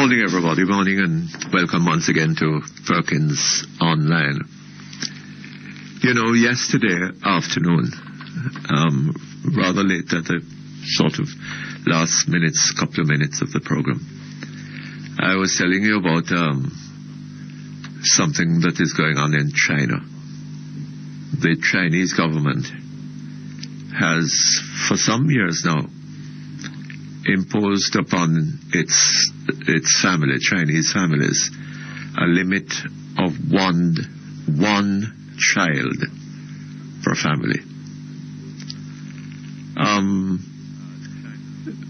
Morning, everybody. Morning, and welcome once again to Perkins Online. You know, yesterday afternoon, rather late at the sort of last couple of minutes of the program, I was telling you about something that is going on in China. The Chinese government has, for some years now, imposed upon its Chinese families, a limit of one child per family.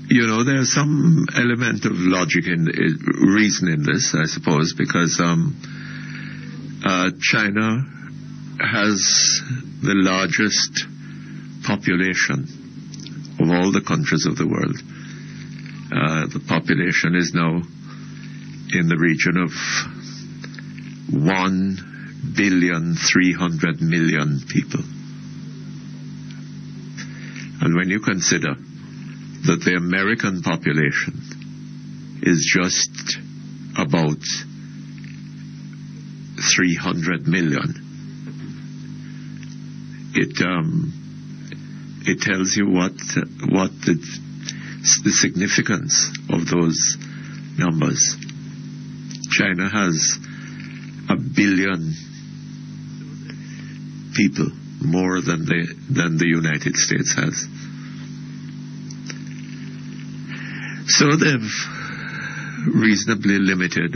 You know, there's some element of logic and reason in this, I suppose, because China has the largest population of all the countries of the world. The population is now in the region of 1,300,000,000 people. And when you consider that the American population is just about 300 million, it tells you what the significance of those numbers. China has 1 billion people more than the United States has. So they've reasonably limited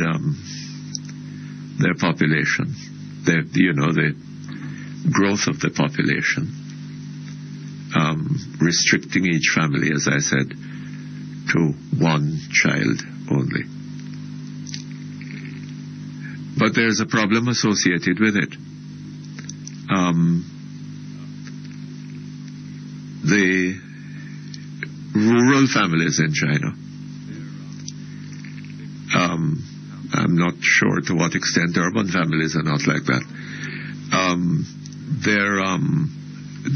their population. The growth of the population, restricting each family, as I said, to one child only. But there's a problem associated with it. The rural families in China, I'm not sure to what extent urban families are not like that.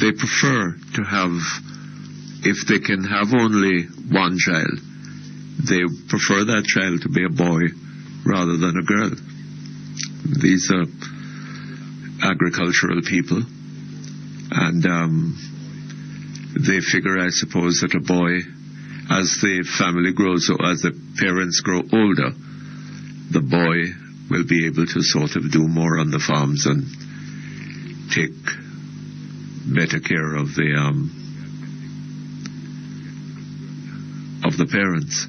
They prefer to have, if they can have only one child, they prefer that child to be a boy rather than a girl. These are agricultural people, and they figure, I suppose, that a boy, as the family grows, or as the parents grow older, the boy will be able to sort of do more on the farms and take better care of the parents.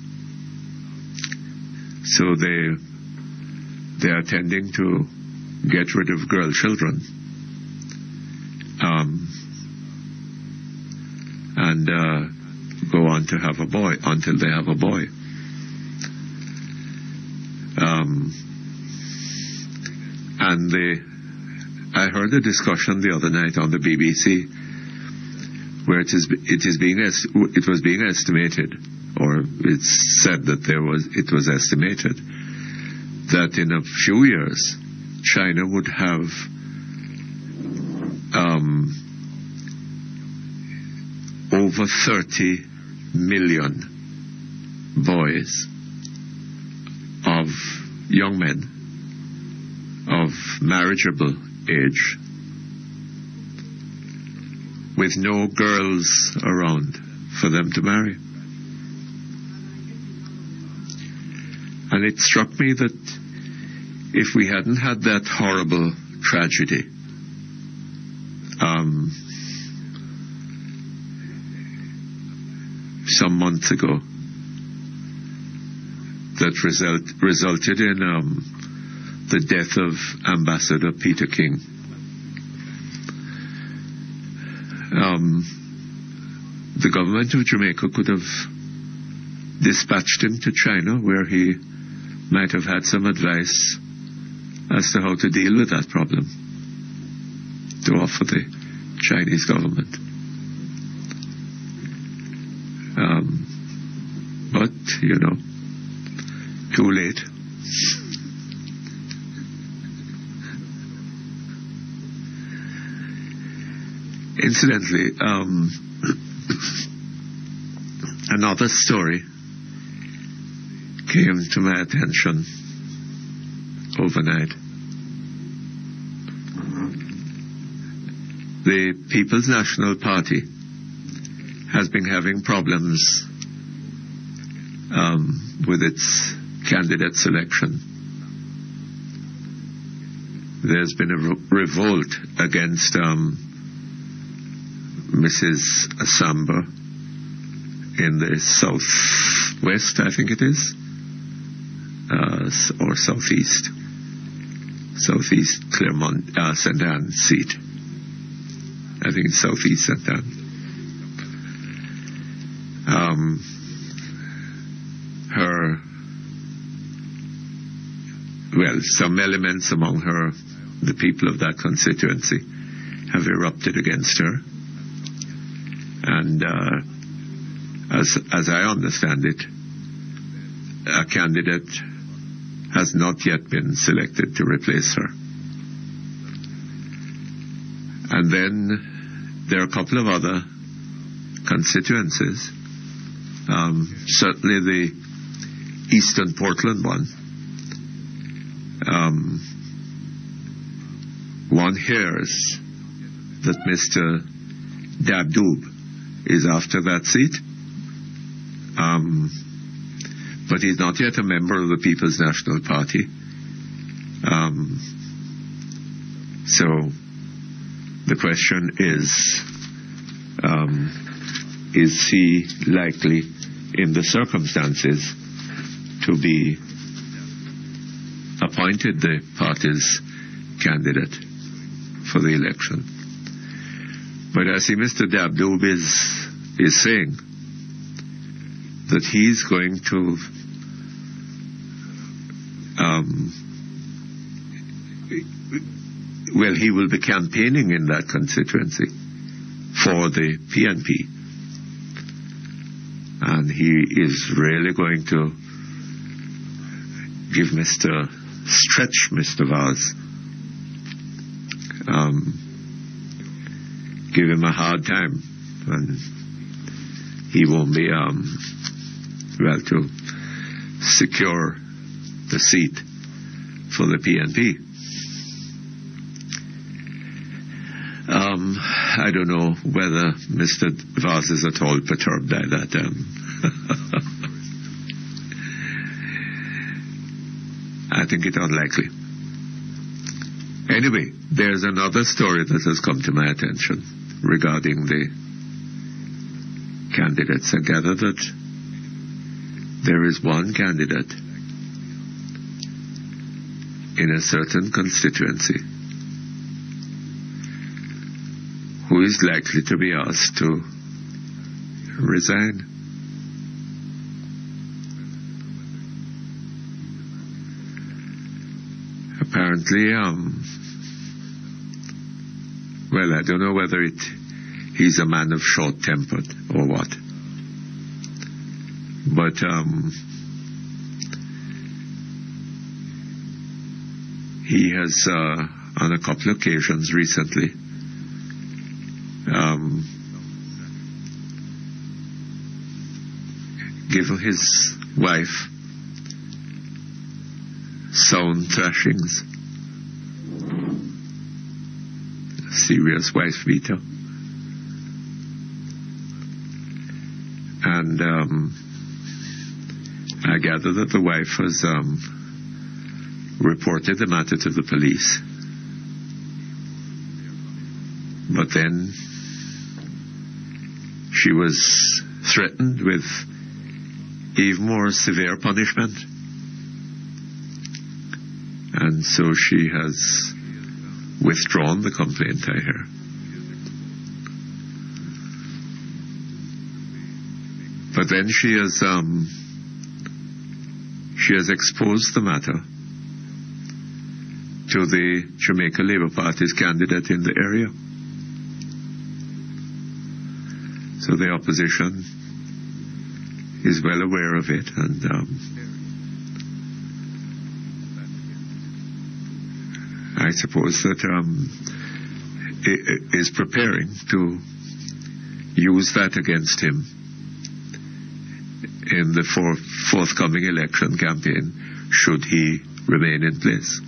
So they are tending to get rid of girl children, and go on to have a boy until they have a boy. I heard a discussion the other night on the BBC where it was being estimated, or it's said that it was estimated that in a few years China would have over 30 million boys, of young men of marriageable age, with no girls around for them to marry. And it struck me that if we hadn't had that horrible tragedy, some months ago, that resulted in the death of Ambassador Peter King. The government of Jamaica could have dispatched him to China, where he might have had some advice as to how to deal with that problem, to offer the Chinese government. But, too late. Incidentally, another story came to my attention overnight. The People's National Party has been having problems with its candidate selection. There's been a revolt against Mrs. Asamba in the southwest, I think it is, or southeast Claremont, St. Anne seat. I think it's southeast St. Anne. Some elements among the people of that constituency have erupted against her. And as I understand it, a candidate has not yet been selected to replace her. And then there are a couple of other constituencies. Certainly the Eastern Portland one. One hears that Mr. Dabdoob is after that seat, but he's not yet a member of the People's National Party. So the question is he likely, in the circumstances, to be appointed the party's candidate for the election? But I see Mr. Dabdoob is saying that he's going to he will be campaigning in that constituency for the PNP, and he is really going to stretch Mr. Vaz, give him a hard time, and he won't be to secure the seat for the PNP. I don't know whether Mr. Vaz is at all perturbed by that. I think it unlikely. Anyway, there's another story that has come to my attention regarding the candidates. I gather that there is one candidate in a certain constituency who is likely to be asked to resign. Apparently, I don't know whether he's a man of short temper or what, but he has on a couple of occasions recently given his wife sound thrashings, serious wife beater, and I gather that the wife has reported the matter to the police, but then she was threatened with even more severe punishment, and so she has withdrawn the complaint, I hear. But then she has exposed the matter to the Jamaica Labour Party's candidate in the area. So the opposition is well aware of it, and I suppose that is preparing to use that against him in the forthcoming election campaign, should he remain in place.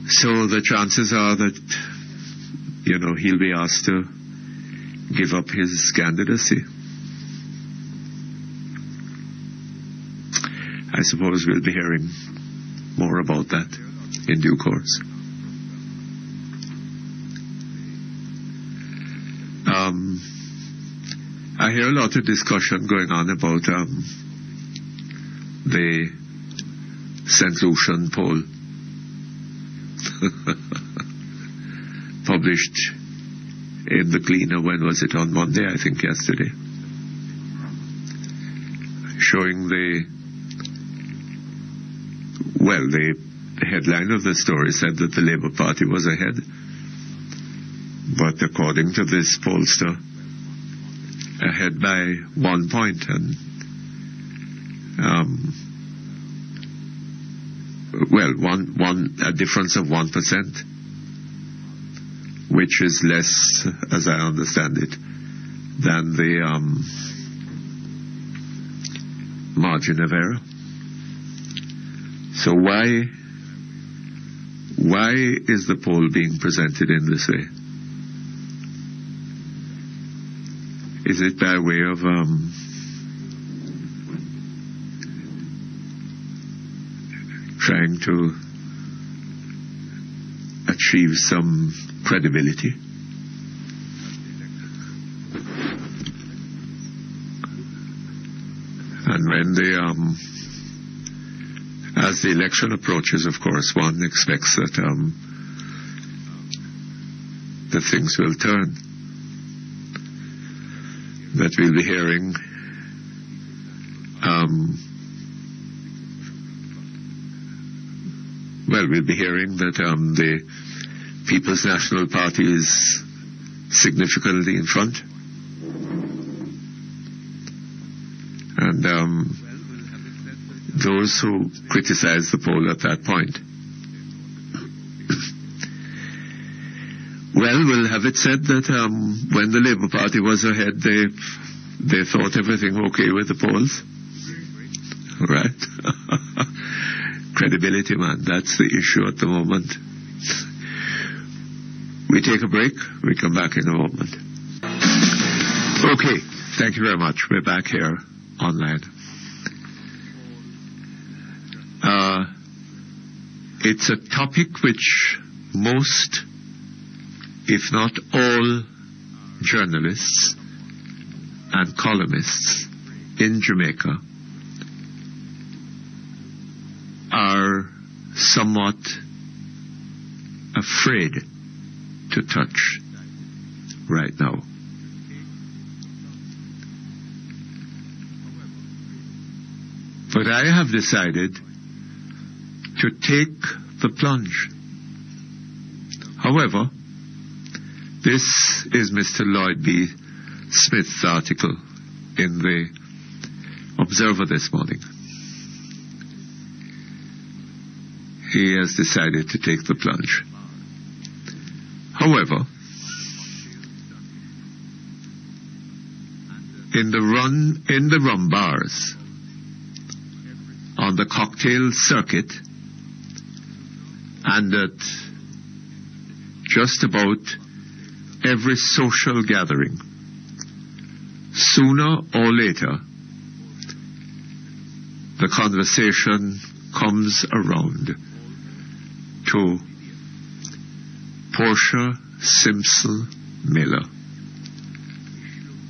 So the chances are that, he'll be asked to give up his candidacy. I suppose we'll be hearing more about that in due course. I hear a lot of discussion going on about the St. Lucian poll published in the Gleaner. When was it? On Monday, I think, yesterday, showing the headline of the story said that the Labour Party was ahead, but according to this pollster, ahead by 1 point, and a difference of 1%, which is less, as I understand it, than the margin of error. So why is the poll being presented in this way? Is it by way of trying to achieve some credibility? And when as the election approaches, of course, one expects that things will turn. That we'll be hearing that the People's National Party is significantly in front, and those who criticize the poll at that point, we'll have it said that when the Labour Party was ahead, they thought everything okay with the polls. Right? Credibility, man. That's the issue at the moment. We take a break. We come back in a moment. Okay. Thank you very much. We're back here online. It's a topic which most, if not all, journalists and columnists in Jamaica are somewhat afraid to touch right now. But I have decided to take the plunge. However, this is Mr. Lloyd B. Smith's article in the Observer this morning. He has decided to take the plunge. However, in the rum bars, on the cocktail circuit, and at just about every social gathering, sooner or later, the conversation comes around to Portia Simpson Miller.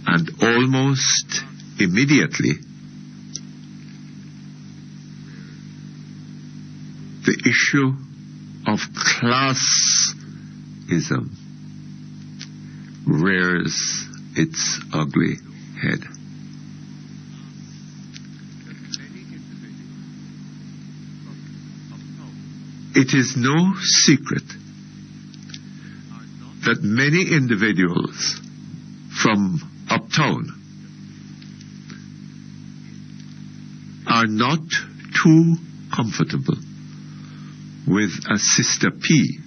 And almost immediately, the issue of classism rears its ugly head. It is no secret that many individuals from uptown are not too comfortable with a Sister P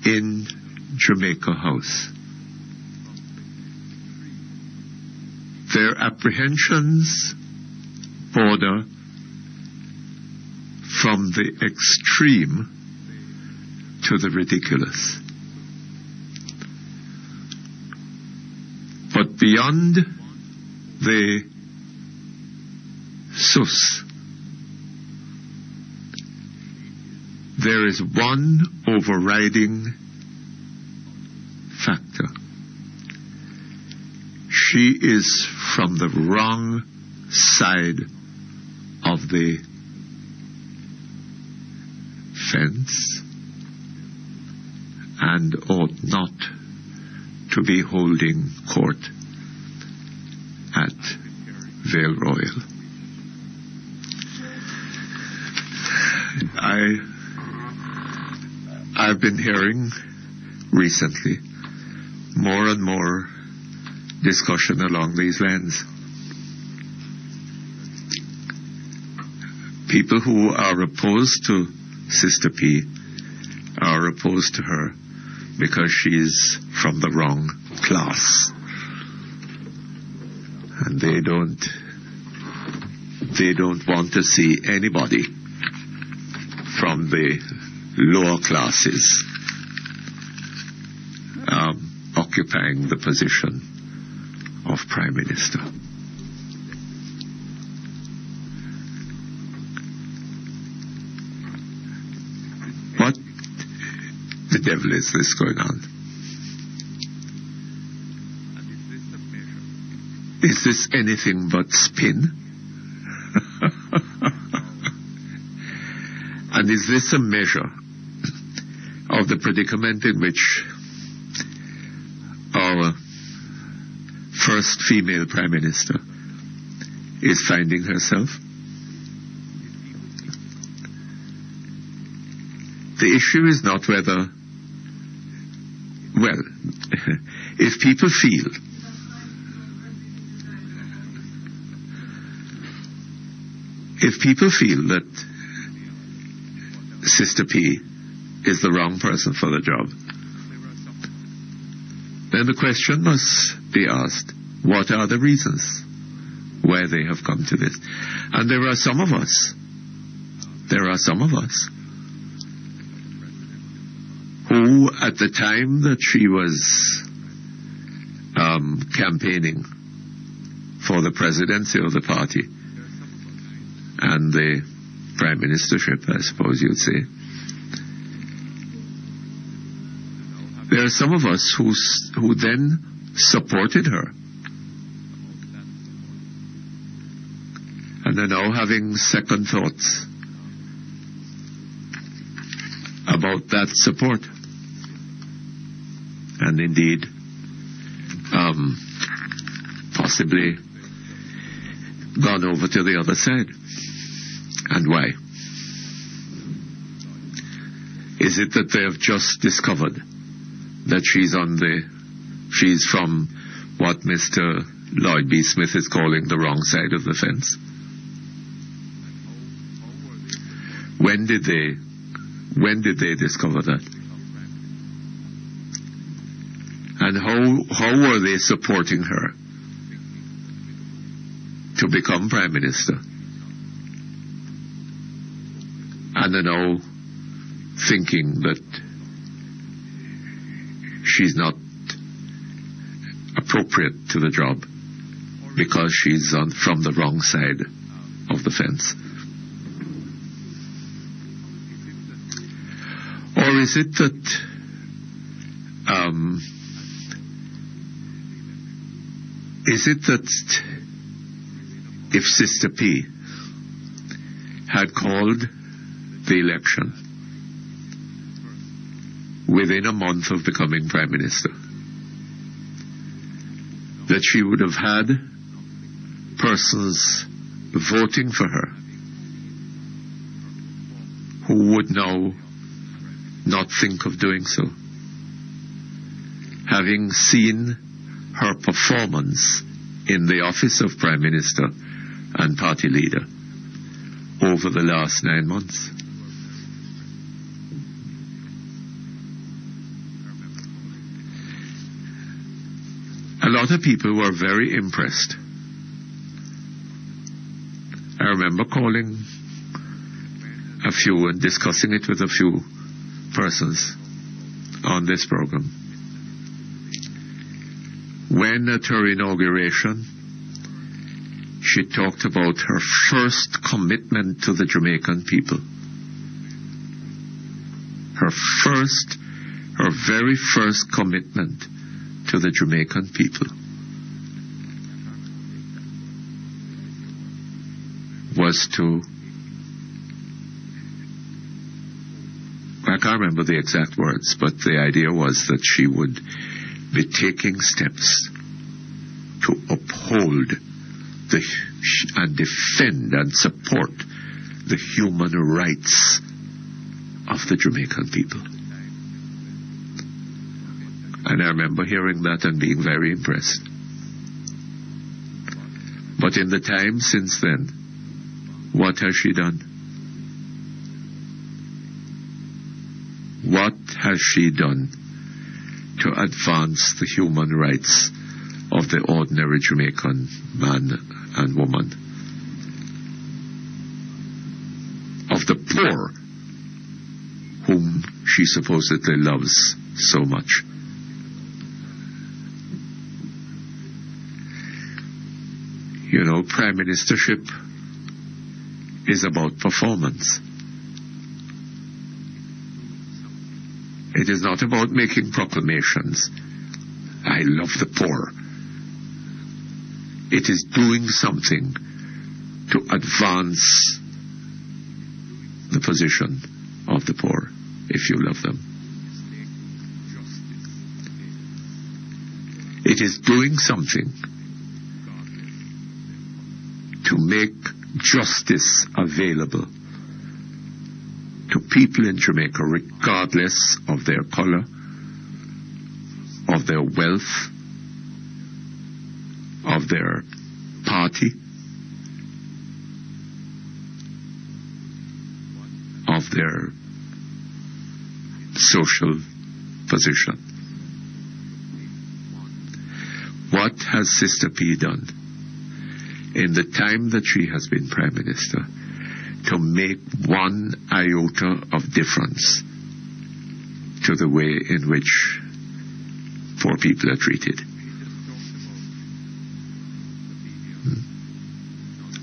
in Jamaica House. their apprehensions border from the extreme to the ridiculous. But beyond the sus, there is one overriding factor. She is from the wrong side of the fence and ought not to be holding court at Vale Royal. I've been hearing recently more and more discussion along these lines. People who are opposed to Sister P are opposed to her because she's from the wrong class. And they don't want to see anybody from the lower classes occupying the position of Prime Minister. What the devil is this going on? Is this anything but spin? And is this a measure of the predicament in which our first female Prime Minister is finding herself? The issue is not whether, well, if people feel that Sister P is the wrong person for the job, then the question must be asked, what are the reasons why they have come to this? And there are some of us who, at the time that she was campaigning for the presidency of the party and the prime ministership, I suppose you'd say, there are some of us who then supported her and are now having second thoughts about that support, and indeed possibly gone over to the other side. And why? Is it that they have just discovered that she's from what Mr. Lloyd B. Smith is calling the wrong side of the fence? When did they discover that? And how were they supporting her to become Prime Minister? And are now thinking that she's not appropriate to the job because she's from the wrong side of the fence? Or is it that if Sister P had called the election within a month of becoming Prime Minister, that she would have had persons voting for her who would now not think of doing so, having seen her performance in the office of Prime Minister and Party Leader over the last 9 months. A lot of people were very impressed I remember calling a few and discussing it with a few persons on this program. When at her inauguration, she talked about her first commitment to the Jamaican people. Her very first commitment to the Jamaican people was to, I can't remember the exact words, but the idea was that she would be taking steps to uphold and defend and support the human rights of the Jamaican people. And I remember hearing that and being very impressed. But in the time since then, what has she done? What has she done to advance the human rights of the ordinary Jamaican man and woman? Of the poor, whom she supposedly loves so much. You know, prime ministership is about performance. It is not about making proclamations. I love the poor. It is doing something to advance the position of the poor, if you love them. It is doing something to make justice available to people in Jamaica, regardless of their color, of their wealth, of their party, of their social position. What has Sister P done in the time that she has been Prime Minister to make one iota of difference to the way in which poor people are treated?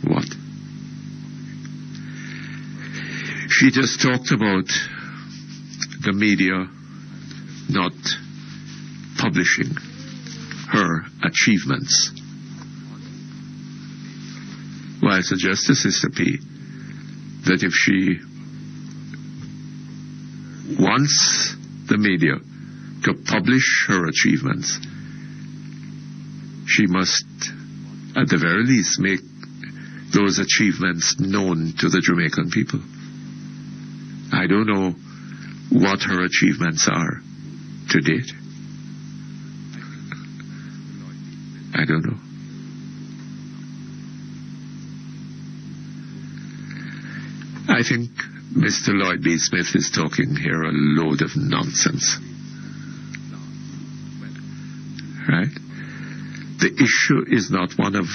What? She just talked about the media not publishing her achievements. Well, I suggest to Sister P that if she wants the media to publish her achievements, she must, at the very least, make those achievements known to the Jamaican people. I don't know what her achievements are to date. I don't know. I think Mr. Lloyd B. Smith is talking here a load of nonsense. Right? The issue is not one of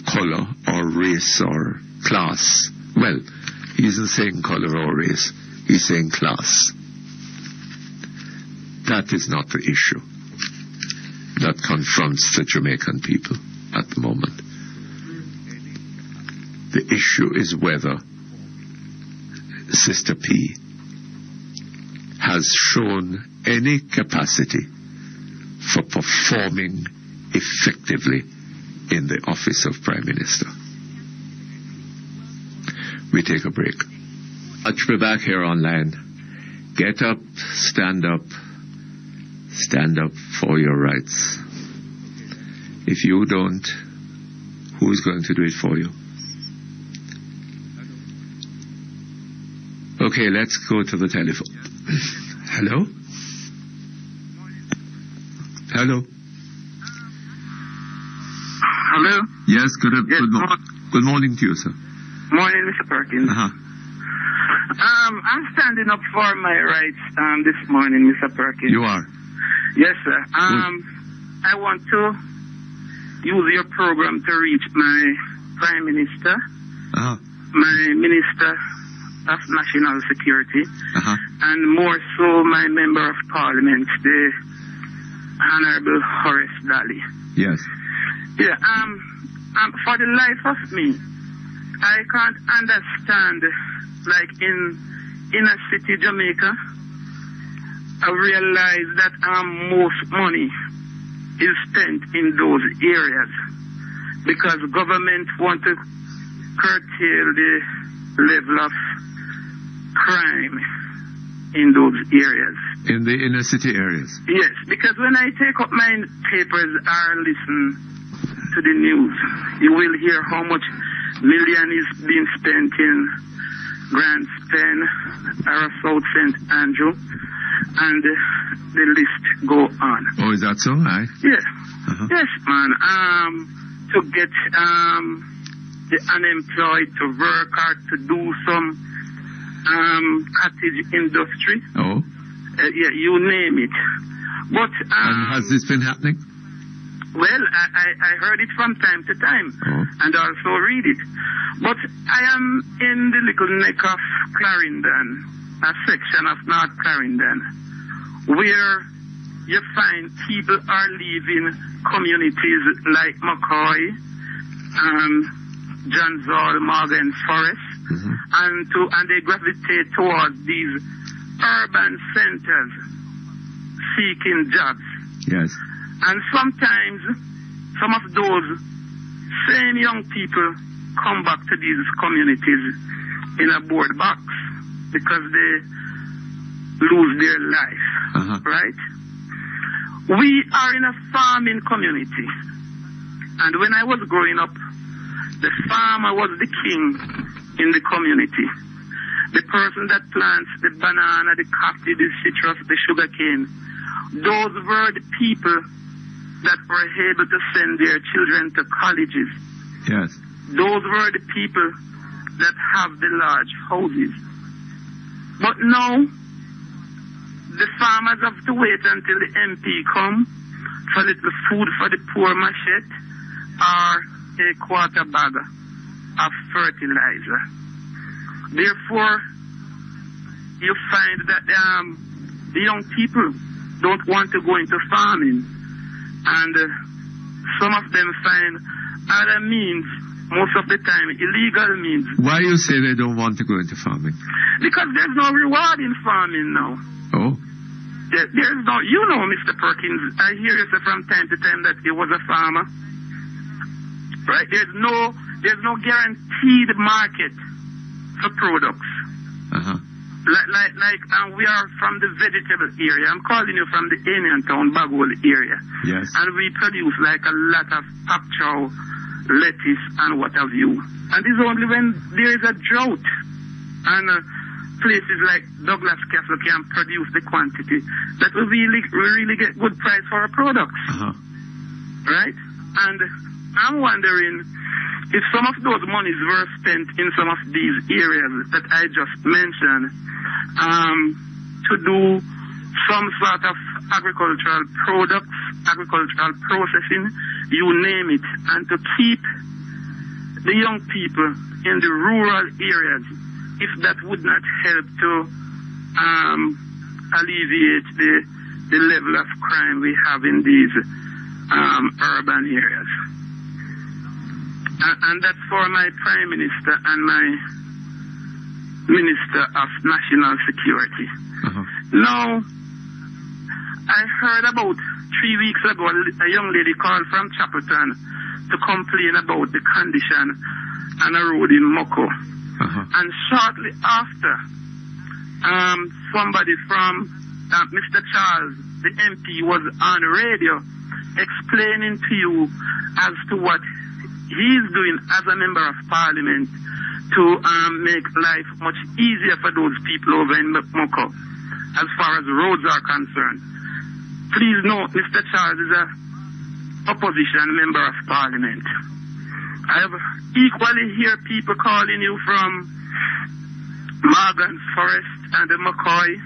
color or race or class. Well, he isn't saying color or race. He's saying class. That is not the issue that confronts the Jamaican people at the moment. The issue is whether Sister P has shown any capacity for performing effectively in the office of Prime Minister. We take a break. We're back here online. Get up, stand up for your rights. If you don't, who is going to do it for you? Okay, let's go to the telephone. Hello? Hello? Hello? Yes, good morning to you, sir. Morning, Mr. Perkins. I'm standing up for my rights this morning, Mr. Perkins. You are? Yes, sir. I want to use your program to reach my Prime Minister my Minister of National Security, and more so my Member of Parliament, the Honorable Horace Daly. Yes. Yeah, for the life of me, I can't understand, like in inner city Jamaica, I realize that most money is spent in those areas because government want to curtail the level of crime in those areas. In the inner city areas? Yes, because when I take up my papers or listen to the news, you will hear how much million is being spent in Grand Pen or South St. Andrew, and the list go on. Oh, is that so? Aye. Yes. Yes, man. To get the unemployed to work or to do some cottage industry. Oh. Yeah, you name it. But and has this been happening? Well, I heard it from time to time, and also read it. But I am in the little neck of Clarendon, a section of North Clarendon, where you find people are leaving communities like McCoy, John Zoll, Morgan Forest, and they gravitate towards these urban centers seeking jobs. Yes. And sometimes some of those same young people come back to these communities in a board box because they lose their life, right? We are in a farming community. And when I was growing up, the farmer was the king in the community. The person that plants the banana, the coffee, the citrus, the sugarcane, those were the people that were able to send their children to colleges. Yes. Those were the people that have the large houses. But now, the farmers have to wait until the MP come for little food for the poor machete or a quarter bag of fertilizer. Therefore, you find that the young people don't want to go into farming. And some of them find other means, most of the time illegal means. Why you say they don't want to go into farming? Because there's no reward in farming now. Oh. There's no, you know, Mr. Perkins, I hear you say from time to time that he was a farmer. Right? There's no guaranteed market for products. Like we are from the vegetable area. I'm calling you from the Indian Town, Bagwell area. Yes. And we produce like a lot of pak chow, lettuce, and what have you. And it's only when there is a drought and places like Douglas Castle can produce the quantity that we really get good price for our products. Right? And I'm wondering if some of those monies were spent in some of these areas that I just mentioned to do some sort of agricultural products, agricultural processing, you name it, and to keep the young people in the rural areas, if that would not help to alleviate the level of crime we have in these urban areas. And that's for my Prime Minister and my Minister of National Security. Now, I heard about 3 weeks ago a young lady called from Chapelton to complain about the condition on a road in Moko. And shortly after, somebody from Mr. Charles, the MP, was on the radio explaining to you as to what he's doing as a member of parliament to make life much easier for those people over in Moko as far as roads are concerned. Please note, Mr. Charles is a opposition member of parliament. I have equally hear people calling you from Morgan Forest and the McCoy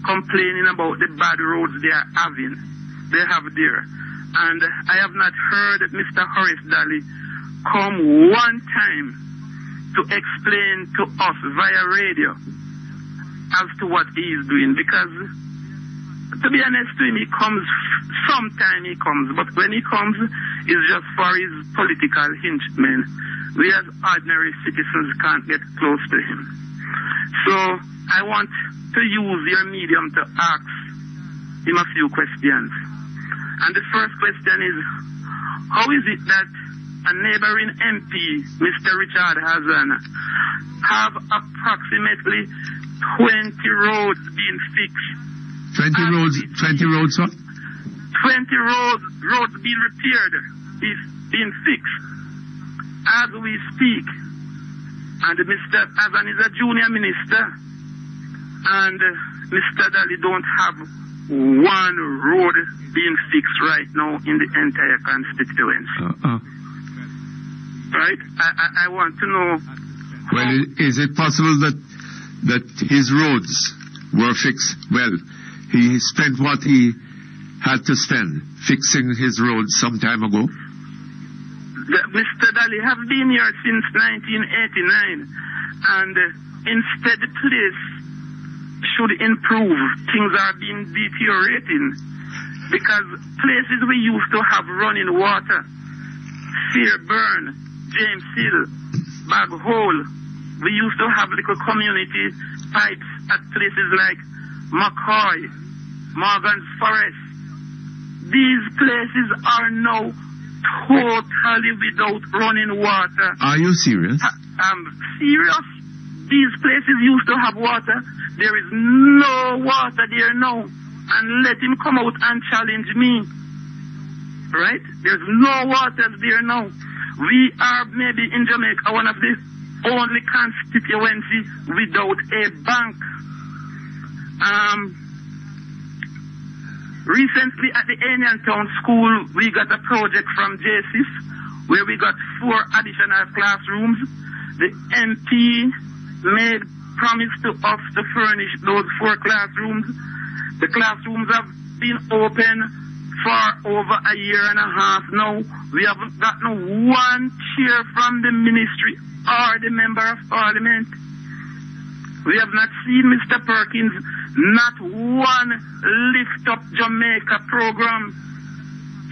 complaining about the bad roads they have there. And I have not heard Mr. Horace Daly come one time to explain to us via radio as to what he is doing, because to be honest to him, he comes, sometime he comes, but when he comes, it's just for his political henchmen. We as ordinary citizens can't get close to him. So I want to use your medium to ask him a few questions. And the first question is, how is it that a neighboring MP, Mr. Richard Hazan, have approximately 20 roads being fixed? 20 roads, what? 20 roads being repaired, being fixed as we speak. And Mr. Hazan is a junior minister, and Mr. Daly don't have one road being fixed right now in the entire constituency. Right? I want to know. Well, is it possible that his roads were fixed? Well, he spent what he had to spend fixing his roads some time ago. Mr. Daly have been here since 1989, and instead the place should improve. Things are being deteriorating because places we used to have running water, Fairburn, James Hill, Bag Hole, we used to have little community pipes at places like McCoy, Morgan's Forest. These places are now totally without running water. Are you serious? I'm serious. These places used to have water. There is no water there now. And let him come out and challenge me. Right? There's no water there now. We are maybe in Jamaica one of the only constituency without a bank. Recently at the Anian Town School, we got a project from JCIS where we got 4 additional classrooms. The MP made promise to us to furnish those 4 classrooms. The classrooms have been open for over a year and a half now. We haven't gotten one cheer from the ministry or the member of parliament. We have not seen Mr. Perkins, not one Lift Up Jamaica program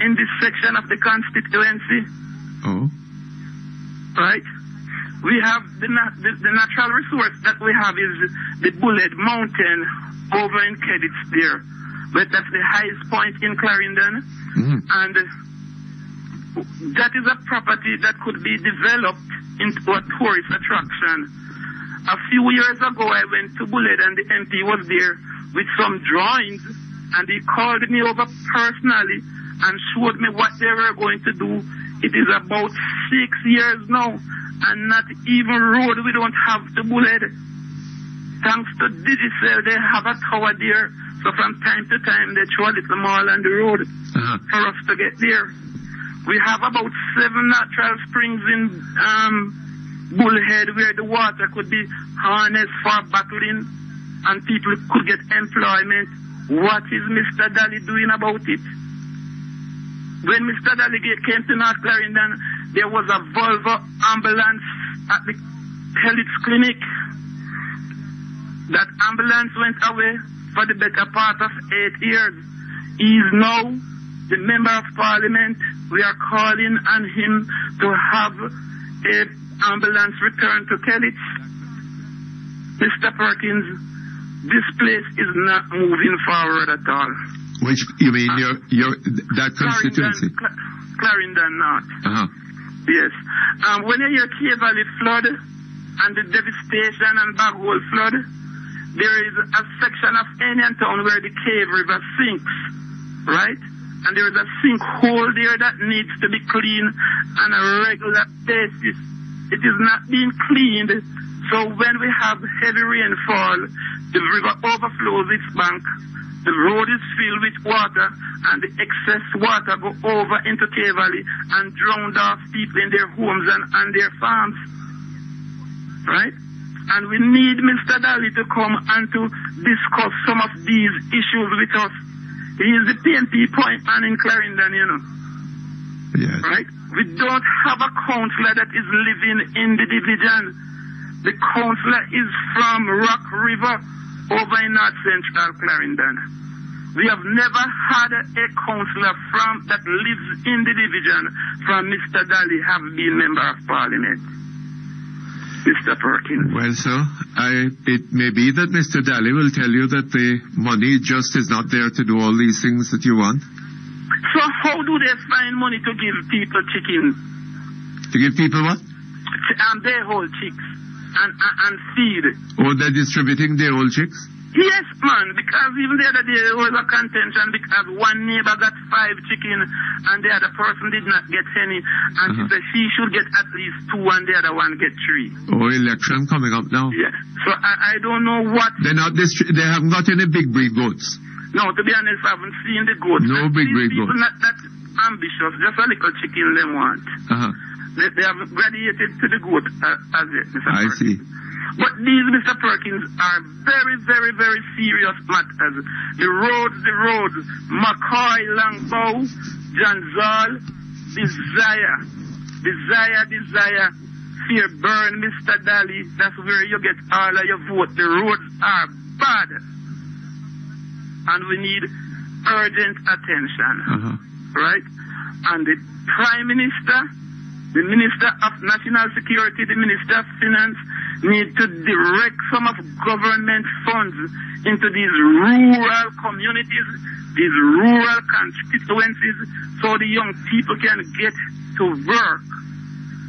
in this section of the constituency. Oh. Right? We have the natural resource that we have is the Bullet Mountain over in Kedits there. But that's the highest point in Clarendon. Mm-hmm. And that is a property that could be developed into a tourist attraction. A few years ago, I went to Bullet and the MP was there with some drawings, and he called me over personally and showed me what they were going to do. It is about 6 years now, and not even road we don't have to Bullet. Thanks to Digicel, they have a tower there, so from time to time they throw a little mall on the road for us to get there. We have about 7 natural springs in Bullhead where the water could be harnessed for bottling and people could get employment. What is Mr. Daly doing about it? When Mr. Daly came to North Clarendon, there was a Volvo ambulance at the Helix Clinic. That ambulance went away for the better part of 8 years. He is now the member of parliament. We are calling on him to have a ambulance return to Kellich. Mr. Perkins, this place is not moving forward at all. Which, you mean your that constituency? Clarendon North. Yes. When you hear Cave Valley flood and the devastation and Baghole flood, there is a section of Anian Town where the Cave River sinks, right? And there is a sinkhole there that needs to be cleaned on a regular basis. It is not being cleaned, so when we have heavy rainfall, the river overflows its bank, the road is filled with water, and the excess water go over into Cave Valley and drown off people in their homes and on their farms, right? And we need Mr. Daly to come and to discuss some of these issues with us. He is the PNP point man in Clarendon, you know. Yes. Right? We don't have a councillor that is living in the division. The councillor is from Rock River over in North Central Clarendon. We have never had a councillor that lives in the division from Mr. Daly have been member of parliament. Mr. Perkins. Well, sir, it may be that Mr. Daly will tell you that the money just is not there to do all these things that you want. So how do they find money to give people chickens? To give people what? Their whole chicks and feed. Oh, they're distributing their old chicks? Yes, man, because even the other day there was a contention because one neighbor got 5 chickens and the other person did not get any. And she said she should get at least 2 and the other one get 3. Oh, election coming up now. Yeah. So I don't know what... They haven't got any big breed goats. No, to be honest, I haven't seen the goats. No big breed goats. Not that ambitious, just a little chicken they want. They haven't graduated to the goat as yet, Mr. I Perkins. see. But these, Mr. Perkins, are very, very, very serious matters. The roads, McCoy, Longbow, Johnsall, Desire, Fairburn, Mr. Daly, that's where you get all of your vote. The roads are bad. And we need urgent attention. Right? And the Prime Minister, the Minister of National Security, the Minister of Finance need to direct some of government funds into these rural communities, these rural constituencies, so the young people can get to work.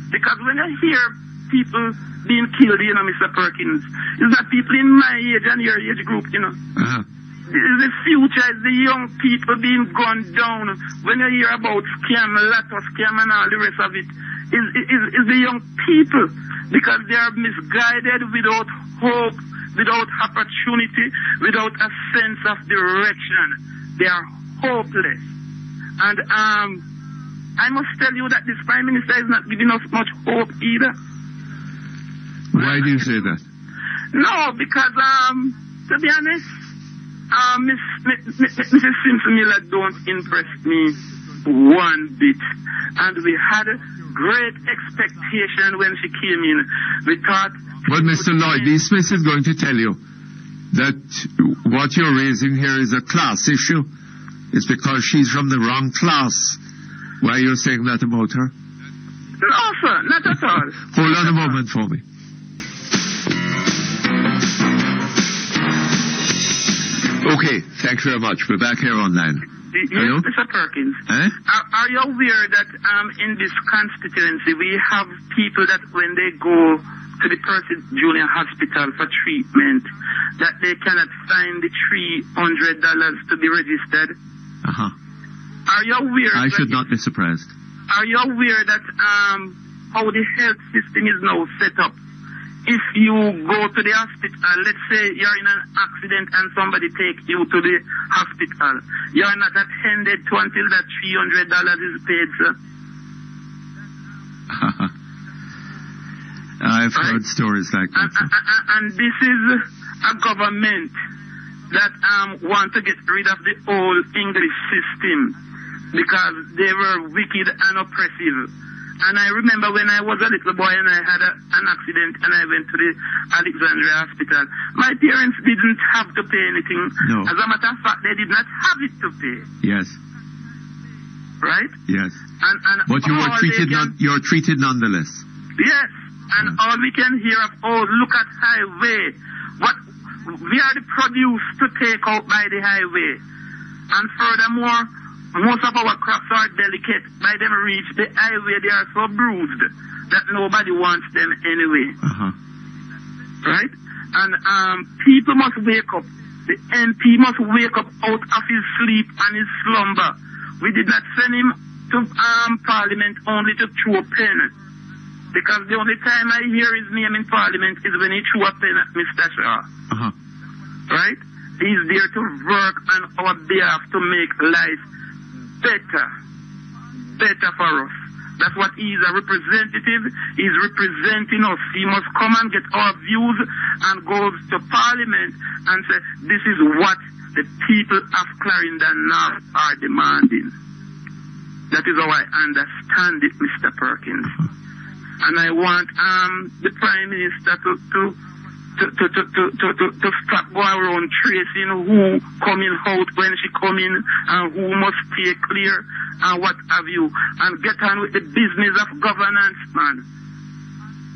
Because when I hear people being killed, Mr. Perkins, it's not people in my age and your age group, The future is the young people being gunned down. When you hear about scam, lotto scam and all the rest of it, is the young people, because they are misguided without hope, without opportunity, without a sense of direction. They are hopeless. And I must tell you that this Prime Minister is not giving us much hope either. Why do you say that? No, because to be honest, Mrs. Simpson-Miller don't impress me one bit. And we had great expectation when she came in. We thought... Well, Mr. Lloyd, D. Smith is going to tell you that what you're raising here is a class issue. It's because she's from the wrong class. Why are you saying that about her? No, sir, not at all. Hold on a moment for me. Okay, thank you very much. We're back here online. Yes, Mr. Perkins. Are you aware that in this constituency we have people that when they go to the Percy Junior Hospital for treatment, that they cannot find the $300 to be registered? Are you aware? I should not be surprised. Are you aware that how the health system is now set up? If you go to the hospital, let's say you're in an accident and somebody takes you to the hospital, you're not attended to until that $300 is paid, sir. I've heard stories like that. And this is a government that want to get rid of the old English system because they were wicked and oppressive. And I remember when I was a little boy and I had an accident and I went to the Alexandria Hospital. My parents didn't have to pay anything. No. As a matter of fact, they did not have it to pay. Yes. Right? Yes. And but you were treated you're treated nonetheless. Yes. And all we can hear of, look at highway. We are the produce to take out by the highway. And furthermore, most of our crops are delicate. By them reach the highway, they are so bruised that nobody wants them anyway. Right? And people must wake up. The MP must wake up out of his sleep and his slumber. We did not send him to Parliament only to throw a pen. Because the only time I hear his name in Parliament is when he threw a pen at Mr. Shaw. Right? He's there to work on our behalf to make life better for us. That's what he is, a representative. He's representing us. He must come and get our views and go to Parliament and say, this is what the people of Clarendon North are demanding. That is how I understand it, Mr. Perkins. And I want the Prime Minister to stop going around tracing who coming out when she come in and who must stay clear and what have you, and get on with the business of governance, man.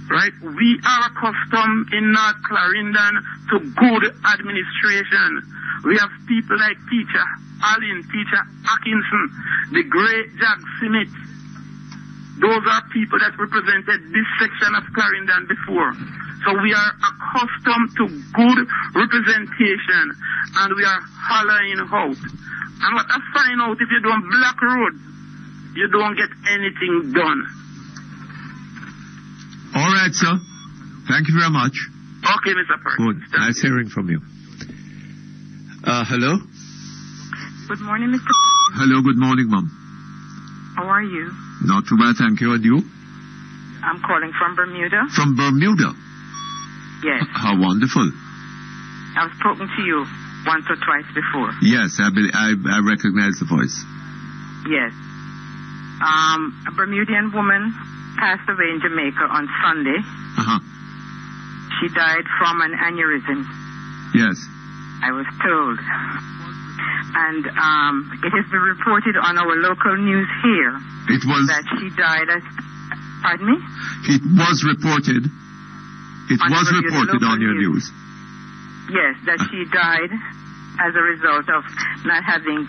Right? We are accustomed in North Clarendon to good administration. We have people like Teacher Allen, Teacher Atkinson, the great Jack Smith. Those are people that represented this section of Clarendon before. So we are accustomed to good representation, and we are hollowing out. And what I find out, if you don't block road, you don't get anything done. All right, sir. Thank you very much. Okay, Mr. Perkins. Good. Nice hearing from you. Hello? Good morning, Mr. Hello, good morning, Mom. How are you? Not too bad, thank you. And you? I'm calling from Bermuda. From Bermuda? Yes. How wonderful. I've spoken to you once or twice before. Yes, I recognize the voice. Yes. A Bermudian woman passed away in Jamaica on Sunday. Uh-huh. She died from an aneurysm. Yes. I was told. And it has been reported on our local news here that she died as... Pardon me? It was reported. It was reported on your news. Yes, that she died as a result of not having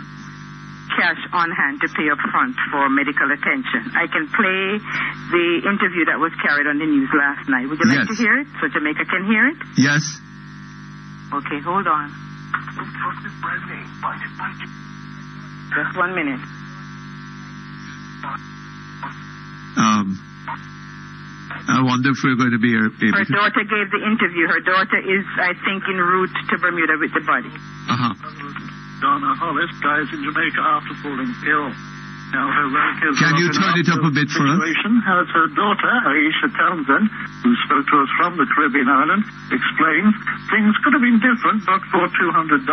cash on hand to pay up front for medical attention. I can play the interview that was carried on the news last night. Would you like to hear it so Jamaica can hear it? Yes. Okay, hold on. Just 1 minute. I wonder if we're going to be able to... Her daughter gave the interview. Her daughter is, I think, en route to Bermuda with the body. Uh-huh. Donna Hollis dies in Jamaica after falling ill. Now her relatives... Can you turn it up a bit for us? As her daughter, Aisha Townsend, who spoke to us from the Caribbean island, explains things could have been different but for $200.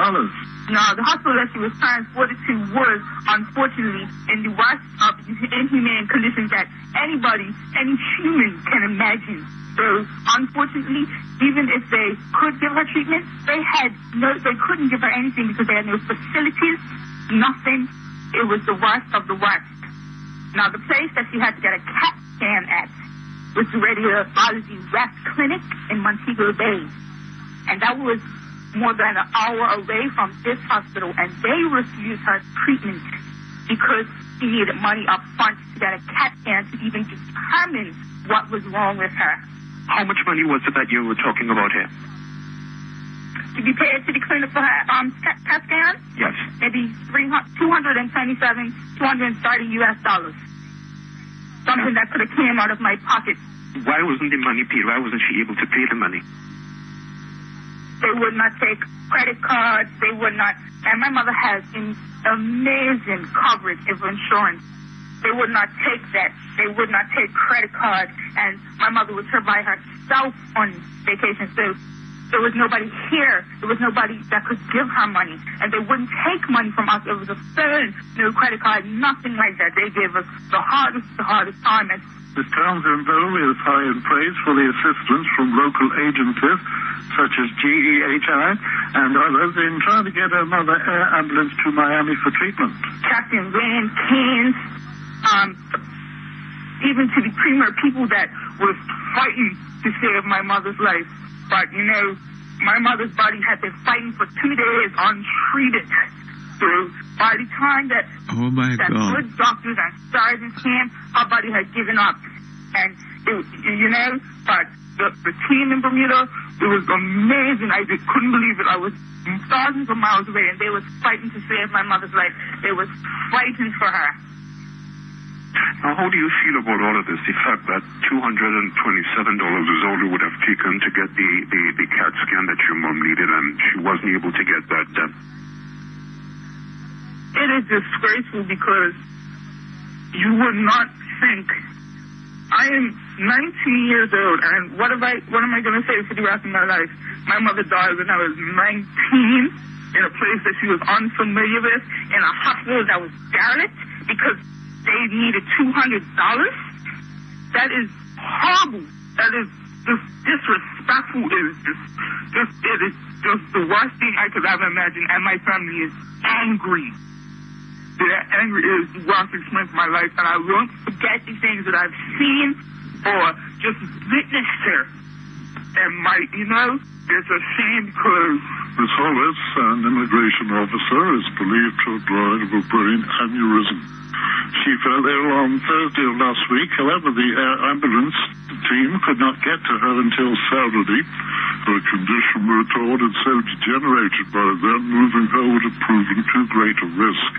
Now, the hospital that she was transported to was, unfortunately, in the worst of inhumane conditions that any human can imagine. So, unfortunately, even if they could give her treatment, they couldn't give her anything because they had no facilities, nothing. It was the worst of the worst. Now, the place that she had to get a CAT scan at was the Radiology West Clinic in Montego Bay. And that was more than an hour away from this hospital, and they refused her treatment because she needed money up front to get a CAT scan to even determine what was wrong with her. How much money was it that you were talking about here? To be paid to the clinic for her CAT scan? Yes. Maybe $230 US. Something that could have came out of my pocket. Why wasn't the money paid? Why wasn't she able to pay the money? They would not take credit cards. They would not. And my mother has amazing coverage of insurance. They would not take that. They would not take credit cards. And my mother was here by herself on vacation. So there was nobody here. There was nobody that could give her money. And they wouldn't take money from us. It was a phone, no credit card, nothing like that. They gave us the hardest time. And Ms. Townsend, though, is high in praise for the assistance from local agencies such as GEHI and others in trying to get another air ambulance to Miami for treatment. Captain Rand Keynes, even to the premier people that were fighting to save my mother's life. But, my mother's body had been fighting for 2 days untreated. So by the time that good doctors and surgeons came, her body had given up. And, but the team in Bermuda, it was amazing. I just couldn't believe it. I was thousands of miles away, and they was fighting to save my mother's life. They was fighting for her. Now, how do you feel about all of this? The fact that $227 was all it would have taken to get the CAT scan that your mom needed, and she wasn't able to get that done. It is disgraceful because you would not think. I am 19 years old, and what am I going to say for the rest of my life? My mother died when I was 19 in a place that she was unfamiliar with, in a hospital that was derelict, because they needed $200. That is horrible. That is just disrespectful. It is just the worst thing I could ever imagine. And my family is angry. They're angry. It is the worst experience of my life, and I won't forget the things that I've seen or just witnessed here. And it's a shame because Miss Hollis, an immigration officer, is believed to have died of a brain aneurysm. She fell ill on Thursday of last week. However, the air ambulance team could not get to her until Saturday. Her condition, we're told, had self-degenerated by then. Moving her would have proven too great a risk.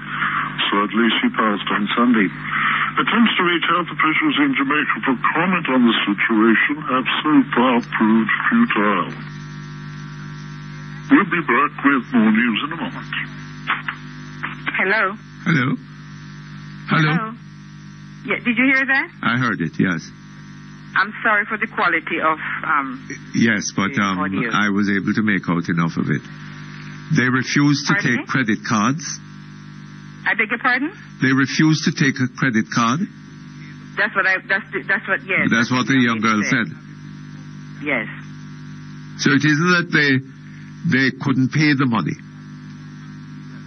Sadly, she passed on Sunday. Attempts to reach health officials in Jamaica for comment on the situation have so far proved futile. We'll be back with more news in a moment. Hello? Hello? Hello? Yeah, did you hear that? I heard it, yes. I'm sorry for the quality of yes, but audio. I was able to make out enough of it. They refused to Pardon take me? credit cards. I beg your pardon? They refused to take a credit card. That's what yes. That's what the young girl said. Yes. So it isn't that they couldn't pay the money,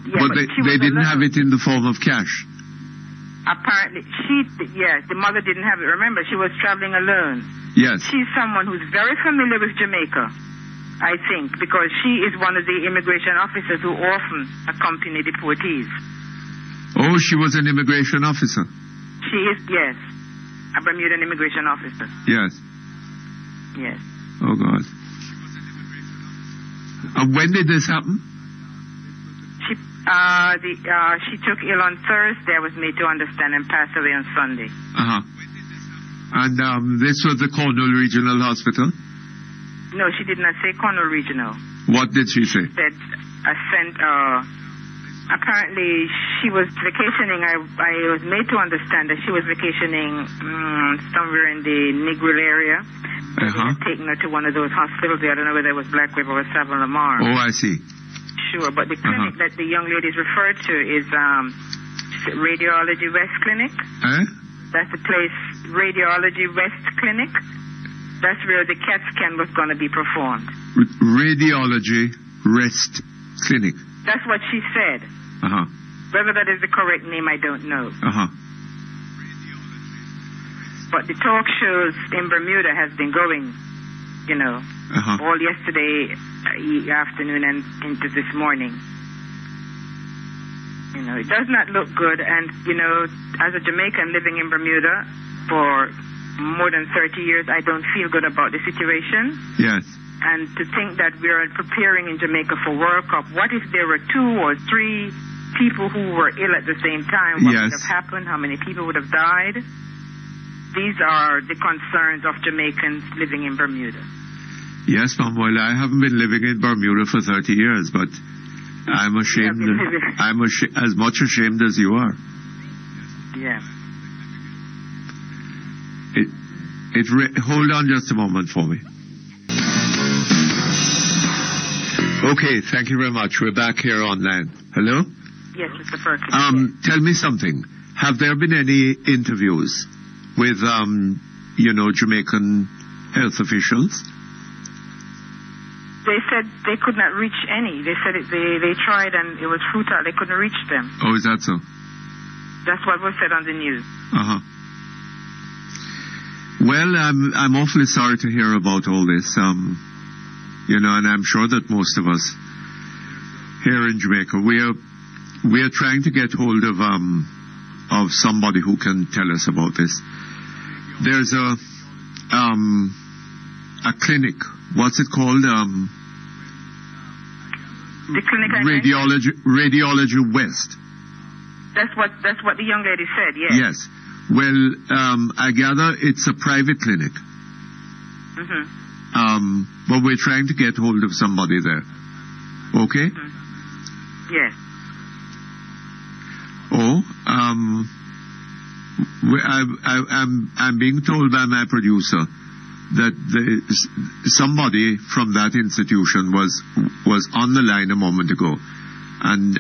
Yeah, but they didn't have it in the form of cash. Apparently, the mother didn't have it. Remember, she was traveling alone. Yes. She's someone who's very familiar with Jamaica, I think, because she is one of the immigration officers who often accompany deportees. Oh, she was an immigration officer. She is, yes, a Bermudan immigration officer. Yes. Yes. Oh, God. When did this happen? She took ill on Thursday, I was made to understand, and passed away on Sunday. Uh-huh. And this was the Cornwall Regional Hospital? No, she did not say Cornwall Regional. What did she say? She said, apparently she was vacationing. I was made to understand that she was vacationing somewhere in the Negril area. They had taken her to one of those hospitals. I don't know whether it was Black River or Savile Lamar. Oh, I see. Sure, but the clinic that the young lady is referred to is Radiology West Clinic. That's the place, Radiology West Clinic. That's where the CAT scan was going to be performed. Radiology West Clinic. That's what she said. Whether that is the correct name, I don't know. But the talk shows in Bermuda has been going, all yesterday afternoon and into this morning. It does not look good. And, as a Jamaican living in Bermuda for more than 30 years, I don't feel good about the situation. Yes. And to think that we are preparing in Jamaica for World Cup, what if there were 2 or 3 people who were ill at the same time? What would have happened? How many people would have died? These are the concerns of Jamaicans living in Bermuda. Yes, Ma'am. Well, I haven't been living in Bermuda for 30 years, but I'm ashamed. I'm as much ashamed as you are. Yeah. Hold on just a moment for me. Okay, thank you very much. We're back here online. Hello? Yes, Mr. Perkins. Tell me something. Have there been any interviews with, Jamaican health officials? They said they could not reach any. They said they tried and it was futile. They couldn't reach them. Oh, is that so? That's what was said on the news. Well, I'm awfully sorry to hear about all this. And I'm sure that most of us here in Jamaica, we are trying to get hold of somebody who can tell us about this. There's a clinic. What's it called? The clinic Radiology West. That's what the young lady said. Yes. Yes. Well, I gather it's a private clinic. But we're trying to get hold of somebody there. Okay? Yes. Oh, I'm being told by my producer that somebody from that institution was on the line a moment ago, And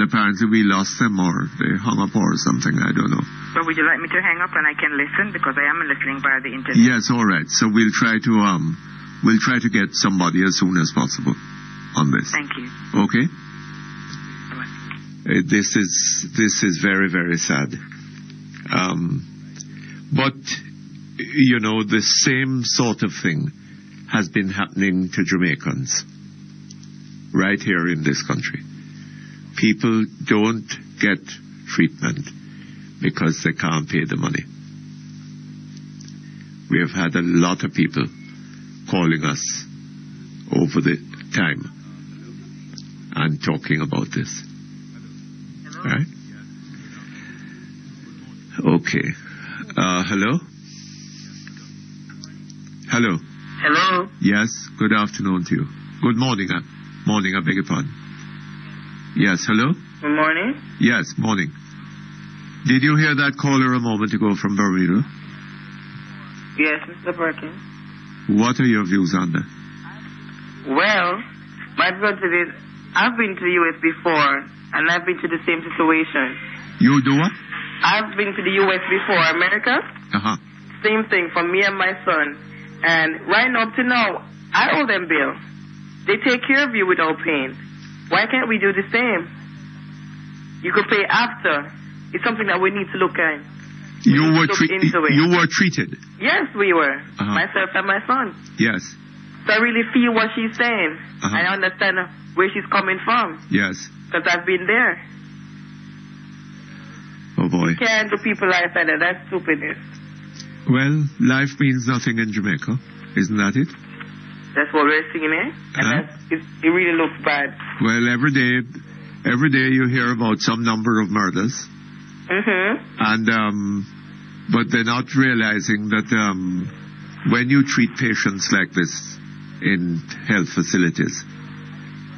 apparently we lost them, or they hung up or something. I don't know. So would you like me to hang up and I can listen, because I am listening via the internet? Yes, all right. So we'll try to get somebody as soon as possible on this. Thank you. Okay. This is very, very sad. But you know, the same sort of thing has been happening to Jamaicans right here in this country. People don't get treatment because they can't pay the money. We have had a lot of people calling us over the time and talking about this. Right? Okay. Hello? Hello? Hello? Yes, good afternoon to you. Good morning. Morning, I beg your pardon. Yes, hello? Good morning. Yes, morning. Did you hear that caller a moment ago from Bermuda? Yes, Mr. Perkins. What are your views on that? Well, my view to this, I've been to the U.S. before, and I've been to the same situation. You do what? I've been to the U.S. before, America. Uh-huh. Same thing for me and my son. And right now, up to now, I owe them bill. They take care of you without paying. Why can't we do the same? You could pay after. It's something that we need to look at. You were treated? Yes, we were. Uh-huh. Myself and my son. Yes. So I really feel what she's saying. Uh-huh. I understand where she's coming from. Yes. Because I've been there. Oh boy. You can't do people like that. That's stupidness. Well, life means nothing in Jamaica. Isn't that it? That's what we're seeing, eh? And it really looks bad. Well, every day you hear about some number of murders. Mm-hmm. And, but they're not realizing that, when you treat patients like this in health facilities,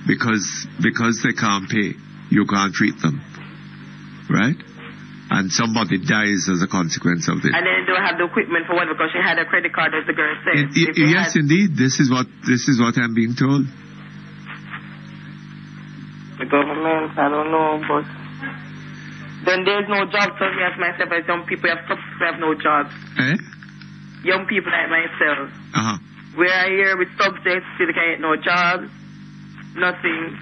because they can't pay, you can't treat them. Right? And somebody dies as a consequence of this. And then they don't have the equipment for what, because she had a credit card, as the girl said. Yes, indeed. This is what I'm being told. The government, I don't know, but then there's no job for me as myself, as young people have no jobs. Eh? Young people like myself. Uh-huh. We are here with subjects, still can't get no jobs, nothing.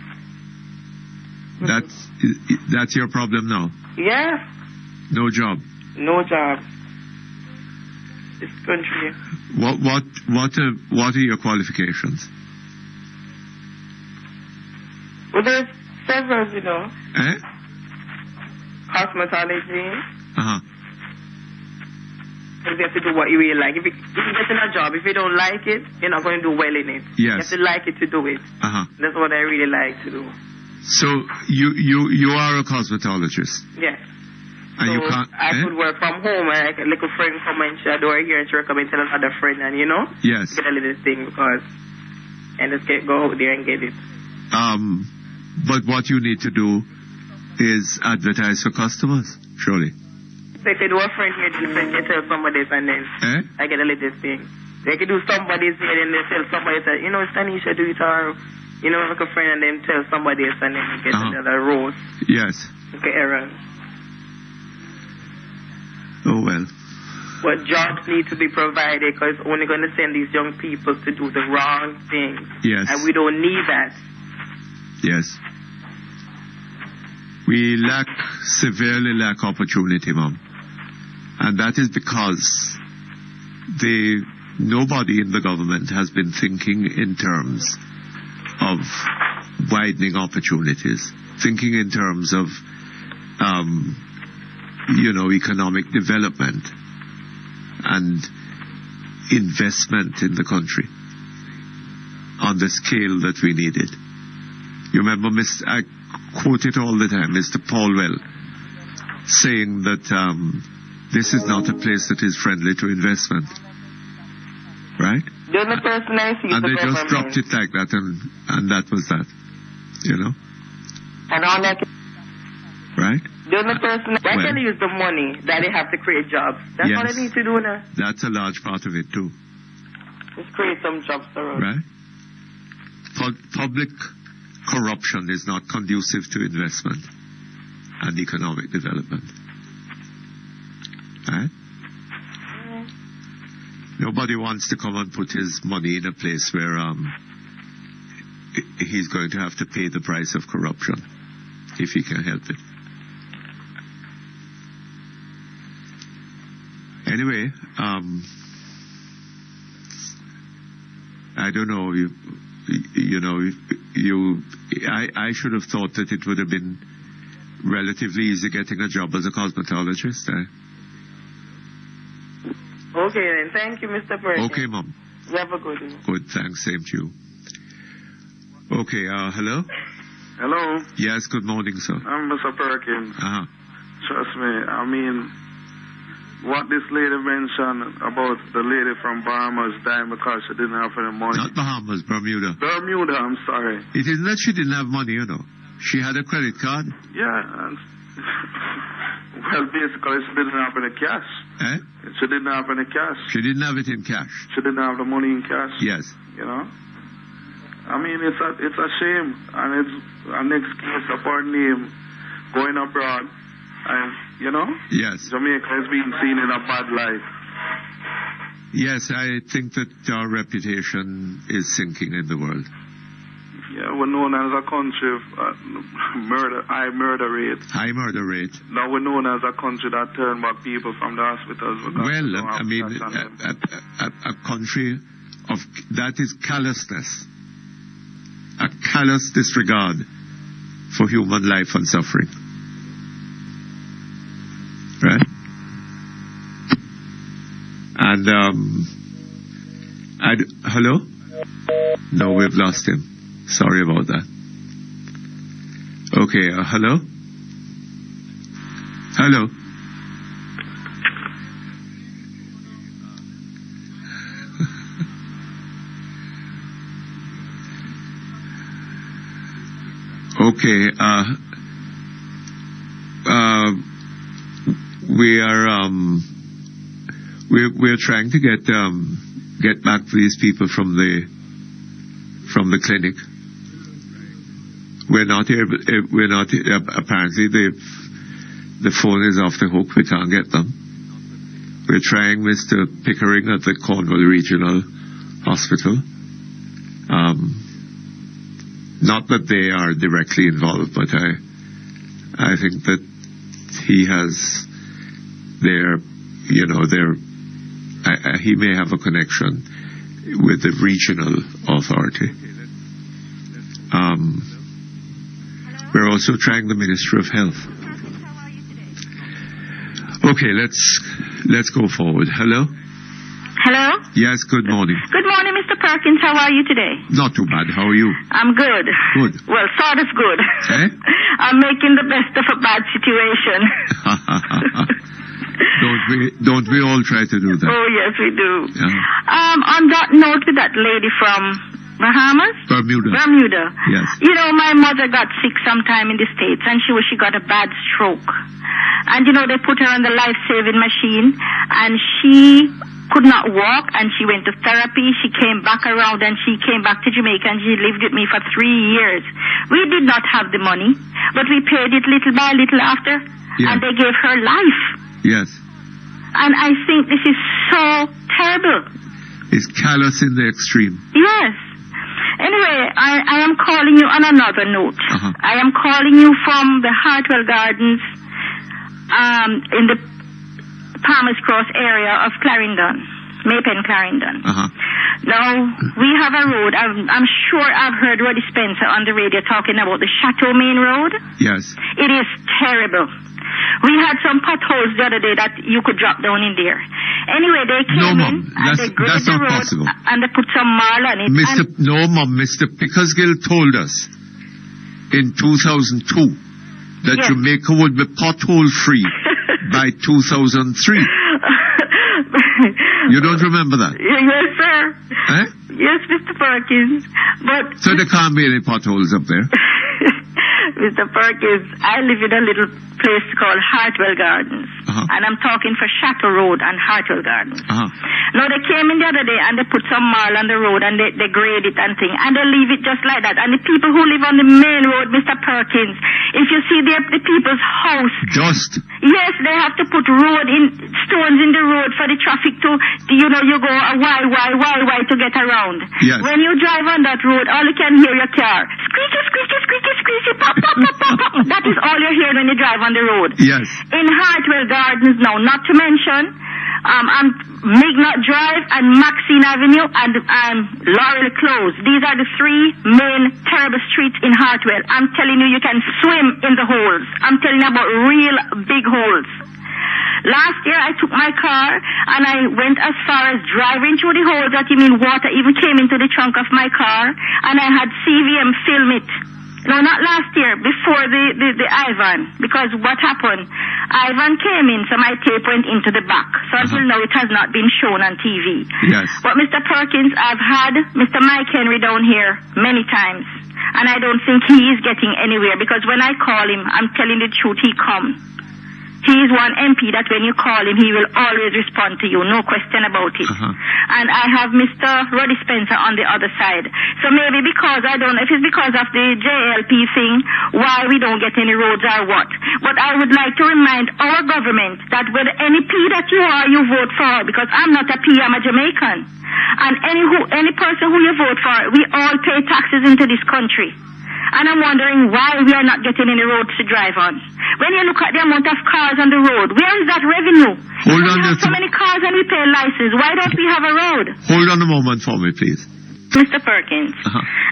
That's your problem now? Yeah. No job? No job. This country. What are your qualifications? Well, there's several, you know. Eh? Cosmetology. Uh-huh. You have to do what you really like. If you get in a job, if you don't like it, you're not going to do well in it. Yes. You have to like it to do it. Uh-huh. That's what I really like to do. So you are a cosmetologist? Yes. And so you can't, I could work from home, and like a little friend come and shut the door here, and she recommend tell another friend, and you know, yes, get a little thing, because and just go out there and get it. But what you need to do is advertise for customers, surely. So if you do a friend here, you tell somebody, and then I get a little thing. They can do somebody's here, and they tell somebody that, you know, Stanisha, do it, or you know, like a friend, and then tell somebody else, and then you get another rose. Yes. Okay, Aaron. Oh, well. But jobs need to be provided, because it's only going to send these young people to do the wrong things. Yes. And we don't need that. Yes. We severely lack opportunity, Mom. And that is because nobody in the government has been thinking in terms of widening opportunities, thinking in terms of, economic development and investment in the country on the scale that we needed. You remember, I quote it all the time, Mr. Paulwell, saying that this is not a place that is friendly to investment. Right? The only person I see is and the they government. just dropped it like that, and that was that. You know? And all that. Right? The only person, why can't they use the money that they have to create jobs? That's what they need to do now. That's a large part of it too. Just create some jobs around. Right? Public corruption is not conducive to investment and economic development. Right? Nobody wants to come and put his money in a place where he's going to have to pay the price of corruption if he can help it. Anyway, I don't know. I should have thought that it would have been relatively easy getting a job as a cosmetologist. Okay then. Thank you, Mr. Perkins. Okay, Mom. You have a good one. Good. Thanks. Same to you. Okay. Hello. Hello. Yes. Good morning, sir. I'm Mr. Perkins. Uh-huh. Trust me. I mean, what this lady mentioned about the lady from Bahamas dying because she didn't have any money. Not Bahamas, Bermuda. Bermuda, I'm sorry. It isn't that she didn't have money, She had a credit card. Yeah. Well, basically, she didn't have any cash. Eh? She didn't have any cash. She didn't have it in cash. She didn't have the money in cash. Yes. I mean, it's a shame, and it's an excuse of our name going abroad, and Yes. Jamaica is being seen in a bad light. Yes, I think that our reputation is sinking in the world. Yeah, we're known as a country of high murder rate. High murder rate. Now we're known as a country that turn back people from the hospitals. Well, I mean, a country of that is callousness, a callous disregard for human life and suffering. Right? And hello? No, we've lost him. Sorry about that. Okay, hello? Hello? Okay, we're trying to get back to these people from the clinic. We're not apparently the phone is off the hook. We can't get them. We're trying Mr. Pickering at the Cornwall Regional Hospital. Not that they are directly involved, but I think that he has he may have a connection with the regional authority. We're also trying the Ministry of Health. Okay, let's go forward. Hello? Hello? Yes, good morning. Good morning, Mr. Perkins. How are you today? Not too bad. How are you? I'm good. Good. Well, sort of good. Eh? I'm making the best of a bad situation. Don't we all try to do that? Oh, yes, we do. Yeah. On that note with that lady from Bahamas? Bermuda. Yes. My mother got sick sometime in the States, and she got a bad stroke. And, they put her on the life-saving machine, and she could not walk, and she went to therapy. She came back around, and she came back to Jamaica, and she lived with me for 3 years. We did not have the money, but we paid it little by little after, and they gave her life. Yes. And I think this is so terrible. It's callous in the extreme. Yes. Anyway, I am calling you on another note. Uh-huh. I am calling you from the Hartwell Gardens in the Palmer's Cross area of Clarendon, Maypen Clarendon. Uh-huh. Now, we have a road. I'm sure I've heard Roddy Spencer on the radio talking about the Chateau Main Road. Yes. It is terrible. We had some potholes the other day that you could drop down in there. Anyway, they came in and they graded the road possible. And they put some marl on it. Mr. Pickersgill told us in 2002 that Jamaica would be pothole free by 2003. You don't remember that? Yes, sir. Eh? Yes, Mr. Perkins. So there can't be any potholes up there? Mr. Perkins, I live in a little place called Hartwell Gardens. And I'm talking for Chateau Road and Hartwell Gardens. Now, they came in the other day and they put some marl on the road and they grade it and thing, and they leave it just like that. And the people who live on the main road, Mr. Perkins, if you see the people's house... Dust. Yes, they have to put stones in the road for the traffic to, you go why to get around. Yes. When you drive on that road, all you can hear your car, squeaky, squeaky, squeaky, squeaky, pop, pop, pop, pop, pop. That is all you hear when you drive on the road. Yes. In Hartwell Gardens now, not to mention Mignot Drive and Maxine Avenue and Laurel Close. These are the three main terrible streets in Hartwell. I'm telling you, you can swim in the holes. I'm telling you about real big holes. Last year, I took my car and I went as far as driving through the holes that water even came into the trunk of my car, and I had CVM film it. No, not last year, before the Ivan, because what happened? Ivan came in, so my tape went into the back. So until now, it has not been shown on TV. Yes. But Mr. Perkins, I've had Mr. Mike Henry down here many times, and I don't think he is getting anywhere, because when I call him, I'm telling the truth, he comes. He is one MP that when you call him, he will always respond to you, no question about it. And I have Mr. Roddy Spencer on the other side. So maybe because, I don't know if it's because of the JLP thing, why we don't get any roads or what. But I would like to remind our government that with any P that you are, you vote for, because I'm not a P, I'm a Jamaican. And any person who you vote for, we all pay taxes into this country. And I'm wondering why we are not getting any roads to drive on. When you look at the amount of cars on the road, where is that revenue? Hold on. We have so many cars and we pay license. Why don't we have a road? Hold on a moment for me, please. Mr. Perkins.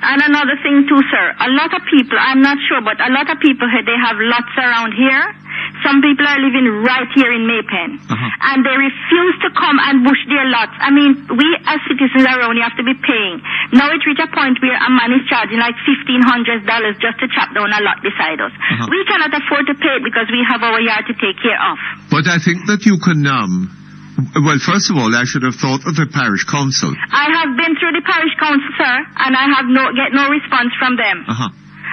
And another thing too, sir. A lot of people, I'm not sure, but a lot of people, they have lots around here. Some people are living right here in Maypen. And they refuse to come and bush their lots. I mean, we as citizens around here have to be paying. Now it reached a point where a man is charging like $1,500 just to chop down a lot beside us. We cannot afford to pay it because we have our yard to take care of. But I think that you can, well, first of all, I should have thought of the parish council. I have been through the parish council, sir, and I have get no response from them.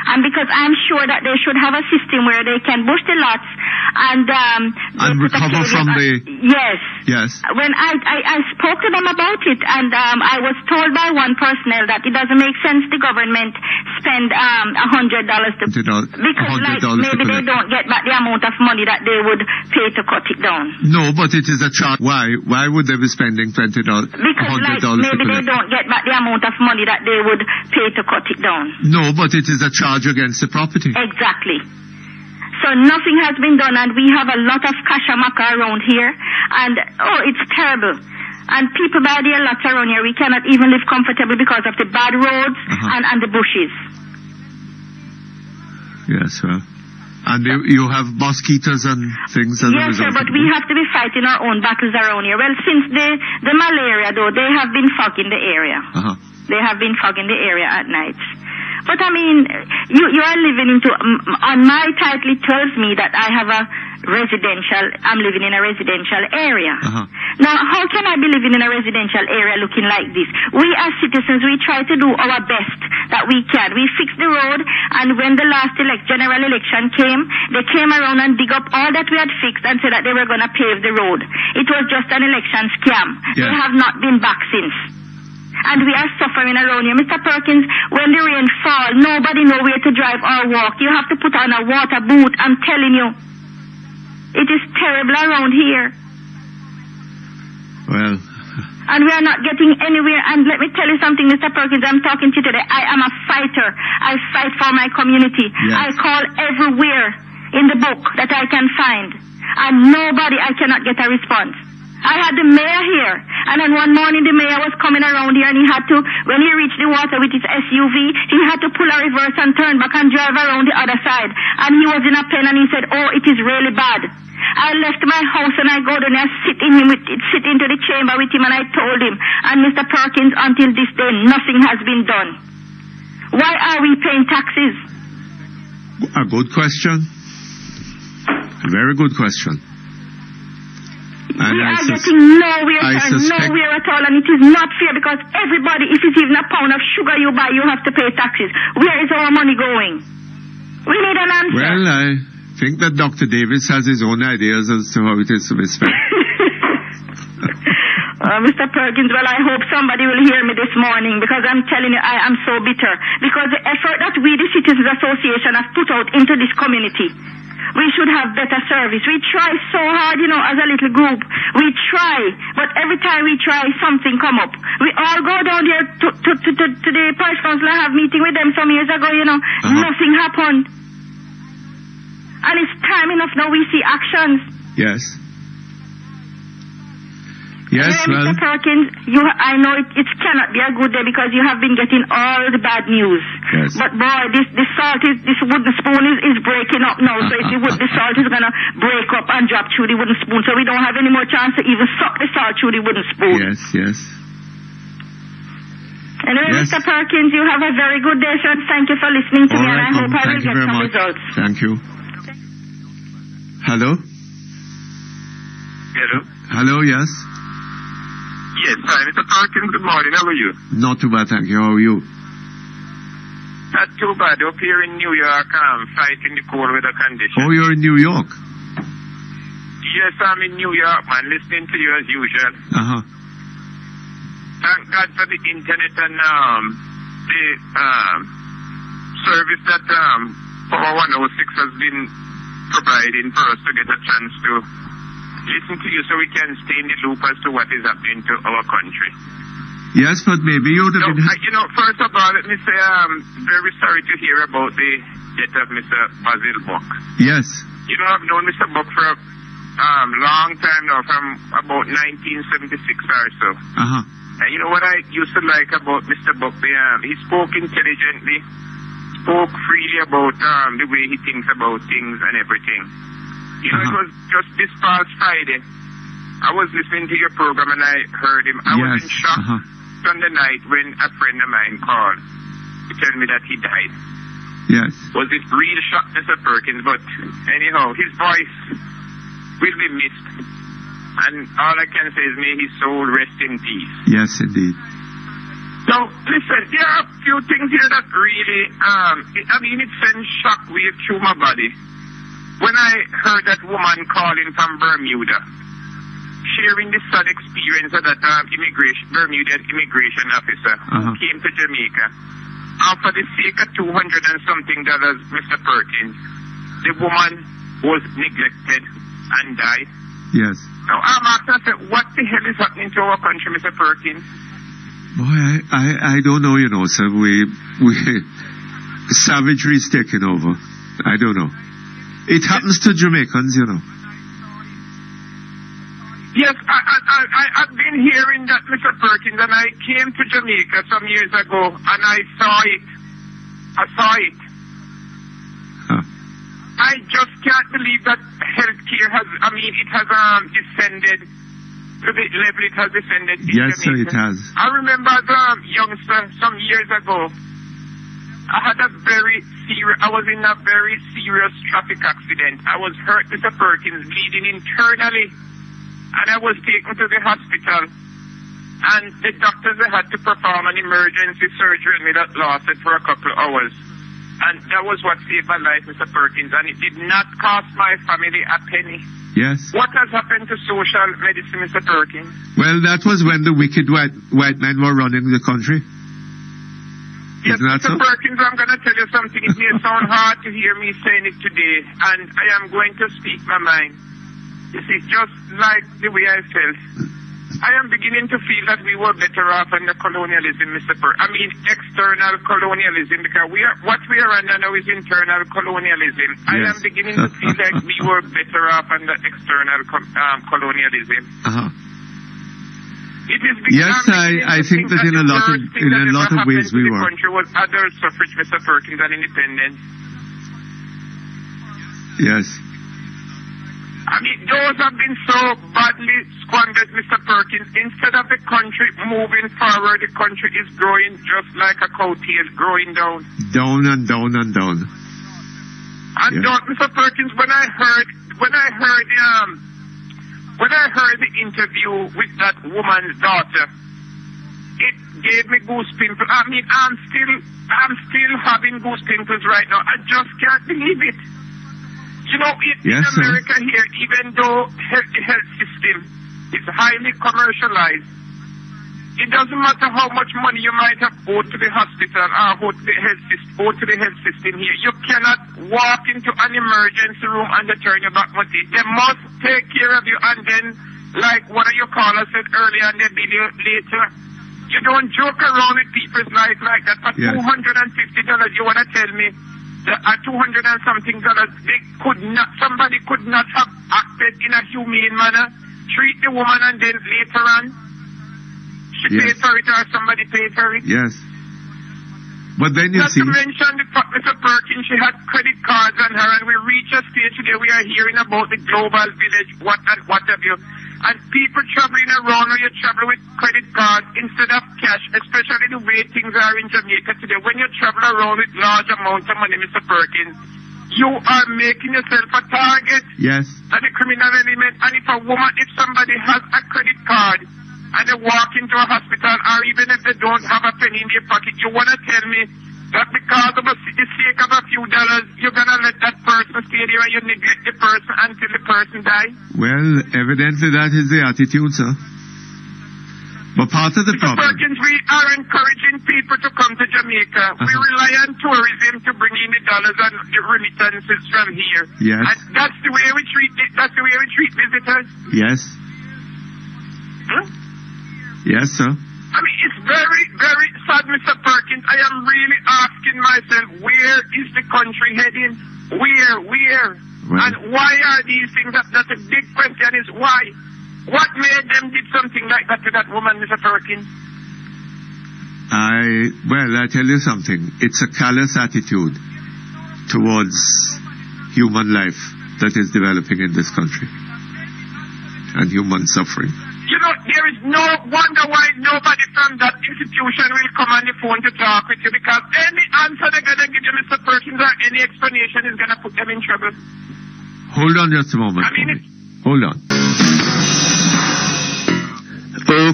And because I'm sure that they should have a system where they can bush the lots and recover from the... Yes. Yes. When I spoke to them about it, and I was told by one personnel that it doesn't make sense the government spend $100 to... Because like, maybe they don't get back the amount of money that they would pay to cut it down. No, but it is a charge. Why would they be spending $100? Because like, maybe they don't get back the amount of money that they would pay to cut it down. No, but it is a charge against the property. Exactly. So nothing has been done, and we have a lot of kashamaka around here, and it's terrible. And people buy their lots around here. We cannot even live comfortably because of the bad roads and the bushes. Yes, sir. And you have mosquitoes and things as a result. Yes, sir, but we have to be fighting our own battles around here. Well, since the malaria, though, they have been fogging the area. They have been fogging the area at night. But I mean, you are living on my title, it tells me that I have I'm living in a residential area. Now, how can I be living in a residential area looking like this? We as citizens, we try to do our best that we can. We fix the road, and when the last general election came, they came around and dig up all that we had fixed and said that they were going to pave the road. It was just an election scam. They have not been back since. And we are suffering around here. Mr. Perkins, when the rain falls, nobody knows where to drive or walk. You have to put on a water boot, I'm telling you. It is terrible around here. Well... And we are not getting anywhere. And let me tell you something, Mr. Perkins, I'm talking to you today. I am a fighter. I fight for my community. Yes. I call everywhere in the book that I can find. And I cannot get a response. I had the mayor here, and then one morning the mayor was coming around here, and he had to, when he reached the water with his SUV, he had to pull a reverse and turn back and drive around the other side. And he was in a pen, and he said, it is really bad. I left my house, and I go down and sit into the chamber with him, and I told him, and Mr. Perkins, until this day, nothing has been done. Why are we paying taxes? A good question. A very good question. And we are getting nowhere at all, and it is not fair because everybody, if it's even a pound of sugar you buy, you have to pay taxes. Where is our money going? We need an answer. Well, think that Dr. Davis has his own ideas as to how it is to be spent. Mr. Perkins, well, I hope somebody will hear me this morning, because I'm telling you, I am so bitter. Because the effort that we, the Citizens Association, have put out into this community, we should have better service. We try so hard, as a little group. We try, but every time we try, something come up. We all go down there to the Parish Council and have meeting with them some years ago, Nothing happened. And it's time enough now we see actions. Yes. Yes, Mr. Perkins, I know it cannot be a good day because you have been getting all the bad news. Yes. But boy, this wooden spoon is breaking up now. So the salt is going to break up and drop through the wooden spoon. So we don't have any more chance to even suck the salt through the wooden spoon. Yes, yes. Anyway, yes. Mr. Perkins, you have a very good day, sir. Thank you for listening to me, and I hope I will get some results. Thank you. Hello? Hello? Hello, yes? Yes, hi, Mr. Perkins. Good morning. How are you? Not too bad, thank you. How are you? Not too bad. Up here in New York, fighting the cold weather conditions. Oh, you're in New York? Yes, I'm in New York, man, listening to you as usual. Uh-huh. Thank God for the internet and the service that Power 106 has been providing for us to get a chance to listen to you so we can stay in the loop as to what is happening to our country. Yes, but maybe you would have been... first of all, let me say I'm very sorry to hear about the death of Mr. Basil Buck. Yes. I've known Mr. Buck for a long time now, from about 1976 or so. Uh-huh. And what I used to like about Mr. Buck, he spoke intelligently, spoke freely about the way he thinks about things and everything. It was just this past Friday. I was listening to your program and I heard him. I was in shock Sunday night when a friend of mine called to tell me that he died. Yes. Was it real shock, Mr. Perkins? But anyhow, his voice will be missed. And all I can say is may his soul rest in peace. Yes, indeed. So, listen, there are a few things here that really, it sends shockwave through my body. When I heard that woman calling from Bermuda, sharing the sad experience of that Bermudian immigration officer who came to Jamaica, and for the sake of $200 and something, Mr. Perkins, the woman was neglected and died. Yes. Now, I'm asking myself, what the hell is happening to our country, Mr. Perkins? Boy, I don't know, sir. Savagery is taking over. I don't know. It happens to Jamaicans, Yes, I've been hearing that, Mr. Perkins, and I came to Jamaica some years ago, and I saw it. Huh. I just can't believe that healthcare has descended to the level it has descended in Yes, Jamaica. sir, it has. I remember as a youngster some years ago, I was in a very serious traffic accident. I was hurt, Mr. Perkins, bleeding internally. And I was taken to the hospital. And the doctors had to perform an emergency surgery on me that lasted for a couple of hours. And that was what saved my life, Mr. Perkins. And it did not cost my family a penny. Yes. What has happened to social medicine, Mr. Perkins? Well, that was when the wicked white men were running the country. Yes, Mr. Perkins, I'm going to tell you something. It may sound hard to hear me saying it today, and I am going to speak my mind. You see, just like the way I felt, I am beginning to feel that we were better off under colonialism, Mr. External colonialism, because what we are under now is internal colonialism. Yes. I am beginning to feel like we were better off under external colonialism. Uh-huh. It is yes, I think that in a lot of ways we were. The country was adult suffrage, Mr. Perkins, and independence. Yes. Those have been so badly squandered, Mr. Perkins. Instead of the country moving forward, the country is growing just like a cow tail, growing down. Down and down and down. And yes. Mr. Perkins, when I heard the interview with that woman's daughter, it gave me goosebumps. I'm still having goosebumps right now. I just can't believe it. You know, in America here, even though the health system is highly commercialized, it doesn't matter how much money you might have owed to the hospital or owed to the health system here. You cannot walk into an emergency room and they turn your back. They must take care of you, and then, like one of your callers said earlier, and they bill you later. You don't joke around with people's life like that. For $250, you want to tell me that at $200 and something dollars, somebody could not have acted in a humane manner, treat the woman, and then later on, she paid for it or somebody paid for it. Yes. But then you Not to mention the fact, Mr. Perkins, she had credit cards on her, and we reach a stage today we are hearing about the global village, what have you. And people traveling around, or you travel with credit cards instead of cash, especially the way things are in Jamaica today. When you travel around with large amounts of money, Mr. Perkins, you are making yourself a target. Yes. And the criminal element. And if somebody has a credit card, and they walk into a hospital, or even if they don't have a penny in their pocket, you want to tell me that because of the sake of a few dollars, you're going to let that person stay there and you neglect the person until the person dies? Well, evidently that is the attitude, sir. But part of the problem... Perkins, we are encouraging people to come to Jamaica. We rely on tourism to bring in the dollars and the remittances from here. Yes. And that's the way we treat it. That's the way we treat visitors. Yes. Yes, sir. I mean, it's very, very sad, Mr. Perkins. I am really asking myself, where is the country heading? Where? Well, and why are these things? That's a big question, is why? What made them did something like that to that woman, Mr. Perkins? I tell you something. It's a callous attitude towards human life that is developing in this country. And human suffering. You know, there is no wonder why nobody from that institution will come on the phone to talk with you, because any answer they're going to give you, Mr. Perkins, or any explanation is going to put them in trouble. Hold on just a moment. Hold on.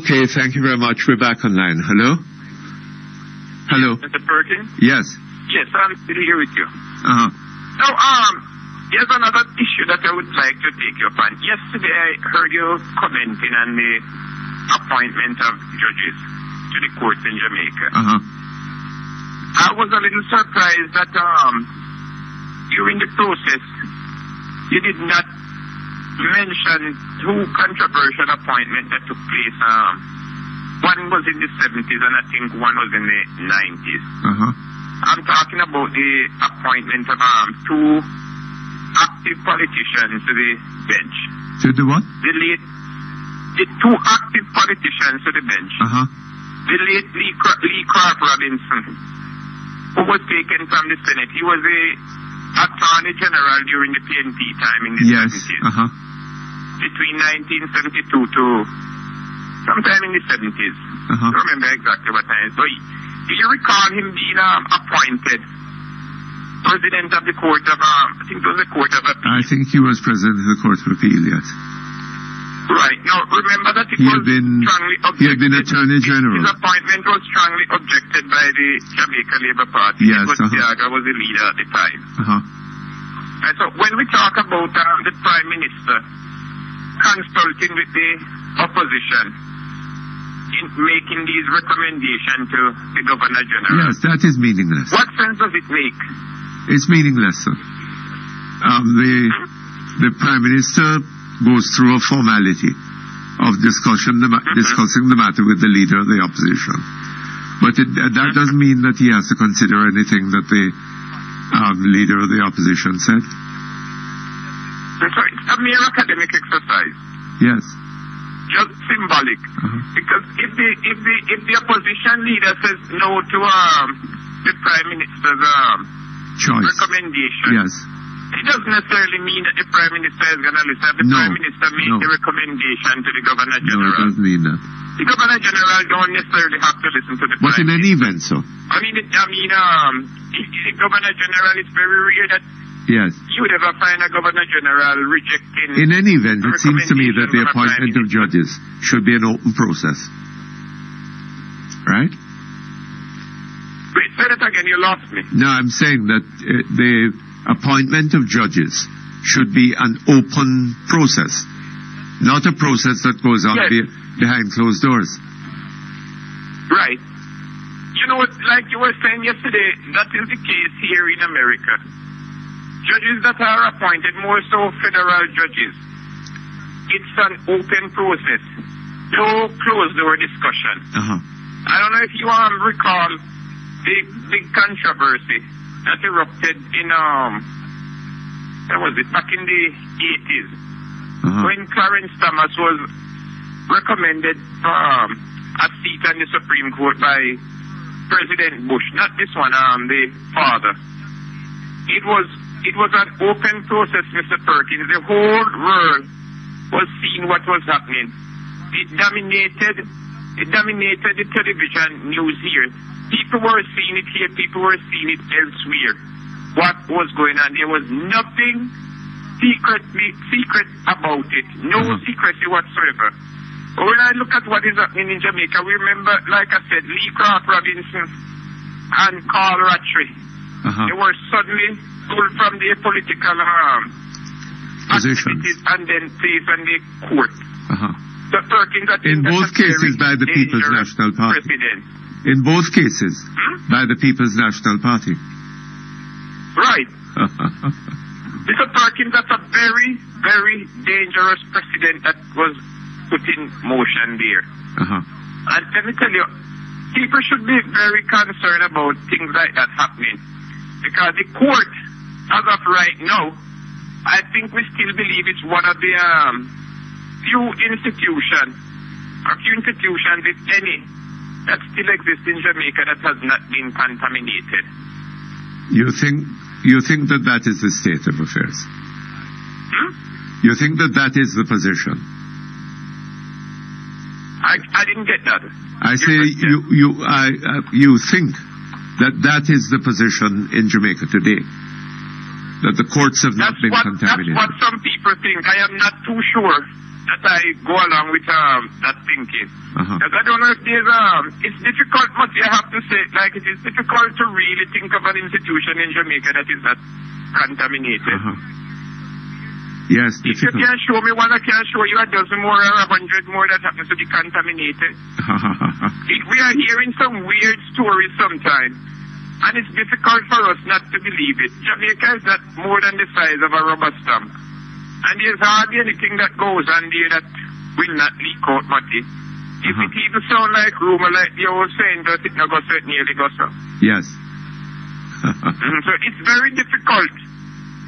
Okay, thank you very much. We're back online. Hello? Hello? Mr. Perkins? Yes. Yes, I'm still here with you. Uh-huh. So, here's another issue that I would like to take you upon. Yesterday, I heard you commenting on the appointment of judges to the courts in Jamaica. Uh-huh. I was a little surprised that during the process, you did not mention two controversial appointments that took place. One was in the 70s, and I think one was in the 90s. Uh-huh. I'm talking about the appointment of two active politicians to the bench. To the what? The two active politicians to the bench. Uh-huh. The late Lee Clark Robinson, who was taken from the Senate. He was the Attorney General during the PNP time in the 70s. Uh-huh. Between 1972 to sometime in the 70s. Uh-huh. I don't remember exactly what time. So do you recall him being appointed President of the Court of, I think it was the Court of Appeal. I think he was President of the Court of Appeal, yes. Right. Now, remember that he had been Attorney General. His appointment was strongly objected by the Jamaica Labour Party. Yes, Tiaga was the leader at the time. Uh-huh. And so when we talk about the Prime Minister consulting with the opposition in making these recommendations to the Governor General. Yes, that is meaningless. What sense does it make? It's meaningless, sir. The Prime Minister goes through a formality of discussing the matter with the leader of the opposition. But that doesn't mean that he has to consider anything that the leader of the opposition said. So it's a mere academic exercise. Yes. Just symbolic. Because if the opposition leader says no to the Prime Minister's recommendation, yes, it doesn't necessarily mean that the Prime Minister is going to listen. The Prime Minister made the recommendation to the Governor General. No, it doesn't mean that. The Governor General don't necessarily have to listen to the Prime Minister. But in any event, so. I mean, the Governor General, it's very rare that you would ever find a Governor General rejecting. In any event, it seems to me that the appointment of judges should be an open process. Right? Wait, say that again, you lost me. No, I'm saying that the appointment of judges should be an open process, not a process that goes on behind closed doors. Right. You know, like you were saying yesterday, that is the case here in America. Judges that are appointed, more so federal judges, it's an open process. No closed-door discussion. I don't know if you recall the big controversy that erupted in, back in the 80s, when Clarence Thomas was recommended for a seat on the Supreme Court by President Bush. Not this one, the father. It was an open process, Mr. Perkins. The whole world was seeing what was happening. It dominated the television news here. People were seeing it here. People were seeing it elsewhere. What was going on? There was nothing secret about it. No secrecy whatsoever. But when I look at what is happening in Jamaica, we remember, like I said, Lee Craft Robinson and Carl Rattray. They were suddenly pulled from their political activities and then placed on the court. The Perkins, in both cases by the People's National Party. President. In both cases by the People's National Party. Right. Mr. Perkins, that's a very, very dangerous precedent that was put in motion there. And let me tell you, people should be very concerned about things like that happening. Because the court, as of right now, I think we still believe it's one of the few institutions, if any, that still exists in Jamaica that has not been contaminated. You think that is the state of affairs? You think that is the position? I didn't get that. I say you think that is the position in Jamaica today, that the courts have not been contaminated. That's what some people think. I am not too sure that I go along with that thinking. Because I don't know if there's it's difficult, but you have to say, like, it is difficult to really think of an institution in Jamaica that is not contaminated. Yes, if you can show me one, I can show you a dozen more or 100 more that happens to be contaminated. We are hearing some weird stories sometimes, and it's difficult for us not to believe it. Jamaica is not more than the size of a rubber stamp. And there's hardly anything that goes on there that will not leak out, Mutty. If it even sound like rumor, like the old saying, does it not go so, it nearly goes so. Yes. So it's very difficult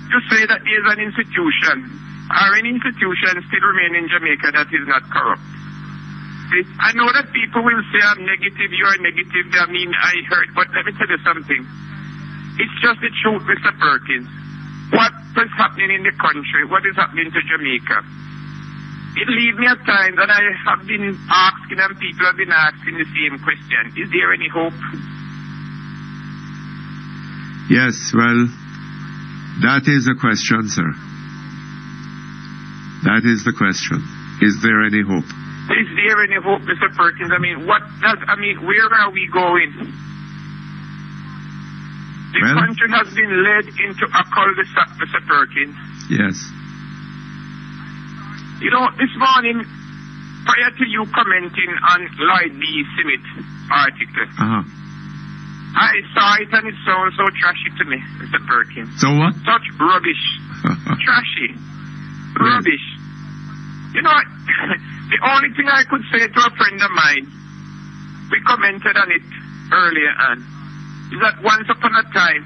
to say that there's an institution, or any institution still remain in Jamaica that is not corrupt. I know that people will say I'm negative, you are negative, I mean, I heard, but let me tell you something. It's just the truth, Mr. Perkins. What is happening in the country, what is happening to Jamaica? It leaves me at times, and I have been asking, and people have been asking the same question. Is there any hope? Yes, well, that is a question, sir. That is the question. Is there any hope? Is there any hope, Mr. Perkins? I mean, where are we going? The country has been led into a cul-de-sac, Mr. Perkins. Yes. You know, this morning, prior to you commenting on Lloyd B. Smith article, I saw it and it sounds so trashy to me, Mr. Perkins. So what? Such rubbish. Trashy. Rubbish. You know, the only thing I could say to a friend of mine, we commented on it earlier on, is that once upon a time,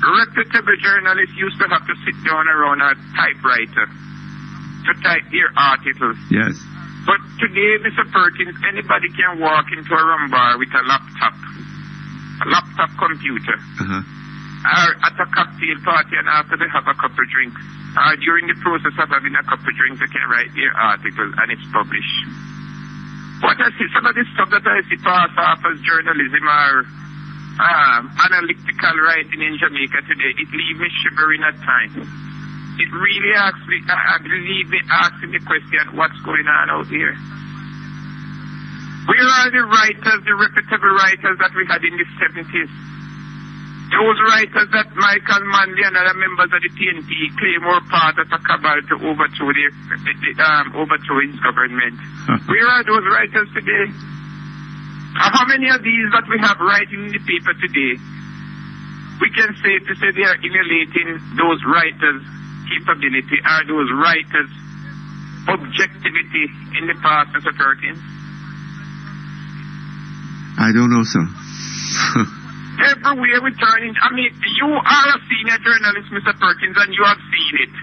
reputable journalists used to have to sit down around a typewriter to type their articles. Yes. But today, Mr. Perkins, anybody can walk into a rum bar with a laptop computer, or at a cocktail party, and after they have a couple of drinks, or during the process of having a couple of drinks, they can write their article and it's published. What I see, some of the stuff that I see pass off as journalism or analytical writing in Jamaica today, it leaves me shivering at times. It really asks me, asking the question, what's going on out here? Where are the writers, the reputable writers that we had in the 70s? those writers that Michael Manley and other members of the TNP claim were part of a cabal to overthrow his government. Where are those writers today? How many of these that we have writing in the paper today, we can say they are emulating those writers' capability, or those writers' objectivity in the past, Mr. Perkins? I don't know, sir. Everywhere we turn in, I mean, you are a senior journalist, Mr. Perkins, and you have seen it.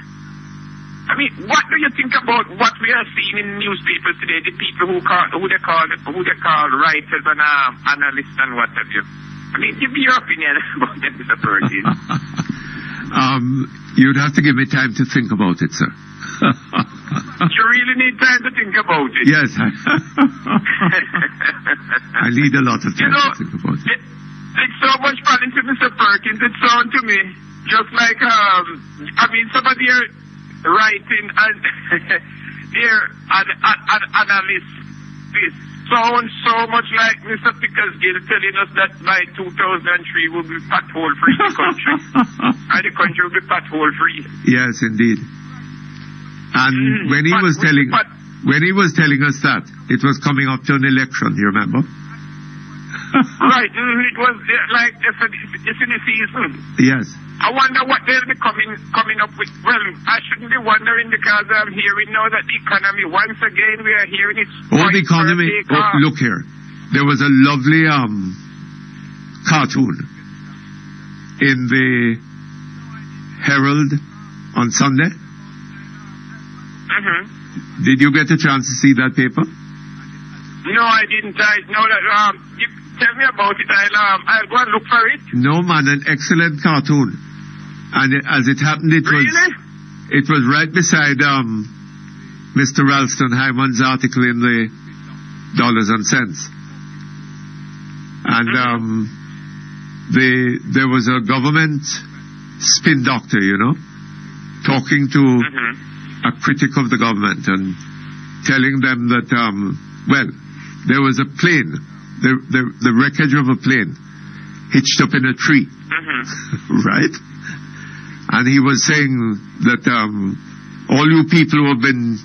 I mean, what do you think about what we are seeing in newspapers today? The people who they call writers and analysts and what have you. I mean, give me your opinion about that, Mr. Perkins. You'd have to give me time to think about it, sir. You really need time to think about it. Yes, I need a lot of time to think about it. It's so much fun to Mr. Perkins. It sounds to me just like somebody are writing and they're an analyst. This sounds so much like Mr. Pickersgill telling us that by 2003 we'll be pothole free in the country. And the country will be pothole free. Yes, indeed. And when he was telling us that, it was coming up to an election, you remember? Right, it was like it's in the season. Yes. I wonder what they'll be coming up with. Well, I shouldn't be wondering because I'm hearing now that the economy, once again, we are hearing it's... Oh, the economy. Look here. There was a lovely cartoon in the Herald on Sunday. Mm-hmm. Did you get a chance to see that paper? No, I didn't. I know that. Tell me about it. I'll go and look for it. No, man, an excellent cartoon. And as it happened, it was right beside Mr. Ralston Hyman's article in the Dollars and Cents. And there was a government spin doctor, talking to a critic of the government and telling them that, there was a plane, the wreckage of a plane hitched up in a tree, right? And he was saying that all you people who have been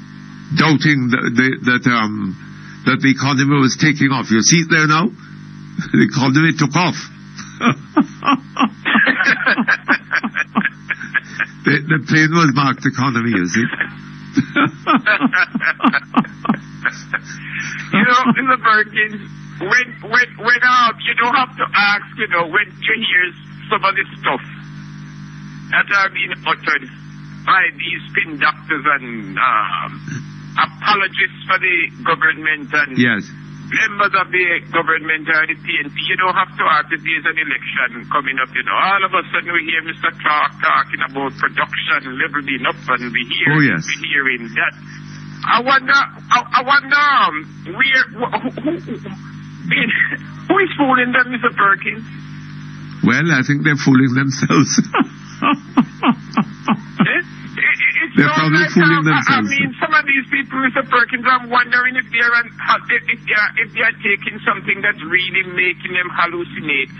doubting that the economy was taking off, you see it there now? The economy took off. The plane was marked economy, you see. Mr. Perkins, when you don't have to ask, when you hear some of this stuff that are being uttered by these spin doctors and apologists for the government and members of the government and the TNP, you don't have to ask if there's an election coming up, All of a sudden we hear Mr. Clark talking about production leveling up and we hearing that. I wonder who is fooling them, Mr. Perkins? Well, I think they're fooling themselves. They're probably fooling themselves. I mean, some of these people, Mr. Perkins, I'm wondering if they are taking something that's really making them hallucinate.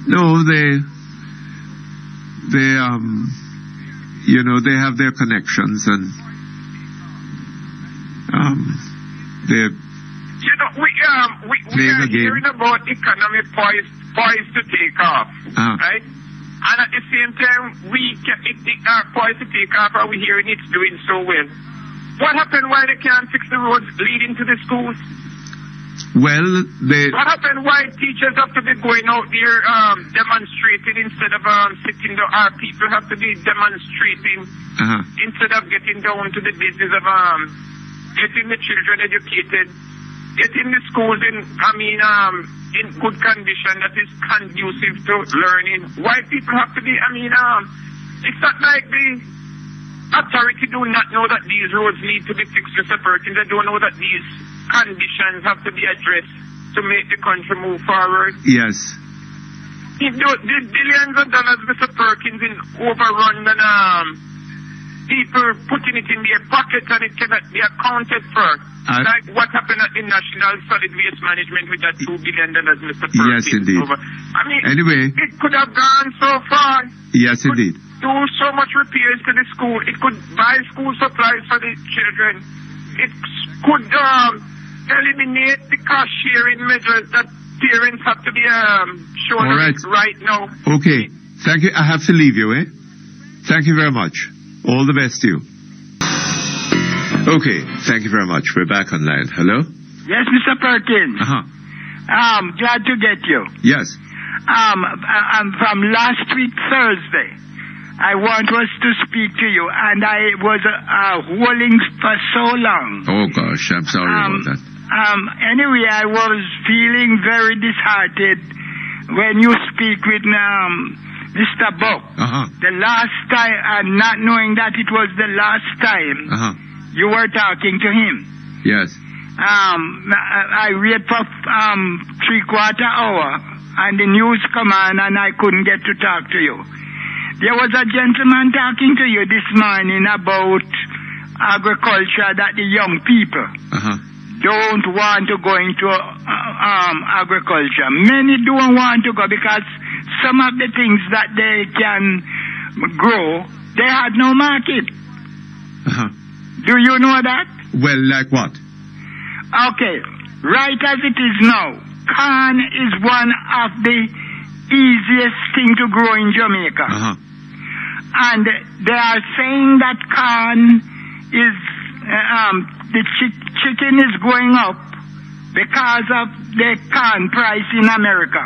No, they have their connections and they're we are hearing about economy poised to take off, right? And at the same time, we are poised to take off, and we're hearing it's doing so well. What happened? Why they can't fix the roads leading to the schools? Well, what happened? Why teachers have to be going out there demonstrating instead of sitting down? Our people have to be demonstrating instead of getting down to the business of getting the children educated, getting the schools in good condition that is conducive to learning. Why people have to be? It's not like the authority do not know that these roads need to be fixed, Mr. Perkins. They don't know that these conditions have to be addressed to make the country move forward. Yes. The billions of dollars, Mr. Perkins, in overrun and people putting it in their pockets and it cannot be accounted for. Like what happened in National Solid Waste Management with that $2 billion, Mr. Perkins. Yes, indeed. I mean, anyway, it could have gone so far. Yes, indeed. Do so much repairs to the school. It could buy school supplies for the children. It could eliminate the cost-sharing measures that parents have to be shown right now. Okay. Thank you. I have to leave you, eh? Thank you very much. All the best to you. Okay. Thank you very much. We're back online. Hello? Yes, Mr. Perkins. Glad to get you. Yes. I'm from last week, Thursday. I was to speak to you, and I was holding for so long. Oh, gosh. I'm sorry about that. Anyway, I was feeling very disheartened when you speak with Mr. Buck. The last time, and not knowing that it was the last time you were talking to him. Yes. I waited for 3/4 hour, and the news come on, and I couldn't get to talk to you. There was a gentleman talking to you this morning about agriculture, that the young people don't want to go into agriculture. Many don't want to go because some of the things that they can grow, they had no market. Do you know that? Well, like what? Okay, right as it is now, corn is one of the easiest thing to grow in Jamaica. And they are saying that corn is, the chicken is going up because of the corn price in America.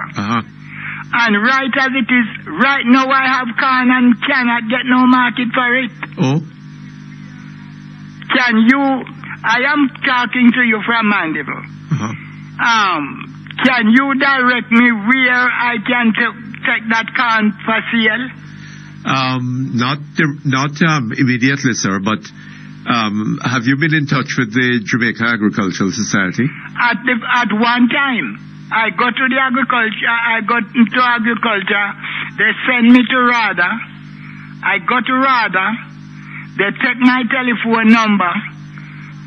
And right as it is, right now I have corn and cannot get no market for it. I am talking to you from Mandeville. Can you direct me where I can take that corn for sale? Not immediately, sir, but have you been in touch with the Jamaica Agricultural Society? At one time, I got into agriculture, they sent me to RADA. I go to RADA, they take my telephone number,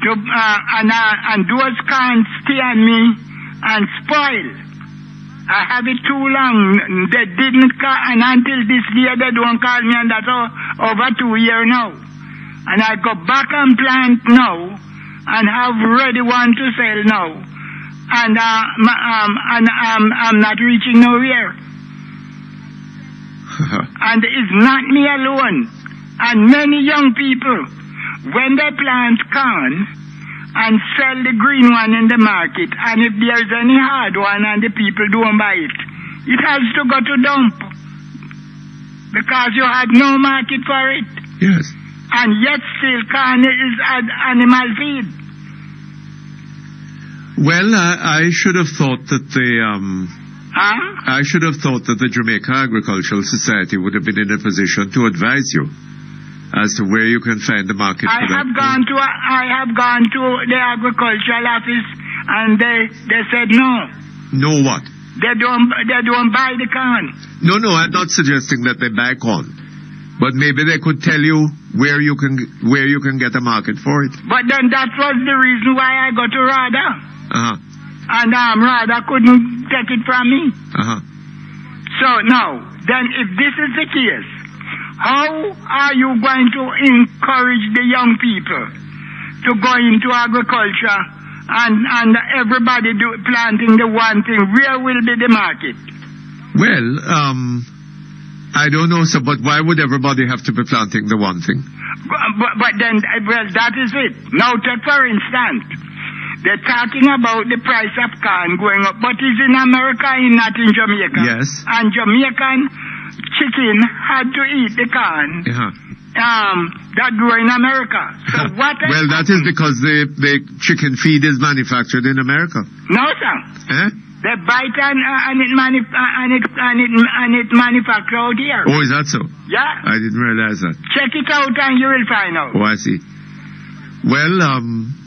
and those can't stay on me and spoil. I have it too long. They didn't call, and until this day they don't call me, and that's over 2 years now. And I go back and plant now, and have ready one to sell now. And I'm not reaching nowhere. And it's not me alone. And many young people, when they plant corn and sell the green one in the market, and if there's any hard one and the people don't buy it, it has to go to dump because you had no market for it. Yes. And yet still corn is animal feed. Well, I should have thought that the Jamaica Agricultural Society would have been in a position to advise you as to where you can find the market for that. I have gone to the agricultural office, and they said no. No what? They don't buy the corn. No, I'm not suggesting that they buy corn, but maybe they could tell you where you can get a market for it. But then that was the reason why I got to RADA. And RADA couldn't take it from me. So now, then if this is the case, how are you going to encourage the young people to go into agriculture and everybody planting the one thing? Where will be the market? Well, I don't know, sir, but why would everybody have to be planting the one thing? But then, well, that is it. Now, take for instance, they're talking about the price of corn going up, but it's in America and not in Jamaica. Yes. And Jamaican chicken had to eat the corn that grew in America. So what? Well, that is because the chicken feed is manufactured in America. No, sir. They buy it and it manufactured out here. Oh, is that so? Yeah. I didn't realize that. Check it out and you will find out. Oh, I see. Well,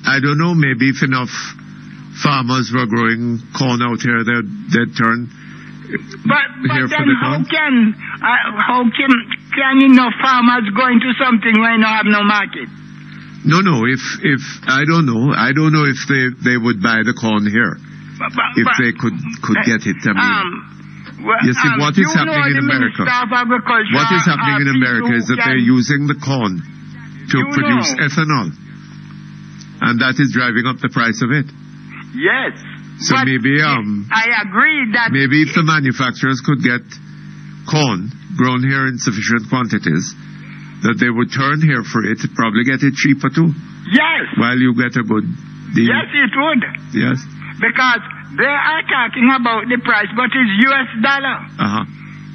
I don't know. Maybe if enough farmers were growing corn out here, they'd turn But here for then the how corn? can enough farmers go into something when they have no market? No. If I don't know if they would buy the corn here. If they could get it. I mean, you see, what is happening in America? What is happening in America is that they're using the corn to produce ethanol, and that is driving up the price of it. Yes. So maybe I agree that maybe if the manufacturers could get corn grown here in sufficient quantities, that they would turn here for it, probably get it cheaper too. Yes. While you get a good deal. Yes, it would. Yes. Because they are talking about the price, but it's US dollar.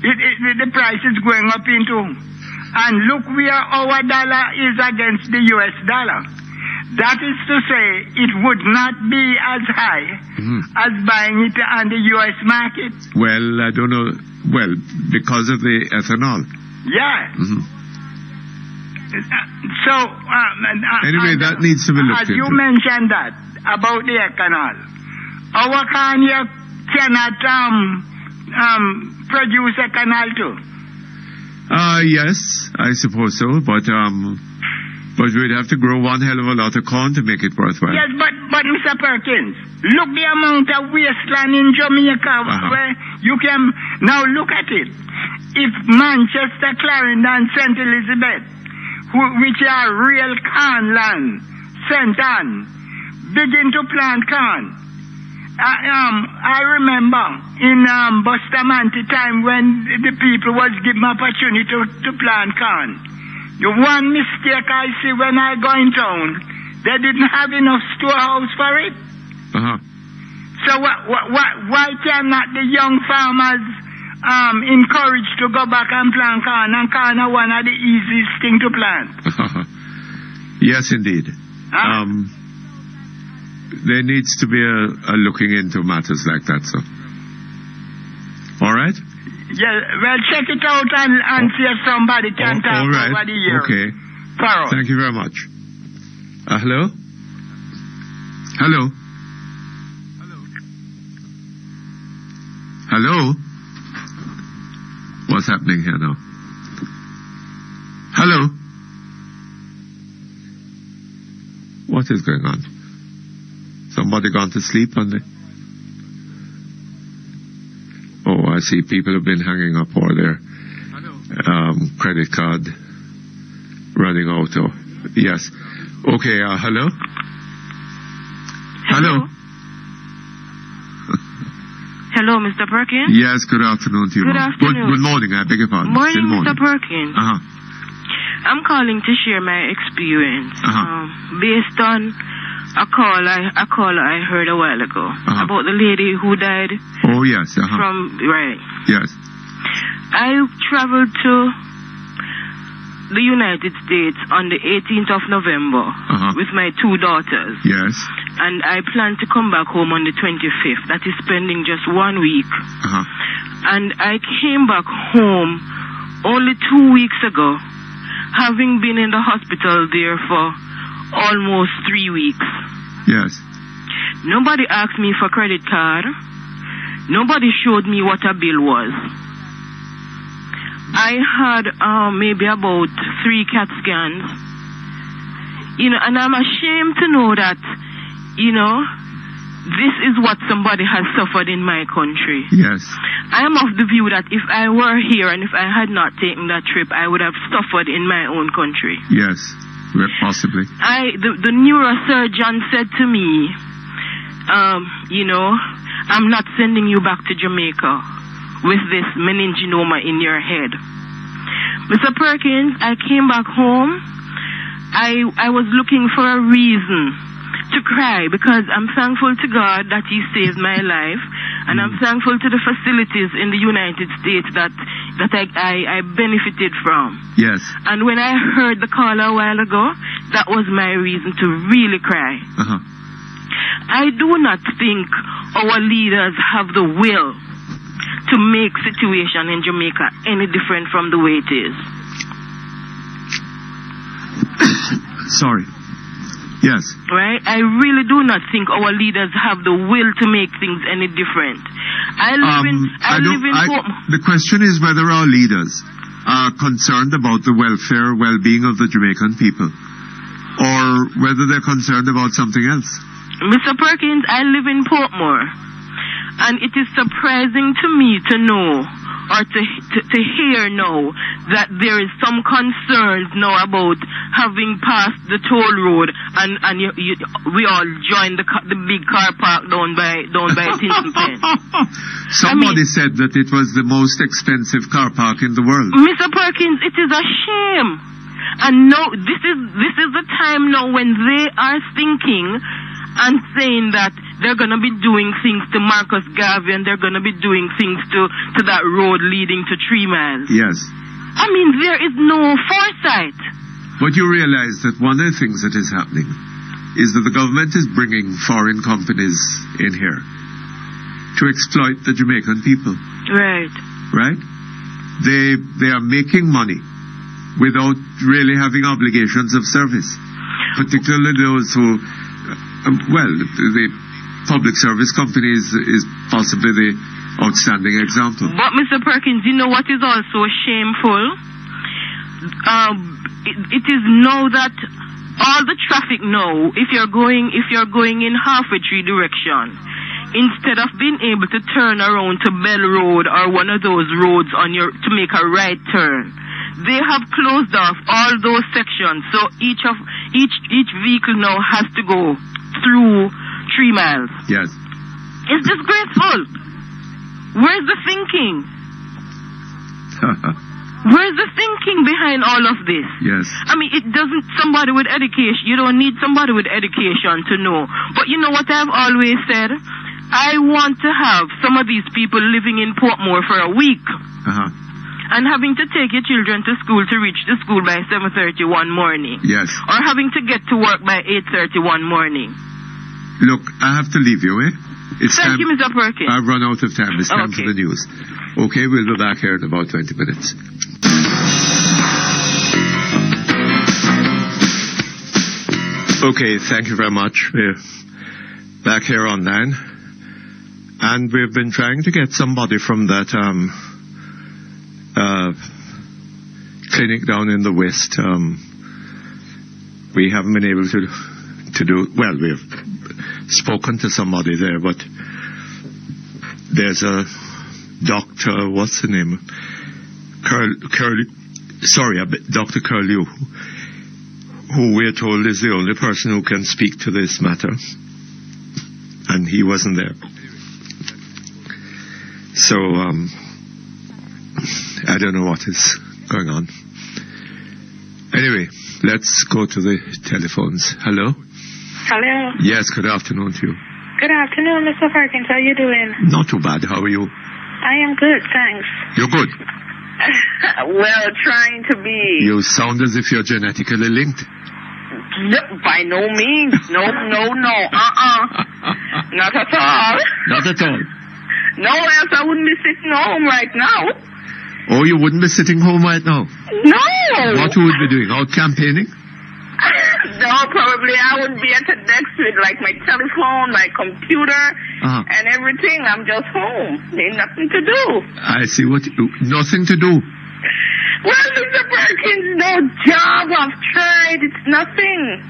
The price is going up into. And look where our dollar is against the US dollar. That is to say, it would not be as high as buying it on the US market. Well, I don't know. Well, because of the ethanol. Yeah. So, anyway, that needs to be looked as into. you mentioned that, about the ethanol, our corn here cannot produce ethanol too. Yes, I suppose so, but we'd have to grow one hell of a lot of corn to make it worthwhile. Yes, but Mr. Perkins, look the amount of wasteland in Jamaica where you can now look at it. If Manchester, Clarendon, St. Elizabeth, which are real corn land, St. Anne, begin to plant corn. I remember in Bustamante time when the people was given opportunity to plant corn. The one mistake I see when I go in town, they didn't have enough storehouse for it. So why cannot the young farmers encouraged to go back and plant corn? And corn are one of the easiest thing to plant. Yes, indeed. There needs to be a looking into matters like that, so. All right? Yeah, well, check it out and see if somebody can talk over the years. Okay. Farrell. Thank you very much. Hello? Hello? Hello? What's happening here now? Hello? What is going on? Somebody gone to sleep on the... Oh, I see people have been hanging up or their credit card running out. Oh, yes. Okay, hello? Hello? Hello, Mr. Perkins? Yes, good afternoon to you. Good afternoon. Good morning, I beg your pardon. Morning, Mr. Perkins. I'm calling to share my experience based on a call I heard a while ago about the lady who died. Oh, yes. Right. Yes. I traveled to the United States on the 18th of November with my two daughters. Yes. And I plan to come back home on the 25th. That is spending just 1 week. And I came back home only 2 weeks ago, having been in the hospital there for almost 3 weeks. Yes. Nobody asked me for credit card. Nobody showed me what a bill was. I had maybe about 3 CAT scans. And I'm ashamed to know that, this is what somebody has suffered in my country. Yes. I am of the view that if I were here and if I had not taken that trip, I would have suffered in my own country. Yes. Possibly. The neurosurgeon said to me, I'm not sending you back to Jamaica with this meningioma in your head. Mr. Perkins, I came back home. I was looking for a reason to cry because I'm thankful to God that He saved my life, and I'm thankful to the facilities in the United States that I benefited from. Yes. And when I heard the call a while ago, that was my reason to really cry. I do not think our leaders have the will to make situation in Jamaica any different from the way it is. Sorry. Yes. Right? I really do not think our leaders have the will to make things any different. I live in the question is whether our leaders are concerned about the welfare, well-being of the Jamaican people, or whether they're concerned about something else. Mr. Perkins, I live in Portmore, and it is surprising to me to know, or to hear now, that there is some concerns now about having passed the toll road, and we all joined the big car park down by Tinton Pen. Somebody said that it was the most expensive car park in the world. Mr. Perkins, it is a shame. And no, this is the time now when they are thinking and saying that they're going to be doing things to Marcus Garvey, and they're going to be doing things to that road leading to 3 Miles. Yes. I mean, there is no foresight. But you realize that one of the things that is happening is that the government is bringing foreign companies in here to exploit the Jamaican people. Right. Right? They are making money without really having obligations of service, particularly those who, the public service companies is possibly the outstanding example. But Mr. Perkins, you know what is also shameful? It is now that all the traffic now, if you're going in halfway tree direction, instead of being able to turn around to Bell Road or one of those roads to make a right turn, they have closed off all those sections. So each vehicle now has to go through 3 Miles. Yes. It's disgraceful. Where's the thinking? Where's the thinking behind all of this? Yes. I mean, it doesn't, somebody with education, you don't need somebody with education to know. But you know what I've always said? I want to have some of these people living in Portmore for a week. And having to take your children to school to reach the school by 7:30 one morning. Yes. Or having to get to work by 8:30 one morning. Look, I have to leave you, eh? Thank you, Mr. Perkins. I've run out of time. It's time for the news. Okay, we'll be back here in about 20 minutes. Okay, thank you very much. We're back here online. And we've been trying to get somebody from that clinic down in the West. We haven't been able to do, well, we've spoken to somebody there, but there's a doctor, what's the name? Dr. Curlew, who we're told is the only person who can speak to this matter. And he wasn't there. So, I don't know what is going on. Anyway, let's go to the telephones. Hello? Hello? Yes, good afternoon to you. Good afternoon, Mr. Perkins. How are you doing? Not too bad. How are you? I am good, thanks. You're good? Well, trying to be. You sound as if you're genetically linked. No, by no means. No. Not at all. Not at all? No, else I wouldn't be sitting home right now. Oh, you wouldn't be sitting home right now? No. What you would be doing? Out campaigning? No, probably I would be at the desk with like my telephone, my computer, and everything. I'm just home. Ain't nothing to do. I see what you do. Nothing to do. Well, Mr. Perkins, no job. I've tried. It's nothing.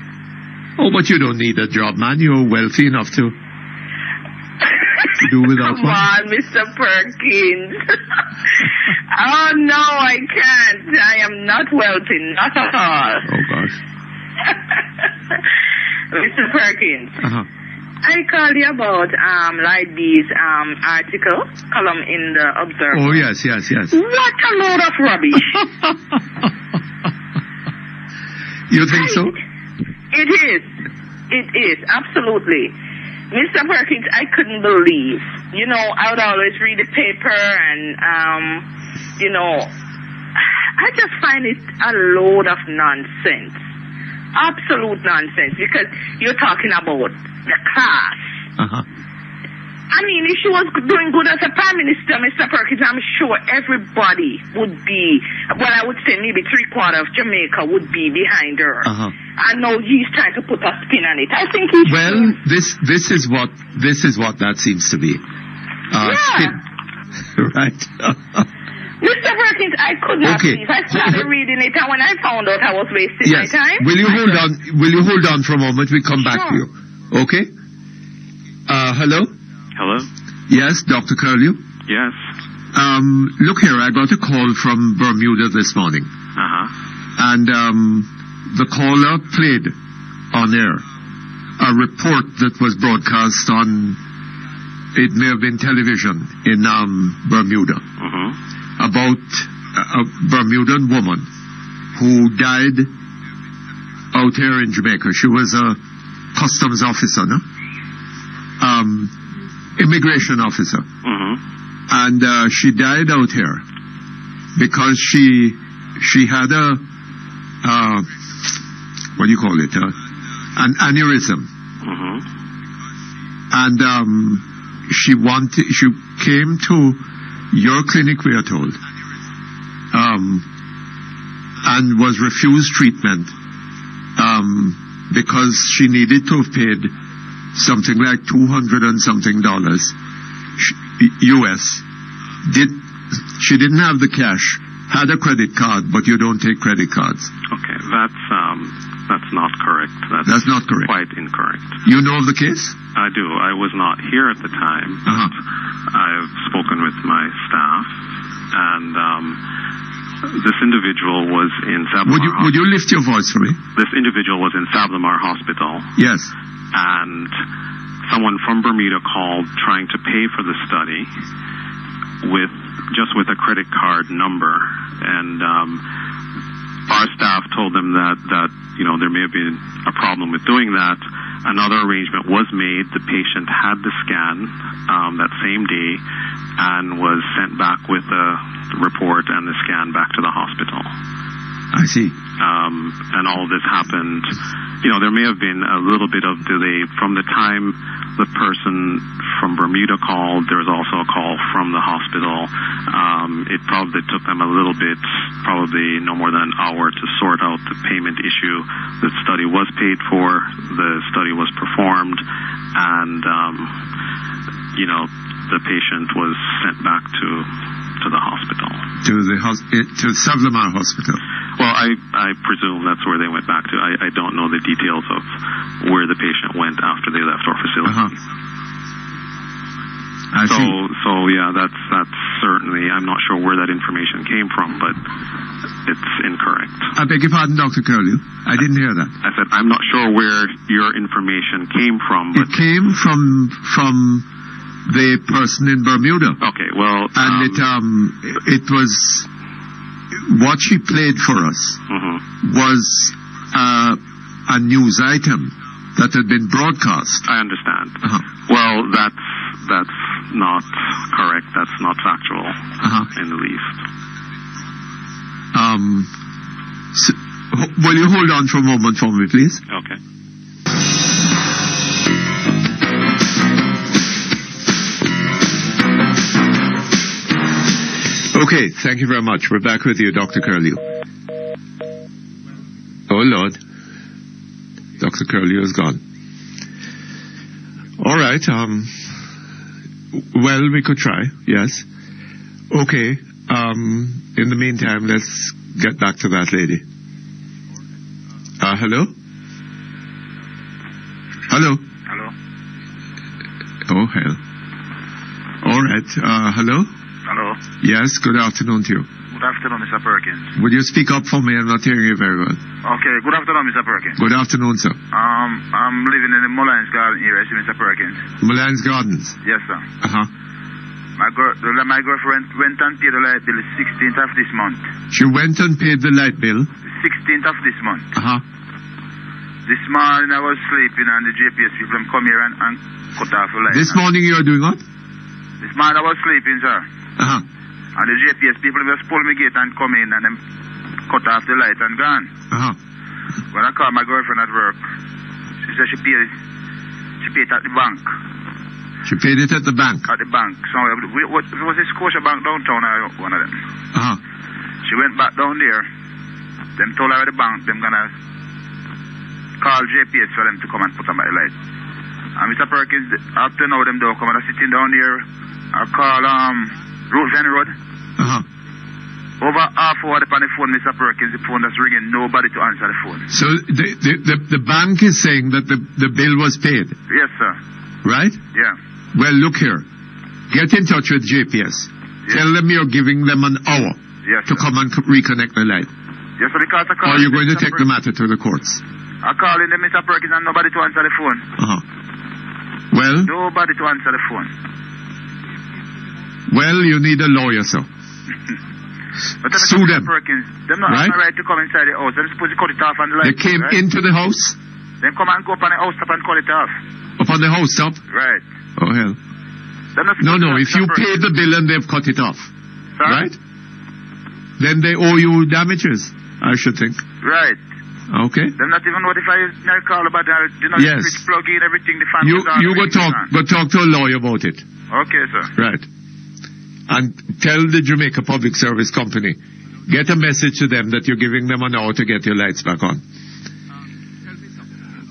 Oh, but you don't need a job, man. You're wealthy enough to do without Come on, Mr. Perkins. Oh, no, I can't. I am not wealthy. Not at all. Oh, gosh. Mr. Perkins. I called you about Lightby's article, column in the Observer. Oh, yes. What a load of rubbish. You think so? It is, absolutely. Mr. Perkins, I couldn't believe. You know, I would always read the paper and, you know, I just find it a load of nonsense. Absolute nonsense, because you're talking about the class. I mean, if she was doing good as a prime minister, Mr. Perkins, I'm sure everybody would be, well, I would say maybe 3/4 of Jamaica would be behind her. and now he's trying to put a spin on it. I think he should. This is what that seems to be. Spin. Right. Mr. Perkins, I could not believe. I started reading it, and when I found out I was wasting my time. Will you hold on for a moment? We'll come back to you. Okay? Hello? Hello? Yes, Dr. Curlew? Yes. Look here, I got a call from Bermuda this morning. And the caller played on air a report that was broadcast on, it may have been television in Bermuda, about a Bermudan woman who died out here in Jamaica. She was a customs officer, no? Immigration officer. And she died out here because she had what do you call it? An aneurysm. And she came to your clinic, we are told, and was refused treatment because she needed to have paid something like $200 and something US. She didn't have the cash, had a credit card, but you don't take credit cards. Okay, that's not correct. That's not correct. Quite incorrect. You know of the case? I do. I was not here at the time. I've spoken with my staff, and this individual was in Sablamar. Would you lift your voice for me? This individual was in Sablamar Hospital. Yes. And someone from Bermuda called trying to pay for the study with a credit card number, and our staff told them that there may have been a problem with doing that. Another arrangement was made. The patient had the scan that same day and was sent back with the report and the scan back to the hospital. I see. And all of this happened. There may have been a little bit of delay from the time the person from Bermuda called. There was also a call from the hospital. It probably took them a little bit, probably no more than an hour, to sort out the payment issue. The study was paid for. The study was performed, and the patient was sent back to the hospital. To Sablamar Hospital. Well, I presume that's where they went back to. I don't know the details of where the patient went after they left our facility. So yeah, that's certainly, I'm not sure where that information came from, but it's incorrect. I beg your pardon, Dr. Curlew. I didn't hear that. I said I'm not sure where your information came from. But it came from the person in Bermuda. Okay, well, and it was what she played for us was a news item that had been broadcast. I understand. Well, that's not correct. That's not factual in the least. Will you hold on for a moment for me, please? Okay. Okay, thank you very much. We're back with you, Dr. Curlew. Oh, Lord. Dr. Curlew is gone. All right. Well, we could try, yes. Okay. In the meantime, let's get back to that lady. Hello? Hello? Hello? Oh, hell. All right. Hello? Hello? Yes, good afternoon to you. Good afternoon, Mr. Perkins. Would you speak up for me? I'm not hearing you very well. Okay, good afternoon, Mr. Perkins. Good afternoon, sir. I'm living in the Mullines Garden area, Mr. Perkins. Mullines Gardens? Yes, sir. My girlfriend went and paid the light bill the 16th of this month. She went and paid the light bill? The 16th of this month. This morning I was sleeping and the JPS people come here and cut off the light. This morning you are doing what? This morning I was sleeping, sir. And the JPS people just pull me gate and come in and then cut off the light and gone. When I called my girlfriend at work, she said she paid it at the bank. She paid it at the bank? At the bank. So it was a Scotia Bank downtown, one of them. She went back down there. Them told her at the bank, them gonna call JPS for them to come and put on my light. And Mr. Perkins, up to now, them don't come and sitting down here. I call Route Van Road. Over half hour on the phone, Mr. Perkins, the phone that's ringing, nobody to answer the phone. So the bank is saying that the bill was paid? Yes, sir. Right? Yeah. Well, look here. Get in touch with JPS. Yes. Tell them you're giving them an hour to come and reconnect the light. Yes, sir, because I call. Or you're going to take the matter to the courts. I call in them, Mr. Perkins, and nobody to answer the phone. Well? Nobody to answer the phone. Well, you need a lawyer, sir. But sue them. Perkins, they're not having a right to come inside the house. They're supposed to cut it off on the light. They came into the house? Then come and go up on the house top and cut it off. Up on the house top? Right. Oh, hell. No, if you pay the bill and they've cut it off, right? Then they owe you damages, I should think. Right. Okay. They're not even notified their call about that. You know, yes. The switch plug in, everything, the fan you go talk to a lawyer about it. Okay, sir. Right. And tell the Jamaica Public Service Company, get a message to them that you're giving them an hour to get your lights back on.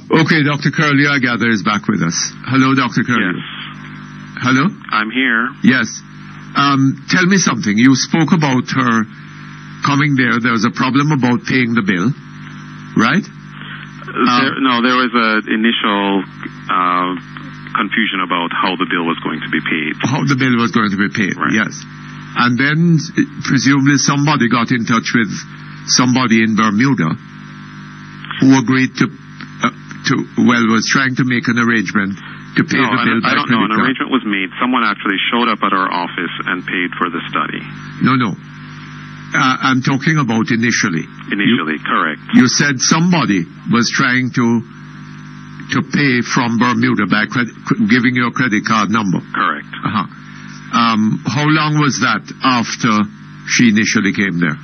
Okay, Dr. Curlew, I gather, is back with us. Hello, Dr. Curlew. Yes. Hello? I'm here. Yes. Tell me something. You spoke about her coming there. There was a problem about paying the bill, right? There was an initial confusion about how the bill was going to be paid. How the bill was going to be paid, right. Yes. And then, presumably, somebody got in touch with somebody in Bermuda who agreed was trying to make an arrangement to pay the bill. I don't know. An arrangement was made. Someone actually showed up at our office and paid for the study. No. I'm talking about initially. Initially, correct. You said somebody was trying to pay from Bermuda by giving you a credit card number. Correct. How long was that after she initially came there?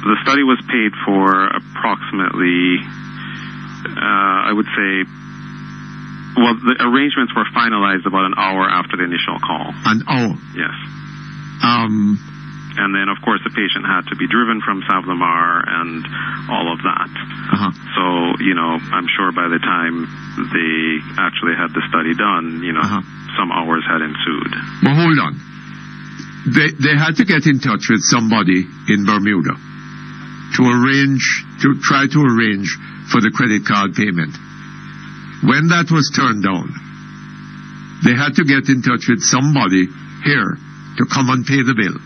The study was paid for approximately, I would say, well, the arrangements were finalized about an hour after the initial call. An hour? Yes. And then, of course, the patient had to be driven from Savlamar and all of that. So, I'm sure by the time they actually had the study done, some hours had ensued. Well, hold on. They had to get in touch with somebody in Bermuda to try to arrange for the credit card payment. When that was turned down, they had to get in touch with somebody here to come and pay the bill.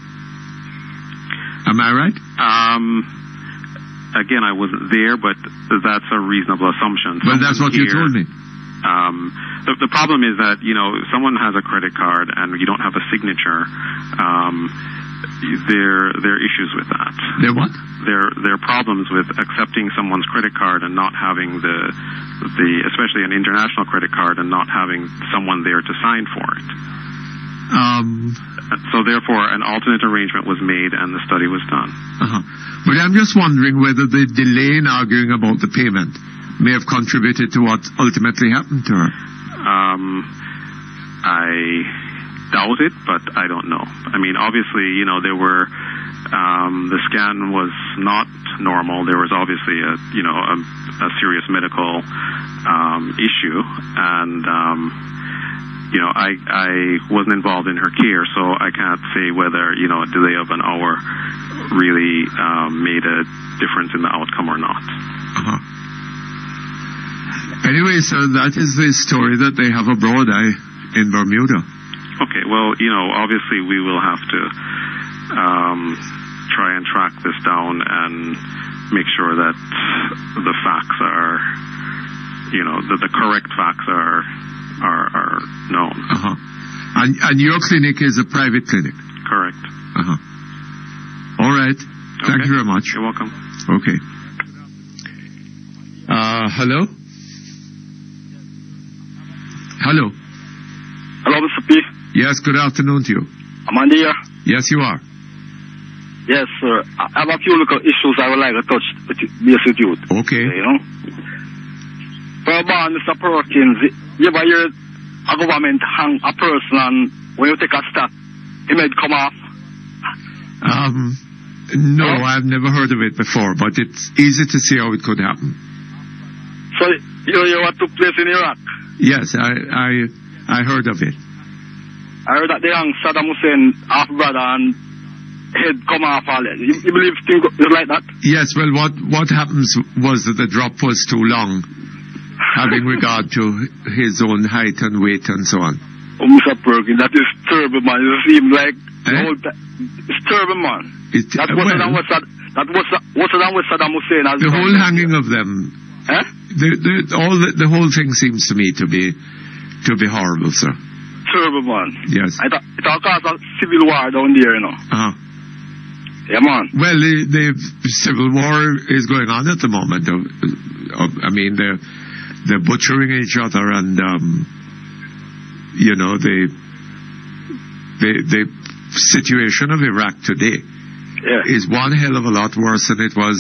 Am I right? Again, I wasn't there, but that's a reasonable assumption. Well, that's what you told me. The problem is that, if someone has a credit card and you don't have a signature, there are issues with that. There what? There are problems with accepting someone's credit card and not having especially an international credit card, and not having someone there to sign for it. So therefore, an alternate arrangement was made and the study was done. But I'm just wondering whether the delay in arguing about the payment may have contributed to what ultimately happened to her. I doubt it, but I don't know. I mean, obviously, there were, the scan was not normal. There was obviously a serious medical issue, and I wasn't involved in her care, so I can't say whether, a delay of an hour really made a difference in the outcome or not. Anyway, so that is the story that they have abroad in Bermuda. Okay, well, obviously we will have to try and track this down and make sure that the facts are, that the correct facts are known. And your clinic is a private clinic? Correct. All right. Thank you very much. You're welcome. Okay. Hello? Hello? Hello, Mr. P. Yes, good afternoon to you. Am I there? Yes, you are. Yes, sir. I have a few little issues I would like to touch base with you. Okay. For about Mr. Perkins, you ever hear a government hang a person and when you take a step, it may come off? No, I've never heard of it before, but it's easy to see how it could happen. So you know what took place in Iraq? Yes, I heard of it. I heard that they hung Saddam Hussein half brother and head come off all that. You believe things like that? Yes, well, what happens was that the drop was too long, having regard to his own height and weight and so on. Oh, Mr. Perkins, that is terrible, man. It seems like it's terrible, man. That's worse than what Saddam Hussein has the done. whole hanging of them. The whole thing seems to me to be horrible, sir. Terrible, man. Yes. It all caused a civil war down there, you know. Yeah, man. Well, the civil war is going on at the moment. I mean, they're butchering each other, and you know, the situation of Iraq today is one hell of a lot worse than it was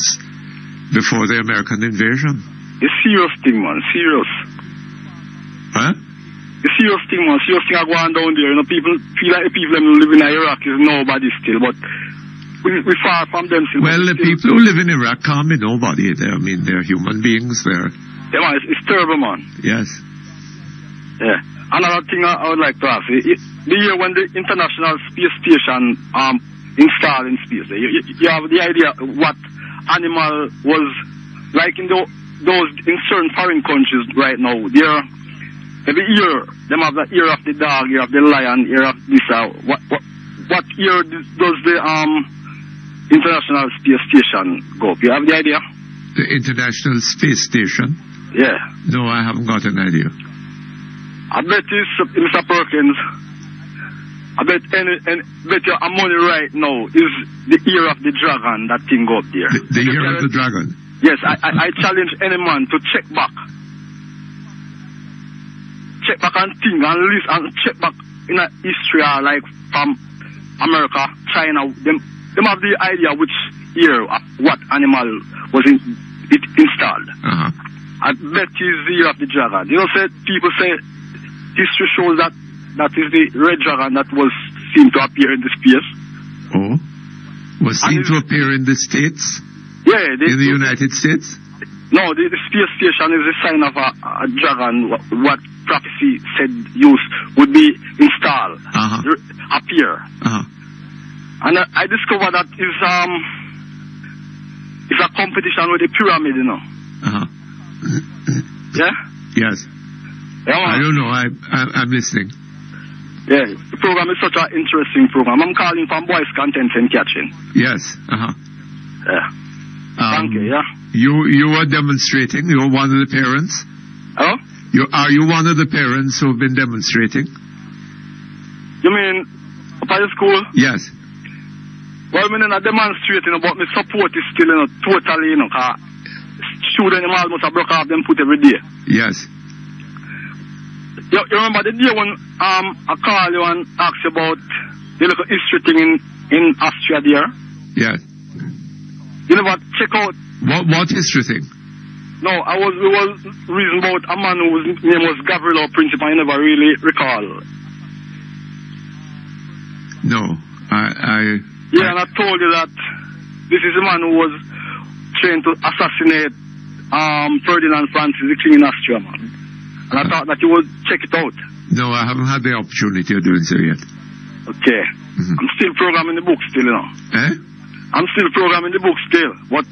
before the American invasion. It's serious thing, man. Serious. Huh? It's serious thing, man. Serious thing are going down there. You know, people feel like the people who live in Iraq is nobody still, but we far from them still. Well, the people who live in Iraq can't be nobody. I mean, they're human beings there. Yeah, man. It's terrible, man. Yes. Yeah. Another thing I would like to ask, the year when the International Space Station installed in space, you have the idea what animal was like in those in certain foreign countries right now. There, every year, them have the ear of the dog, ear of the lion, ear of this. What year does the International Space Station go up? You have the idea? The International Space Station? Yeah. No, I haven't got an idea. I bet you, Mr. Perkins, I bet you our money right now is the ear of the dragon, that thing go up there. The ear of the dragon? Yes, I challenge any man to check back. Check back and think and list and check back in a history like from America, China. Them have the idea which year, what animal was installed. I bet you is the ear of the dragon. You know, people say history shows that is the red dragon that was seen to appear in the space. Oh? Was seen to appear in the States? Yeah. In the United States? No, the space station is a sign of a dragon, what prophecy said would be installed, appear. And I discovered that it's a competition with the pyramid, you know. Yeah? Yes. Yeah, I don't know. I'm listening. Yeah, the program is such an interesting program. I'm calling from Boys Content and Catching. Yes. Yeah. Thank you. Yeah. You are demonstrating. You're one of the parents. Hello? Are you one of the parents who have been demonstrating? You mean up at the school? Yes. Well, I mean, I'm demonstrating, but my support is still, totally, cause students almost broke off them foot every day. Yes. You remember the day when I called you and asked you about the little history thing in Austria there? Yes. You never check out. What history thing? No, we was reading about a man whose name was Gavrilo Princip. I never really recall. No, Yeah, and I told you that this is a man who was trained to assassinate Ferdinand Francis, the king in Austria, man. And I thought that you would check it out. No, I haven't had the opportunity of doing so yet. Okay. I'm still programming the book still, I'm still programming the book still. But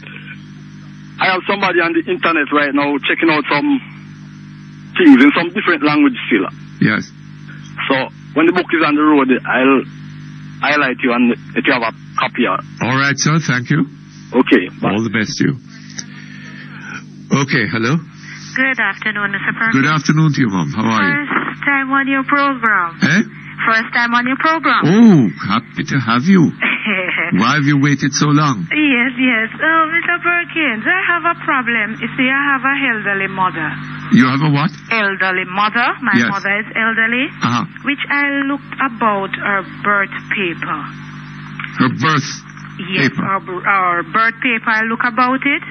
I have somebody on the internet right now checking out some things in some different language still. Yes. So when the book is on the road, I'll highlight you and if you have a copy. All right, sir. Thank you. Okay. Bye. All the best to you. Okay. Hello. Good afternoon, Mr. Perkins. Good afternoon to you, Mom. How are you? First time on your program. First time on your program. Oh, happy to have you. Why have you waited so long? Yes. Oh, Mr. Perkins, I have a problem. You see, I have an elderly mother. You have a what? Elderly mother. My mother is elderly. Which I looked about her birth paper. Her birth paper? Yes, her birth paper. I look about it.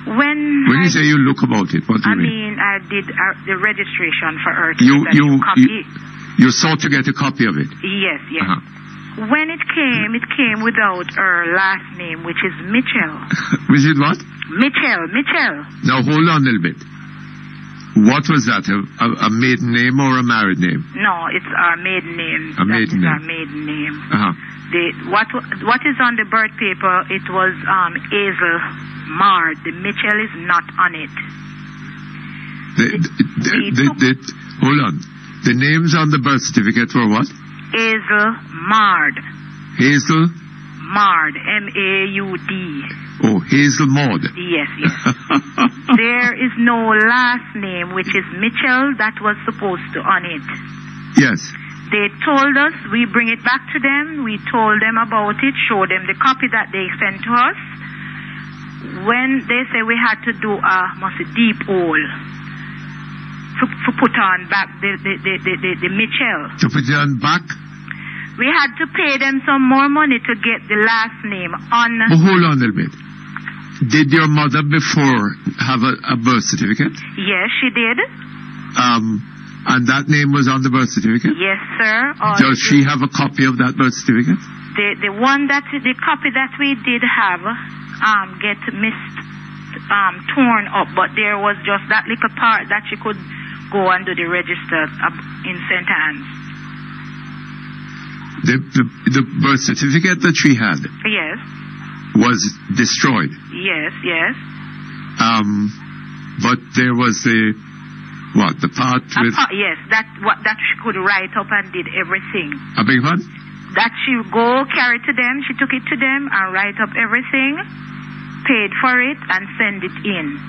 When you say you look about it, what do you I mean, mean? I did the registration for her to get a new copy. You sought to get a copy of it? Yes. When it came without her last name, which is Mitchell. Which is what? Mitchell. Now, hold on a little bit. What was that? A maiden name or a married name? No, it's our maiden name. A maiden name. Our maiden name. Uh-huh. What is on the birth paper? It was Hazel Mard. The Mitchell is not on it. Hold on. The names on the birth certificate were what? Hazel Mard. Hazel? Mard. M-A-U-D. Oh, Hazel Maud. Yes. There is no last name, which is Mitchell, that was supposed to on it. Yes. They told us, we bring it back to them, we told them about it, showed them the copy that they sent to us. When they say we had to do a deep hole to put on back the Mitchell. To put it on back? We had to pay them some more money to get the last name on. But hold on a little bit. Did your mother before have a birth certificate? Yes, she did. And that name was on the birth certificate? Yes, sir. Does she have a copy of that birth certificate? The copy that we did have get torn up, but there was just that little part that she could go and do the register in St. Anne's. The birth certificate that she had? Yes. Was destroyed? Yes. But there was the part with... yes, that she could write up and did everything. I beg your pardon? That she go carry to them, she took it to them and write up everything, paid for it and send it in.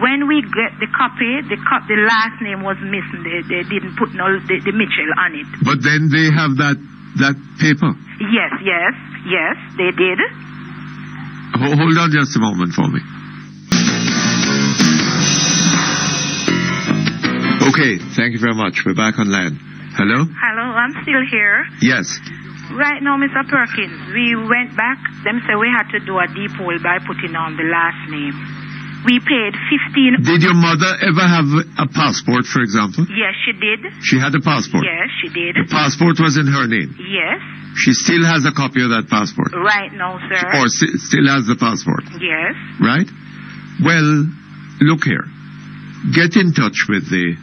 When we get the copy, the last name was missing. They didn't put the Mitchell on it. But then they have that paper? Yes, they did. Hold on just a moment for me. Okay, thank you very much. We're back on line. Hello? Hello, I'm still here. Yes. Right now, Mr. Perkins, we went back. Them said we had to do a deep hole by putting on the last name. We paid $15. Did your mother ever have a passport, for example? Yes, she did. She had a passport? Yes, she did. The passport was in her name? Yes. She still has a copy of that passport? Right now, sir. Or still has the passport? Yes. Right? Well, look here. Get in touch with the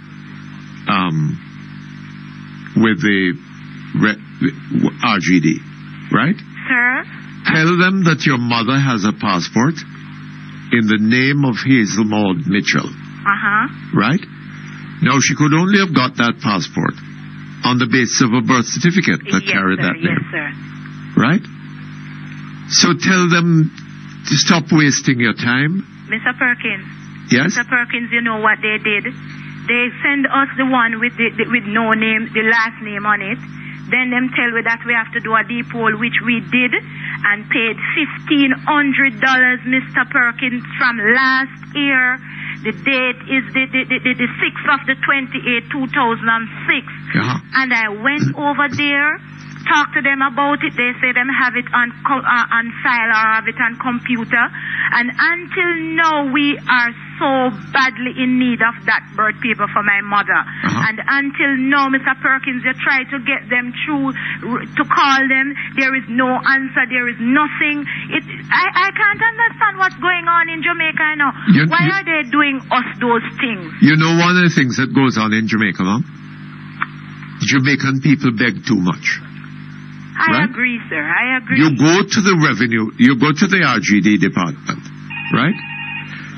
RGD, right? Sir? Tell them that your mother has a passport in the name of Hazel Maud Mitchell. Right? Now, she could only have got that passport on the basis of a birth certificate that carried that name. Yes, sir. Right? So tell them to stop wasting your time. Mr. Perkins. Yes? Mr. Perkins, you know what they did? They send us the one with with no name, the last name on it. Then them tell we that we have to do a deep hole, which we did, and paid $1,500, Mr. Perkins, from last year. The date is the 6th of the 28th, 2006. And I went over there, talked to them about it. They say them have it on file or have it on computer. And until now, we are so badly in need of that birth paper for my mother. And until now, Mr. Perkins, you try to get them through, to call them. There is no answer. There is nothing. I can't understand what's going on in Jamaica now. Why are they doing us those things? You know one of the things that goes on in Jamaica, Mom? Jamaican people beg too much. I agree, sir. I agree. You go to the revenue, you go to the RGD department, right?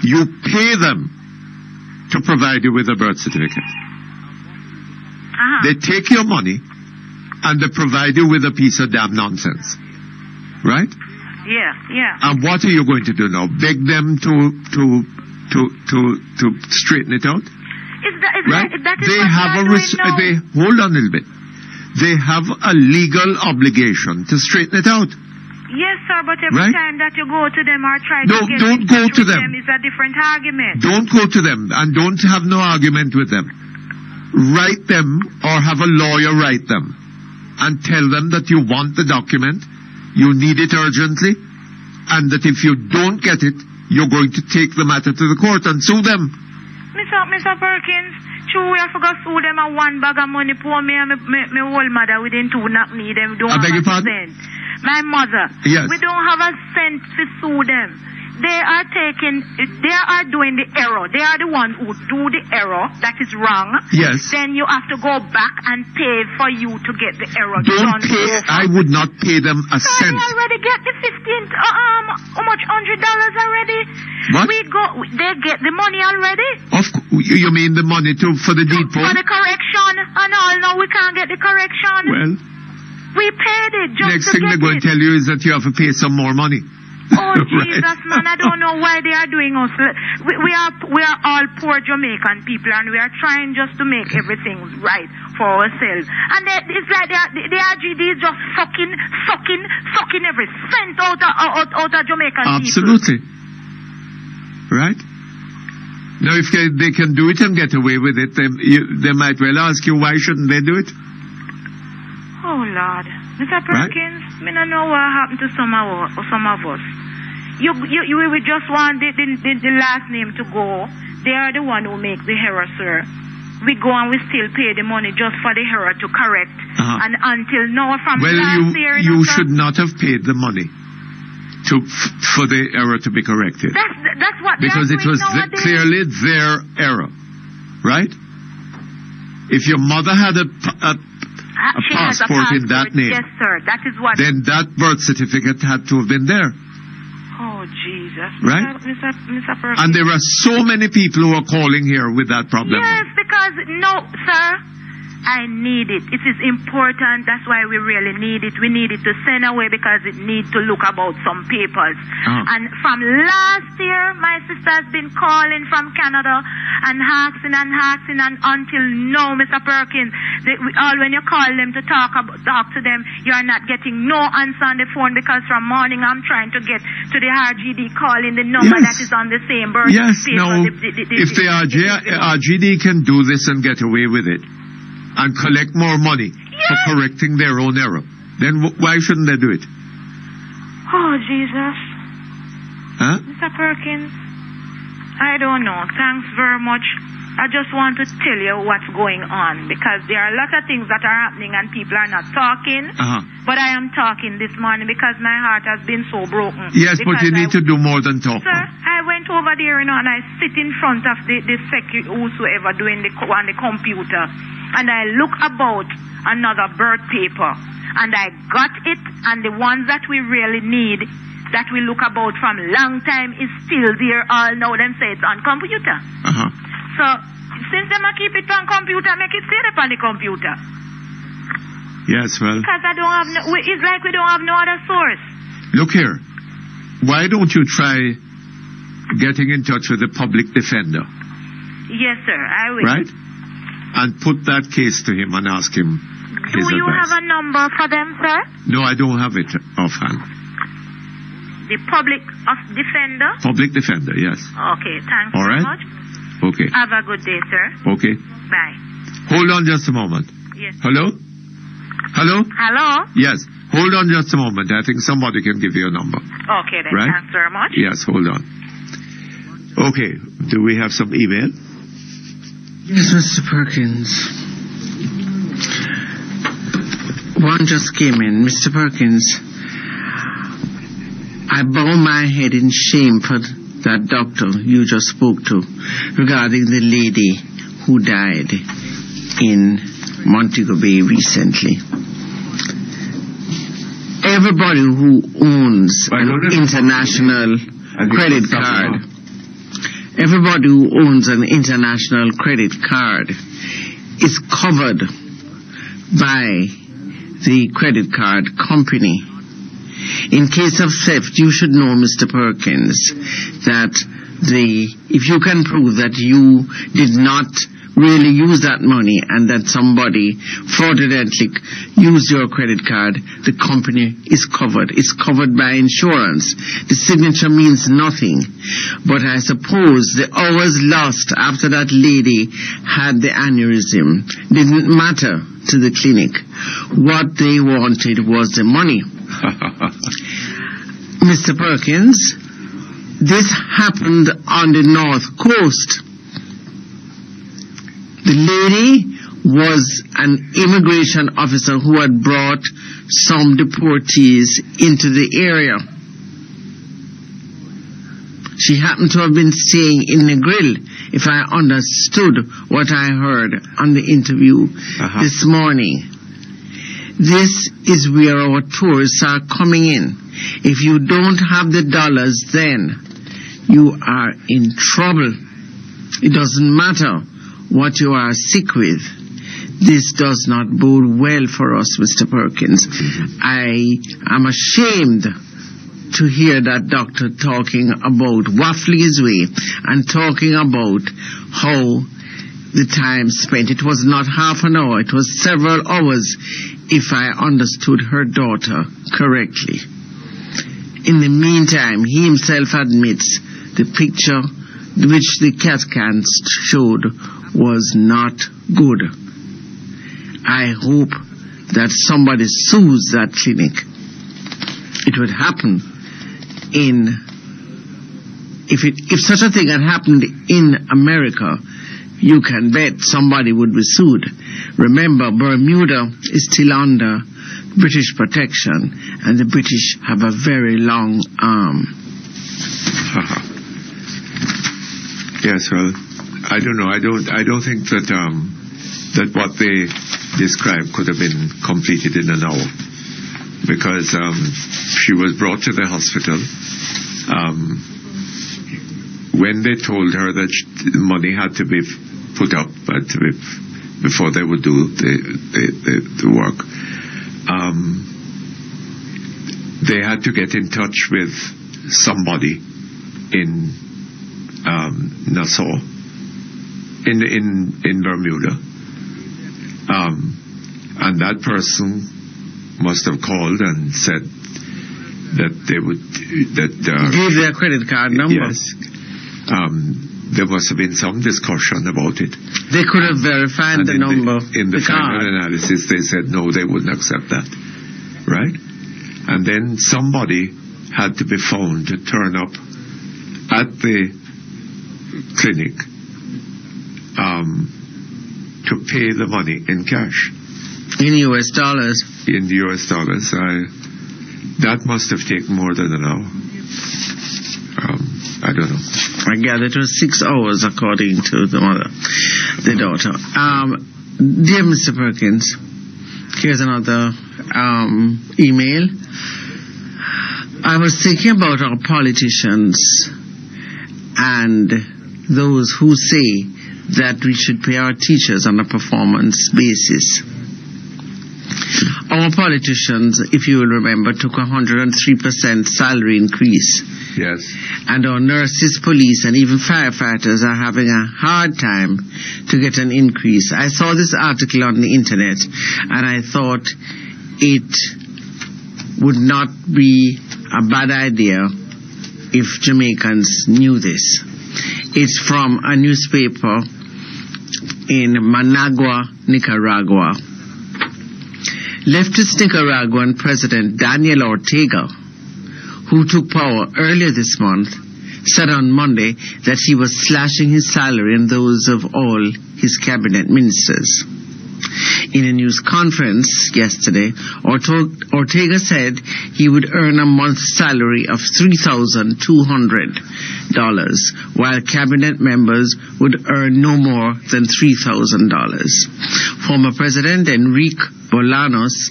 You pay them to provide you with a birth certificate. They take your money and they provide you with a piece of damn nonsense, right? Yeah. And what are you going to do now? Beg them to straighten it out? Hold on a little bit. They have a legal obligation to straighten it out. Yes, sir, but every time that you go to them or try to get don't go to them. It's a different argument. Don't go to them and don't have no argument with them. Write them or have a lawyer write them and tell them that you want the document, you need it urgently, and that if you don't get it, you're going to take the matter to the court and sue them. Mr. Perkins, true, we have to go sue them a one bag of money. Poor me and my whole mother, we didn't knock me. Them don't have a cent. My mother, we don't have a cent to sue them. they are doing the error. They are the ones who do the error. That is wrong. Yes. Then you have to go back and pay for you to get the error Don't done. pay. I would not pay them a cent. They already get the how much $100 already? What? They get the money already. You mean the money for the deed poll? For the correction and all. No, we can't get the correction. Well, we paid it just next to thing get they're going to tell you is that you have to pay some more money. Oh, Jesus, man, I don't know why they are doing us. We are all poor Jamaican people, and we are trying just to make everything right for ourselves. And it's like the RGD is just sucking every cent out of Jamaican people. Absolutely. Right? Now, if they can do it and get away with it, they might well ask you, why shouldn't they do it? Oh, Lord. Mr. Perkins, I don't know what happened to some of us. You would just want the last name to go. They are the one who make the error, sir. We go and we still pay the money just for the error to correct. And until now, from last year... you should not have paid the money for the error to be corrected. That's what... Because it was clearly their error. Right? If your mother had a passport in that name. Yes, sir. That is what... Then that birth certificate had to have been there. Oh, Jesus. Right? Mr. Perkins. And there are so many people who are calling here with that problem. Yes, because, no, sir, I need it. It is important. That's why we really need it. We need it to send away because it needs to look about some papers. And from last year, my sister has been calling from Canada and asking and until now, Mr. Perkins, when you call them to talk to them, you are not getting no answer on the phone because from morning I'm trying to get to the RGD calling the number that is on the same birth paper. Now, if the RGD can do this and get away with it, and collect more money for correcting their own error, then why shouldn't they do it? Oh, Jesus. Huh? Mr. Perkins, I don't know. Thanks very much. I just want to tell you what's going on because there are a lot of things that are happening and people are not talking. But I am talking this morning because my heart has been so broken. Yes, but you need to do more than talk. Sir, I went over there, and I sit in front of the secretary, whosoever doing on the computer, and I look about another birth paper, and I got it, and the ones that we really need, that we look about from long time, is still there. All now them say it's on computer. So since them keep it on computer, make it stay up on the computer. Yes, well. Because it's like we don't have no other source. Look here. Why don't you try getting in touch with the public defender? Yes, sir, I will. Right? And put that case to him and ask him his Do you advice. have a number for them, sir? No, I don't have it offhand. The public defender? Public defender, yes. Okay, thanks All very right? much. Okay. Have a good day, sir. Okay. Bye. Hold on just a moment. Yes. Hello? Hello? Hello? Yes. Hold on just a moment. I think somebody can give you a number. Okay, then. Right? Thanks very much. Yes, hold on. Okay. Do we have some email? Yes, Mr. Perkins. One just came in. Mr. Perkins, I bow my head in shame for that doctor you just spoke to regarding the lady who died in Montego Bay recently. Everybody who owns an international credit card, everybody who owns an international credit card is covered by the credit card company. In case of theft, you should know, Mr. Perkins, that if you can prove that you did not really use that money and that somebody fraudulently used your credit card, the company is covered. It's covered by insurance. The signature means nothing. But I suppose the hours lost after that lady had the aneurysm didn't matter to the clinic. What they wanted was the money. Mr. Perkins, this happened on the North Coast. The lady was an immigration officer who had brought some deportees into the area. She happened to have been staying in the grill, if I understood what I heard on the interview this morning. This is where our tourists are coming in. If you don't have the dollars, then you are in trouble. It doesn't matter what you are sick with. This does not bode well for us, Mr. Perkins. I am ashamed to hear that doctor talking about waffling his way and talking about how the time spent. It was not half an hour, it was several hours, if I understood her daughter correctly. In the meantime, he himself admits the picture which the CAT scans showed was not good. I hope that somebody sues that clinic. It would happen if such a thing had happened in America, you can bet somebody would be sued. Remember, Bermuda is still under British protection, and the British have a very long arm. Yes, well, I don't know. I don't think that that what they described could have been completed in an hour, because she was brought to the hospital. When they told her that money had to be put up before they would do the work, they had to get in touch with somebody in Nassau, in Bermuda, and that person must have called and said that they would give their credit card number. Yes. There must have been some discussion about it. They could have verified the number. In the final analysis, they said no, they wouldn't accept that. Right? And then somebody had to be found to turn up at the clinic to pay the money in cash. In US dollars. In US dollars. That must have taken more than an hour. I don't know. I gather it was 6 hours, according to the daughter. Dear Mr. Perkins, here's another email. I was thinking about our politicians and those who say that we should pay our teachers on a performance basis. Our politicians, if you will remember, took 103% salary increase. Yes. And our nurses, police, and even firefighters are having a hard time to get an increase. I saw this article on the internet, and I thought it would not be a bad idea if Jamaicans knew this. It's from a newspaper in Managua, Nicaragua. Leftist Nicaraguan President Daniel Ortega, who took power earlier this month, said on Monday that he was slashing his salary and those of all his cabinet ministers. In a news conference yesterday, Ortega said he would earn a month's salary of $3,200, while cabinet members would earn no more than $3,000. Former President Enrique Bolaños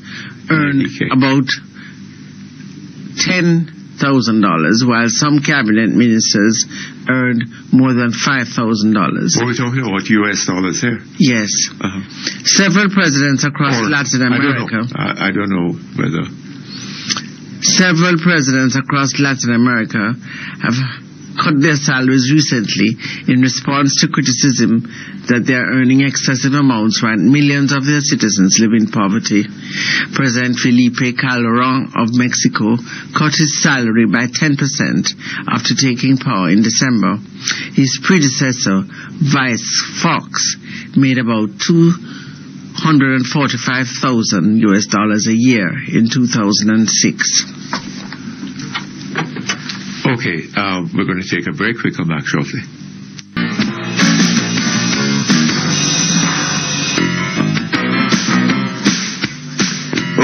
earned about $10,000, while some cabinet ministers earned more than $5,000. We're talking about US dollars here? Yes. Several presidents across Latin America. I don't know whether. Several presidents across Latin America have cut their salaries recently in response to criticism that they are earning excessive amounts while millions of their citizens live in poverty. President Felipe Calderón of Mexico cut his salary by 10% after taking power in December. His predecessor, Vice Fox, made about $245,000 a year in 2006. Okay, we're going to take a break. We'll come back shortly.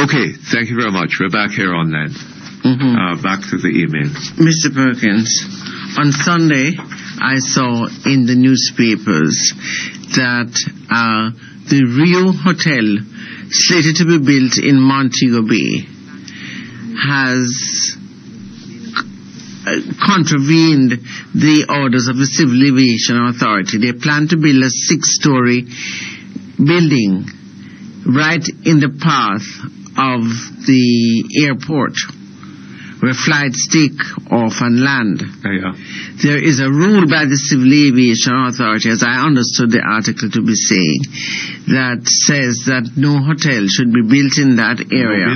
Okay, thank you very much. We're back here on that. Back to the email. Mr. Perkins, On Sunday, I saw in the newspapers that the Rio Hotel, slated to be built in Montego Bay, has contravened the orders of the Civil Aviation Authority. They plan to build a 6-story building right in the path of the airport, where flights take off and land. There is a rule by the Civil Aviation Authority, as I understood the article to be saying, that says that no hotel should be built in that area.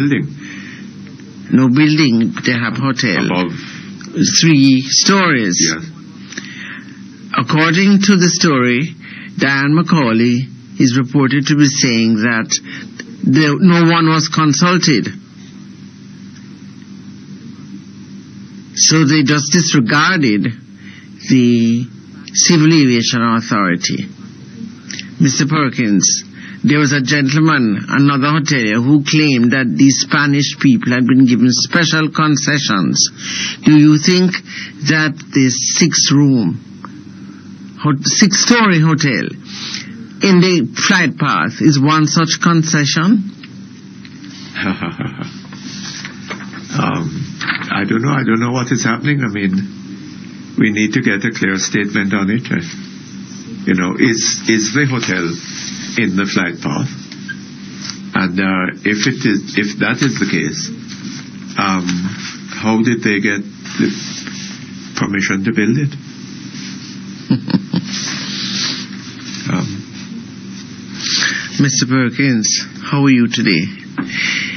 No building. They have hotel. Above 3 stories. Yes. According to the story, Diane Macaulay is reported to be saying that no one was consulted. So they just disregarded the Civil Aviation Authority. Mr. Perkins, there was a gentleman, another hotelier, who claimed that these Spanish people had been given special concessions. Do you think that this 6-story hotel in the flight path is one such concession? I don't know what is happening. I mean, we need to get a clear statement on it. Is the hotel in the flight path? And if that is the case, how did they get the permission to build it? Mr. Perkins, how are you today?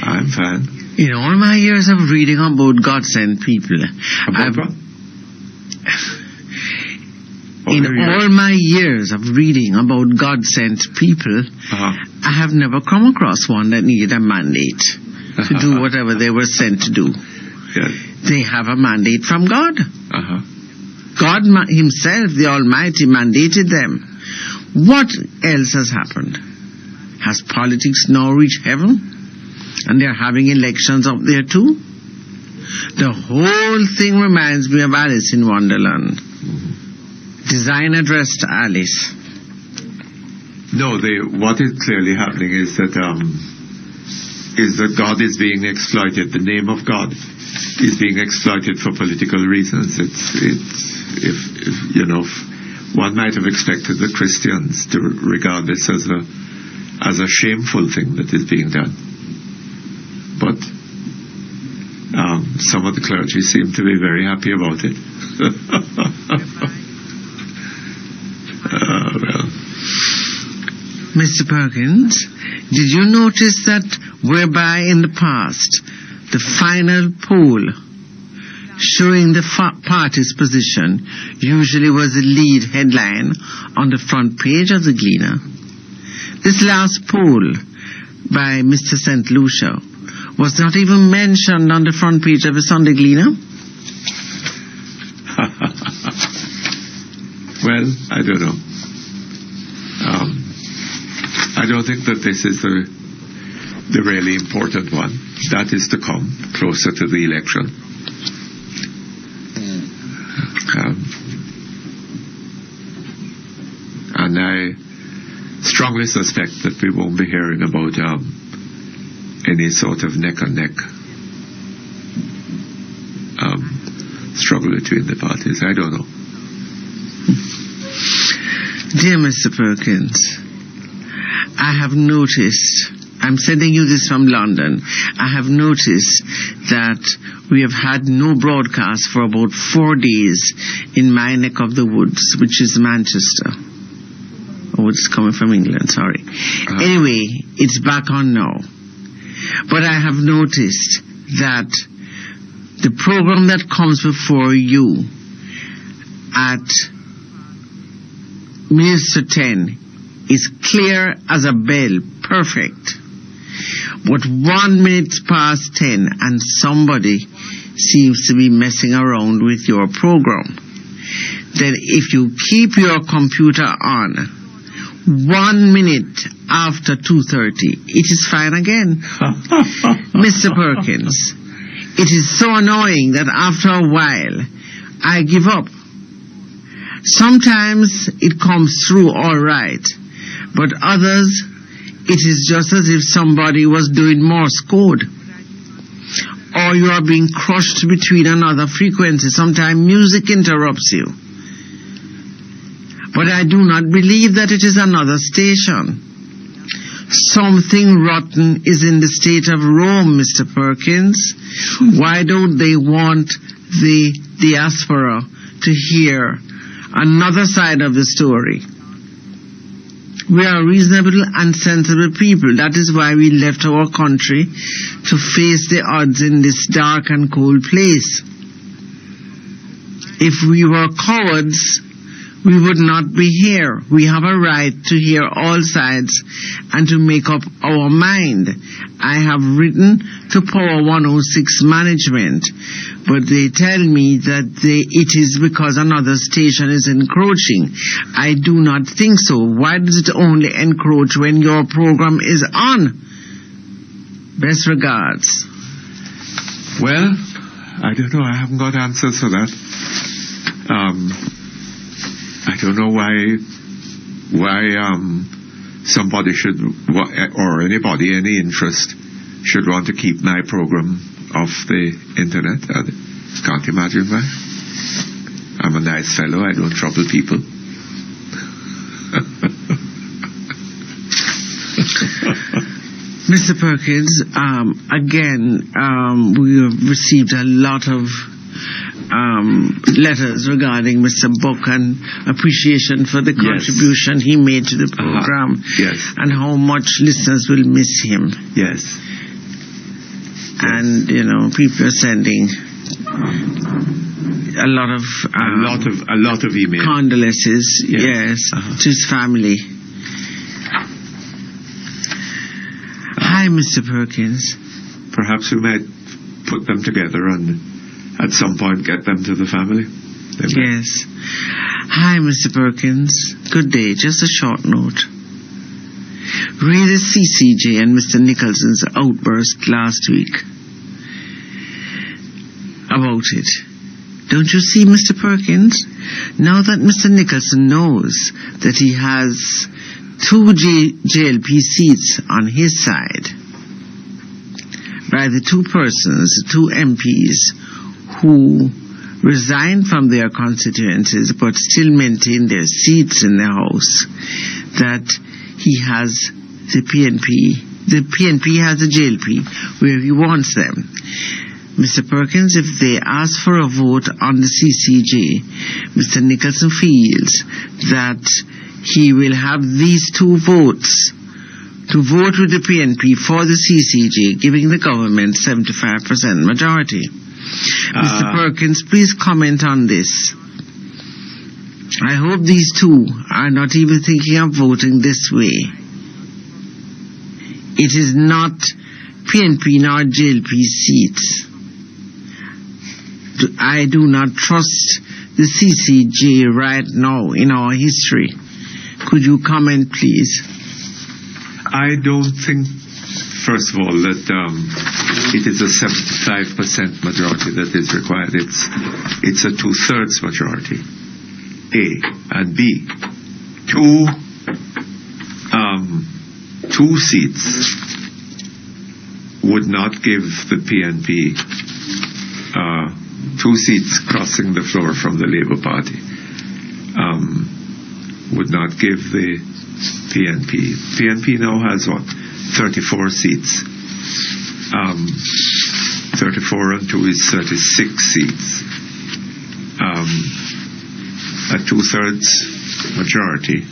I'm fine. In all my years of reading about God-sent people, all my years of reading about God-sent people, I have never come across one that needed a mandate to do whatever they were sent to do. Yes. They have a mandate from God. God himself, the Almighty, mandated them. What else has happened? Has politics now reached heaven? And they're having elections up there too? The whole thing reminds me of Alice in Wonderland. Design addressed to Alice. No, what is clearly happening is that God is being exploited. The name of God is being exploited for political reasons. One might have expected the Christians to regard this as a shameful thing that is being done. But some of the clergy seem to be very happy about it. Well. Mr. Perkins, did you notice that whereby in the past the final poll showing the party's position usually was the lead headline on the front page of the Gleaner? This last poll by Mr. St. Lucia was not even mentioned on the front page of the Sunday Gleaner? Well, I don't know. I don't think that this is the really important one. That is to come closer to the election. And I strongly suspect that we won't be hearing about any sort of neck-and-neck struggle between the parties. I don't know. Dear Mr. Perkins, I have noticed, I'm sending you this from London, I have noticed that we have had no broadcast for about 4 days in my neck of the woods, which is Manchester. Oh, it's coming from England, sorry. Anyway, it's back on now. But I have noticed that the program that comes before you at Minister 10 is clear as a bell, perfect. But 1 minute past 10 and somebody seems to be messing around with your program. Then if you keep your computer on 1 minute after 2:30, it is fine again. Mr. Perkins, it is so annoying that after a while I give up. Sometimes it comes through all right, but others, it is just as if somebody was doing Morse code. Or you are being crushed between another frequency. Sometimes music interrupts you. But I do not believe that it is another station. Something rotten is in the state of Rome, Mr. Perkins. Why don't they want the diaspora to hear another side of the story? We are reasonable and sensible people. That is why we left our country to face the odds in this dark and cold place. If we were cowards, we would not be here. We have a right to hear all sides and to make up our mind. I have written to Power 106 management, but they tell me that it is because another station is encroaching. I do not think so. Why does it only encroach when your program is on? Best regards. Well, I don't know. I haven't got answers for that. I don't know why somebody should, or anybody, any interest, should want to keep my program off the internet. I can't imagine why. I'm a nice fellow. I don't trouble people. Mr. Perkins, again, we have received a lot of letters regarding Mr. Buck and appreciation for the contribution he made to the program, and how much listeners will miss him. Yes. And people are sending a lot of emails, condolences, to his family. Hi, Mr. Perkins. Perhaps we might put them together and at some point get them to the family. Yes. Hi, Mr. Perkins. Good day. Just a short note. Read the CCJ and Mr. Nicholson's outburst last week about it. Don't you see, Mr. Perkins? Now that Mr. Nicholson knows that he has 2 JLP seats on his side by the 2 persons, 2 MPs who resigned from their constituencies but still maintain their seats in the House, that he has the PNP has the JLP where he wants them. Mr. Perkins, if they ask for a vote on the CCJ, Mr. Nicholson feels that he will have these 2 votes to vote with the PNP for the CCJ, giving the government 75% majority. Mr. Perkins, please comment on this. I hope these 2 are not even thinking of voting this way. It is not PNP nor JLP seats. I do not trust the CCJ right now in our history. Could you comment, please? I don't think, first of all, that it is a 75% majority that is required. It's a 2/3 majority. A and B. 2 seats would not give the PNP 2 seats crossing the floor from the Labour Party would not give the PNP. PNP now has 34 seats. 34 and 2 is 36 seats. A 2/3 majority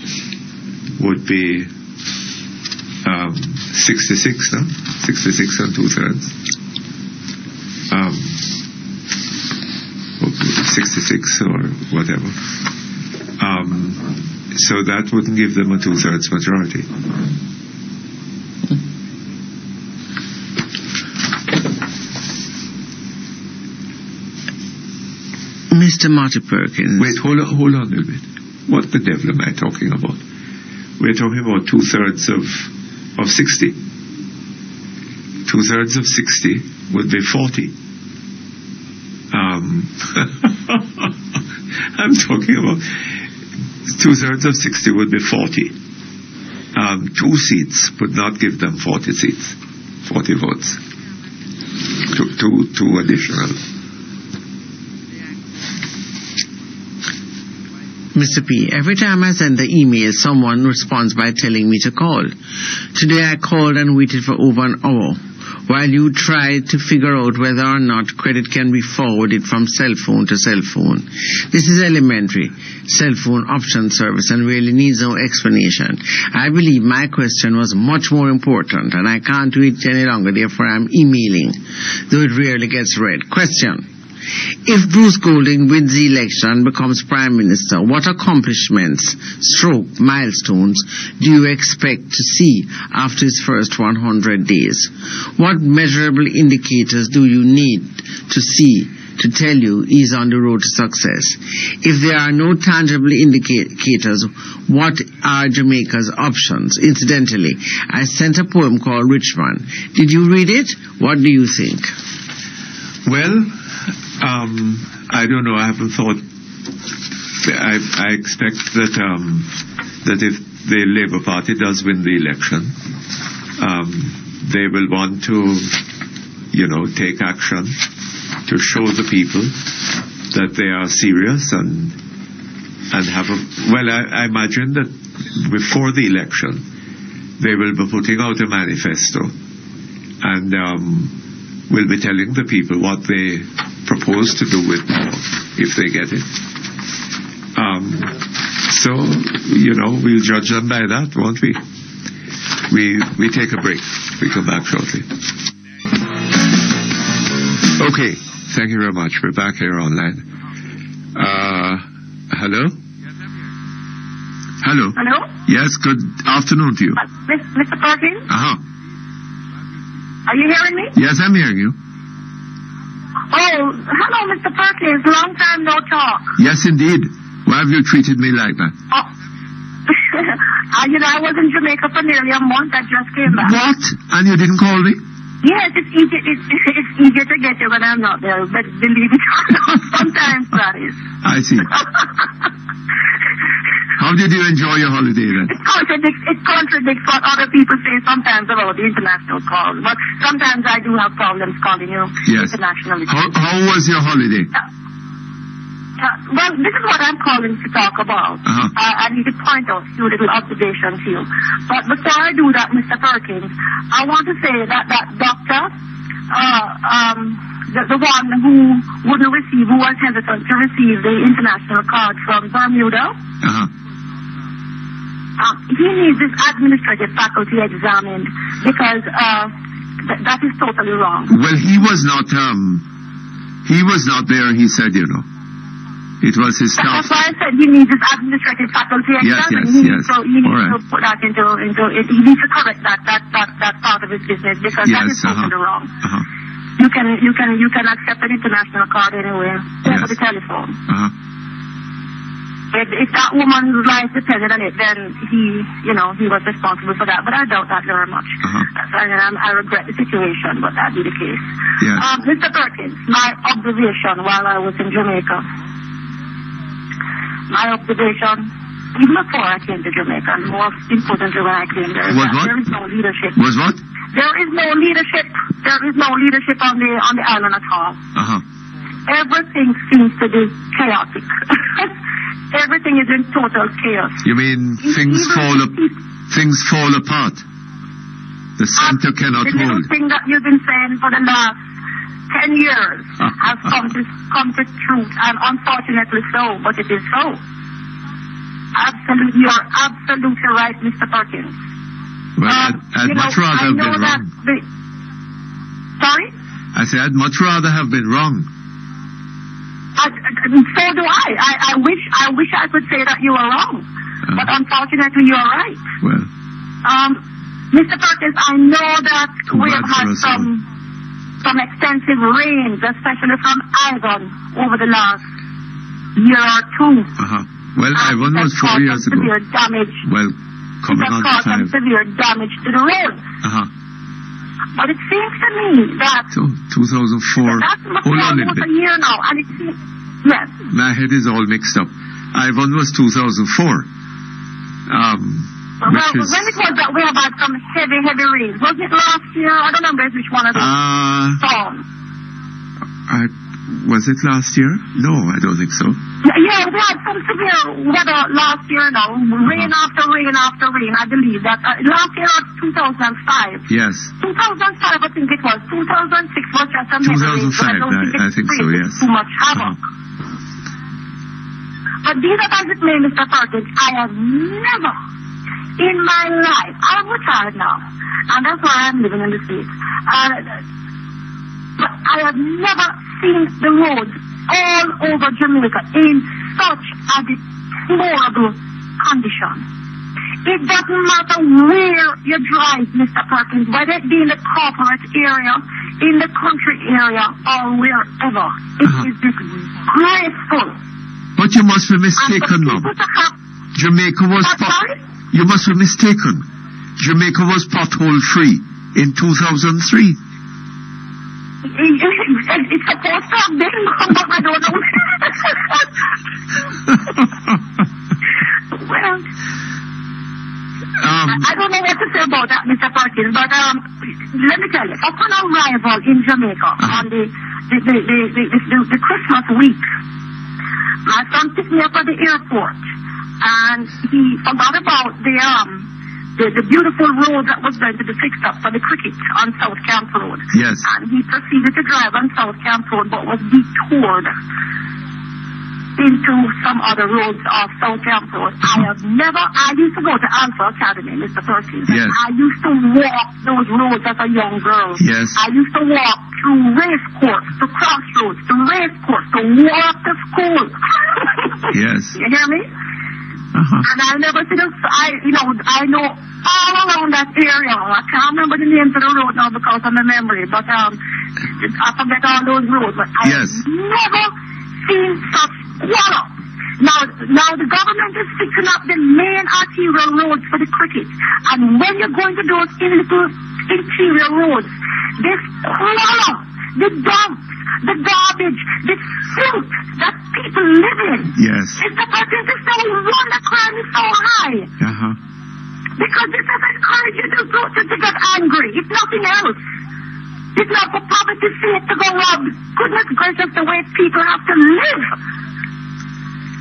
would be 66, no? 66 and 2/3. 66 or whatever. So that wouldn't give them a 2/3 majority. Mr. Mutty Perkins. Wait, hold on a little bit. What the devil am I talking about? We're talking about 2/3 of 60. 2/3 of 60 would be 40. I'm talking about 2/3 of 60 would be 40. 2 seats would not give them 40 seats, 40 votes. Two additional. Mr. P, every time I send the email, someone responds by telling me to call. Today I called and waited for over an hour while you tried to figure out whether or not credit can be forwarded from cell phone to cell phone. This is elementary cell phone option service and really needs no explanation. I believe my question was much more important and I can't wait any longer, therefore I'm emailing, though it rarely gets read. Question. If Bruce Golding wins the election and becomes Prime Minister, what accomplishments, milestones do you expect to see after his first 100 days? What measurable indicators do you need to see to tell you he's on the road to success? If there are no tangible indicators, what are Jamaica's options? Incidentally, I sent a poem called Richmond. Did you read it? What do you think? Well, I don't know. I haven't thought. I expect that if the Labour Party does win the election, they will want to, take action to show the people that they are serious and have I imagine that before the election they will be putting out a manifesto and will be telling the people what they propose to do with power if they get it. So, we'll judge them by that, won't we? We take a break. We come back shortly. Okay, thank you very much. We're back here online. Hello? Hello? Hello? Yes, good afternoon to you. Mr. Perkins? Uh-huh. Are you hearing me? Yes, I'm hearing you. Oh, hello, Mr. Perkins. Long time no talk. Yes, indeed. Why have you treated me like that? Oh. I was in Jamaica for nearly a month. I just came back. What? And you didn't call me? Yes, it's easier to get you when I'm not there. But believe it or not, sometimes that is. I see. How did you enjoy your holiday then? It contradicts what other people say sometimes about the international calls. But sometimes I do have problems calling you internationally. How was your holiday? Well, this is what I'm calling to talk about. I need to point out a few little observations to you. But before I do that, Mr. Perkins, I want to say that doctor, the one who was hesitant to receive the international card from Bermuda, he needs his administrative faculty examined because that is totally wrong. Well, he was not there, he said, It was his staff. That's why I said he needs his administrative faculty examined. Yes. So he needs to put that into it. He needs to correct that part of his business because that is totally wrong. You can accept an international card anywhere over the telephone. If that woman's life depended on it, then he was responsible for that. But I doubt that very much. I regret the situation, but that'd be the case. Yes. Mr. Perkins, my observation while I was in Jamaica. My observation, even before I came to Jamaica, and more importantly when I came there, there is no leadership. Was what? There is no leadership. There is no leadership on the island at all. Everything seems to be chaotic. Everything is in total chaos. You mean things fall apart? The center cannot hold. The little thing that you've been saying for the last 10 years has come to truth, and unfortunately so, but it is so. Absolutely, you're absolutely right, Mr. Perkins. Well, I'd much rather have been wrong. Sorry? I said I'd much rather have been wrong. So do I. I wish I could say that you are wrong, but unfortunately you are right. Well, Mr. Perkins, I know that we have had some extensive rains, especially from Ivan, over the last year or two. Well, Ivan was 4 years ago. Severe damage. Well, coming on to 5. Caused some severe damage to the roads. But it seems to me that... So, 2004... That's almost a year now, and it seems... Yes. My head is all mixed up. Ivan was 2004. When it was that we had some heavy rains. Was it last year? I don't remember which one of those storms. Was it last year? No, I don't think so. Yeah, we had some severe weather last year now. Rain after rain after rain, I believe that. Last year was 2005. Yes. 2005, I think it was. 2006 was just a memory. 2005, I think so, yes. Too much havoc. But be that as it may, Mr. Perkins, I have never in my life, I'm retired now, and that's why I'm living in the States. But I have never seen the roads all over Jamaica in such a deplorable condition. It doesn't matter where you drive, Mr. Perkins, whether it be in the corporate area, in the country area, or wherever. It is disgraceful. But you must be mistaken, Mom. Jamaica was... You must be mistaken. Jamaica was pothole-free in 2003. It's supposed to have been, but I don't know. Well, I don't know what to say about that, Mr. Perkins, but let me tell you, upon arrival in Jamaica on the Christmas week, my son picked me up at the airport, and he forgot about the beautiful road that was going to be fixed up for the cricket on South Camp Road. Yes. And he proceeded to drive on South Camp Road, but was detoured into some other roads off South Camp Road. I used to go to Alpha Academy, Mr. Perkins. Yes. I used to walk those roads as a young girl. Yes. I used to walk through race course, to crossroads, to race course, to walk to school. Yes. You hear me? And I never see this. I know all around that area. I can't remember the names of the road now because of my memory, but I forget all those roads. But I have never seen such squalor. Now the government is fixing up the main arterial roads for the cricket, and when you're going to those little interior roads, this squalor, the dumps, the garbage, the filth that people live in. Yes. It's the person to say wonder crime is so high. Because this has encouraged you to get angry. It's nothing else. It's not for poverty's sake to go rob. Goodness gracious, the way people have to live.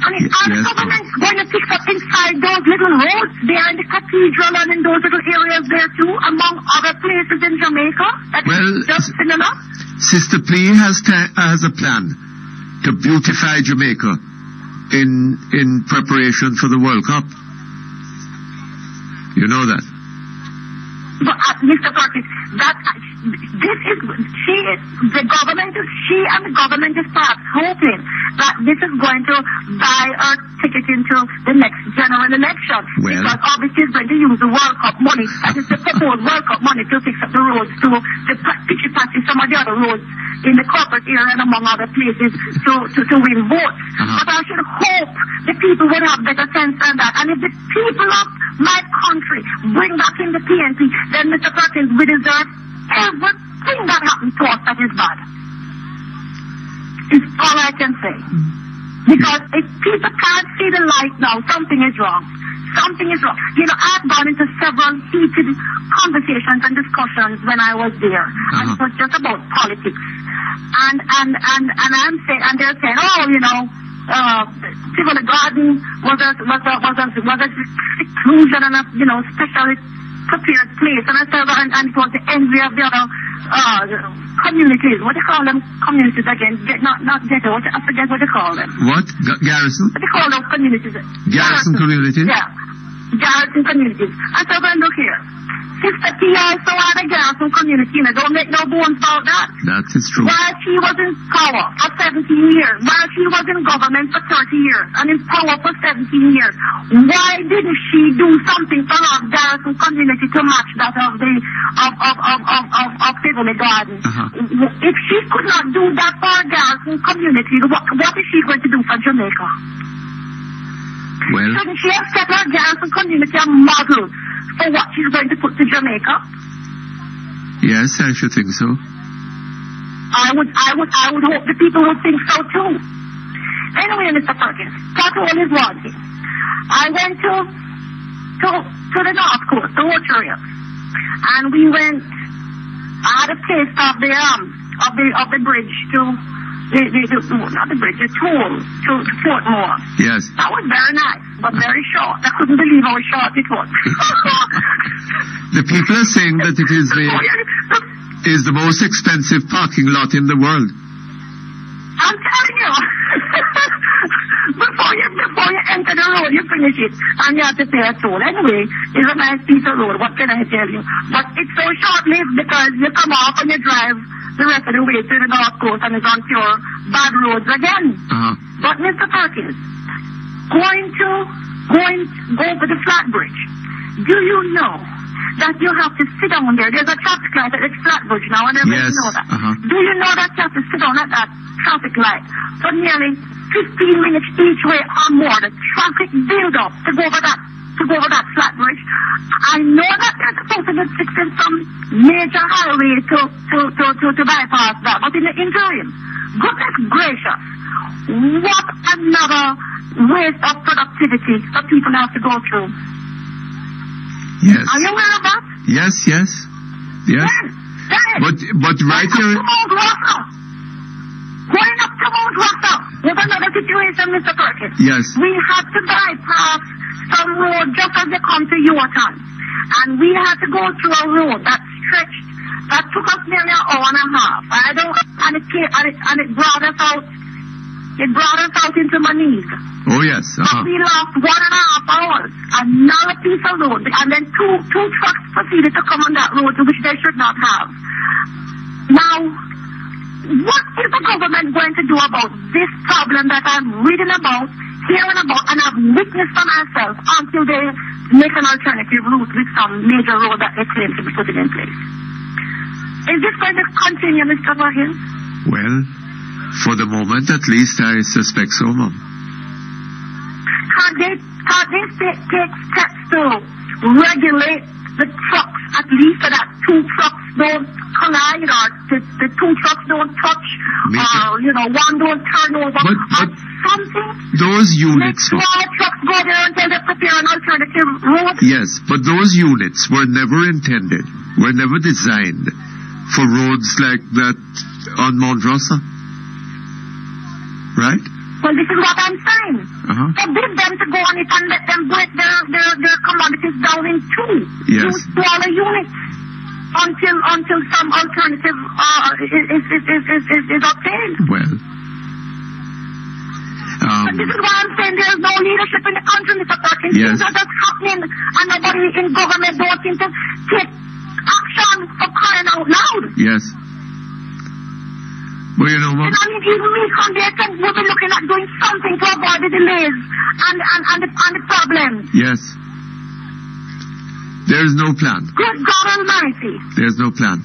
And it's our government going to fix up inside those little roads there in the cathedral and in those little areas there too, among other places in Jamaica. That's just similar. Sister Plea has a plan to beautify Jamaica in preparation for the World Cup. You know that. But Mr. Perkins, the government is perhaps hoping that this is going to buy our ticket into the next general election. Well, because obviously it's going to use the World Cup money, that is the proposed World Cup money to fix up the roads, to patch some of the other roads in the corporate area and among other places to win votes. But I should hope the people would have better sense than that. And if the people of my country bring back in the PNP, then Mr. Perkins, we deserve everything that happens to us that is bad. It's all I can say. Because if people can't see the light now, something is wrong. Something is wrong. You know, I've gone into several heated conversations and discussions when I was there. And it was just about politics. And I'm saying, and they're saying, oh, you know, Tivoli Garden was a seclusion and a, you know, specially prepared place. And I said, and it was the envy of the other communities. What do you call them? Communities again? Not ghetto. I forget what they call them. What? Garrison? What do you call those communities? Garrison communities? Yeah. Garrison communities. I said, well, look here. Sister T also had a Garrison community. You know, don't make no bones about that. That is true. While she was in power for 17 years, while she was in government for 30 years, and in power for 17 years, why didn't she do something for her Garrison community to match that of the of Tivoli Garden? If she could not do that for her Garrison community, what is she going to do for Jamaica? Well, shouldn't she have set her Garrison community a model for what she's going to put to Jamaica? Yes, I should think so. I would hope the people would think so too. Anyway, Mr. Perkins, pothole is one thing. I went to the North Coast, to Ocho, and we went. I had a taste of the bridge to not the bridge, the toll to Portmore. Yes. That was very nice, but very short. I couldn't believe how short it was. The people are saying that it is the most expensive parking lot in the world. I'm telling you. Before you enter the road, you finish it, and you have to pay a toll. Anyway, it's a nice piece of road, what can I tell you? But it's so short-lived because you come off and you drive the rest of the way to the North Coast and it's on pure bad roads again. But Mr. Perkins, go for the flat bridge. Do you know that you have to sit down there? There's a traffic light at the flat bridge now, and everybody knows that. Do you know that you have to sit down at that traffic light for nearly 15 minutes each way or more? The traffic build up to go over that flat bridge. I know that they're supposed to be fixing some major highway to bypass that, but in the interim, goodness gracious, what another waste of productivity that people have to go through. Yes. Are you aware of that? Yes. But right here. Going up to Mount Russell was another situation, Mr. Perkins. Yes. We had to bypass some road just as they come to Yorkton. And we had to go through a road that stretched, that took us nearly an hour and a half. And it brought us out. It brought us out into Manise. Oh, yes. But we lost 1.5 hours. Another piece of road. And then two trucks proceeded to come on that road, which they should not have. Now, what is the government going to do about this problem that I'm reading about, hearing about, and I've witnessed for myself until they make an alternative route with some major road that they claim to be putting in place? Is this going to continue, Mr. Perkins? Well, for the moment, at least, I suspect so, Mom. Can't they take steps to regulate the trucks, at least so that two trucks don't collide, or the two trucks don't touch, or, one don't turn over, or something? Those units... Make small trucks go there until they prepare an alternative road? Yes, but those units were never intended, were never designed for roads like that on Mount Rosa. Right? Well, this is what I'm saying. Forbid them to go on it and let them break their commodities down in two. Yes. Two smaller units until some alternative is obtained. Well. But this is why I'm saying there's no leadership in the country, Mr. Perkins. Yes. Things are just happening, and nobody in government don't seem to take action for crying out loud. Yes. Well, you know what? And I mean, even me from there we'll be looking at doing something to avoid the delays and the problems. Yes. There's no plan. Good God Almighty. There's no plan.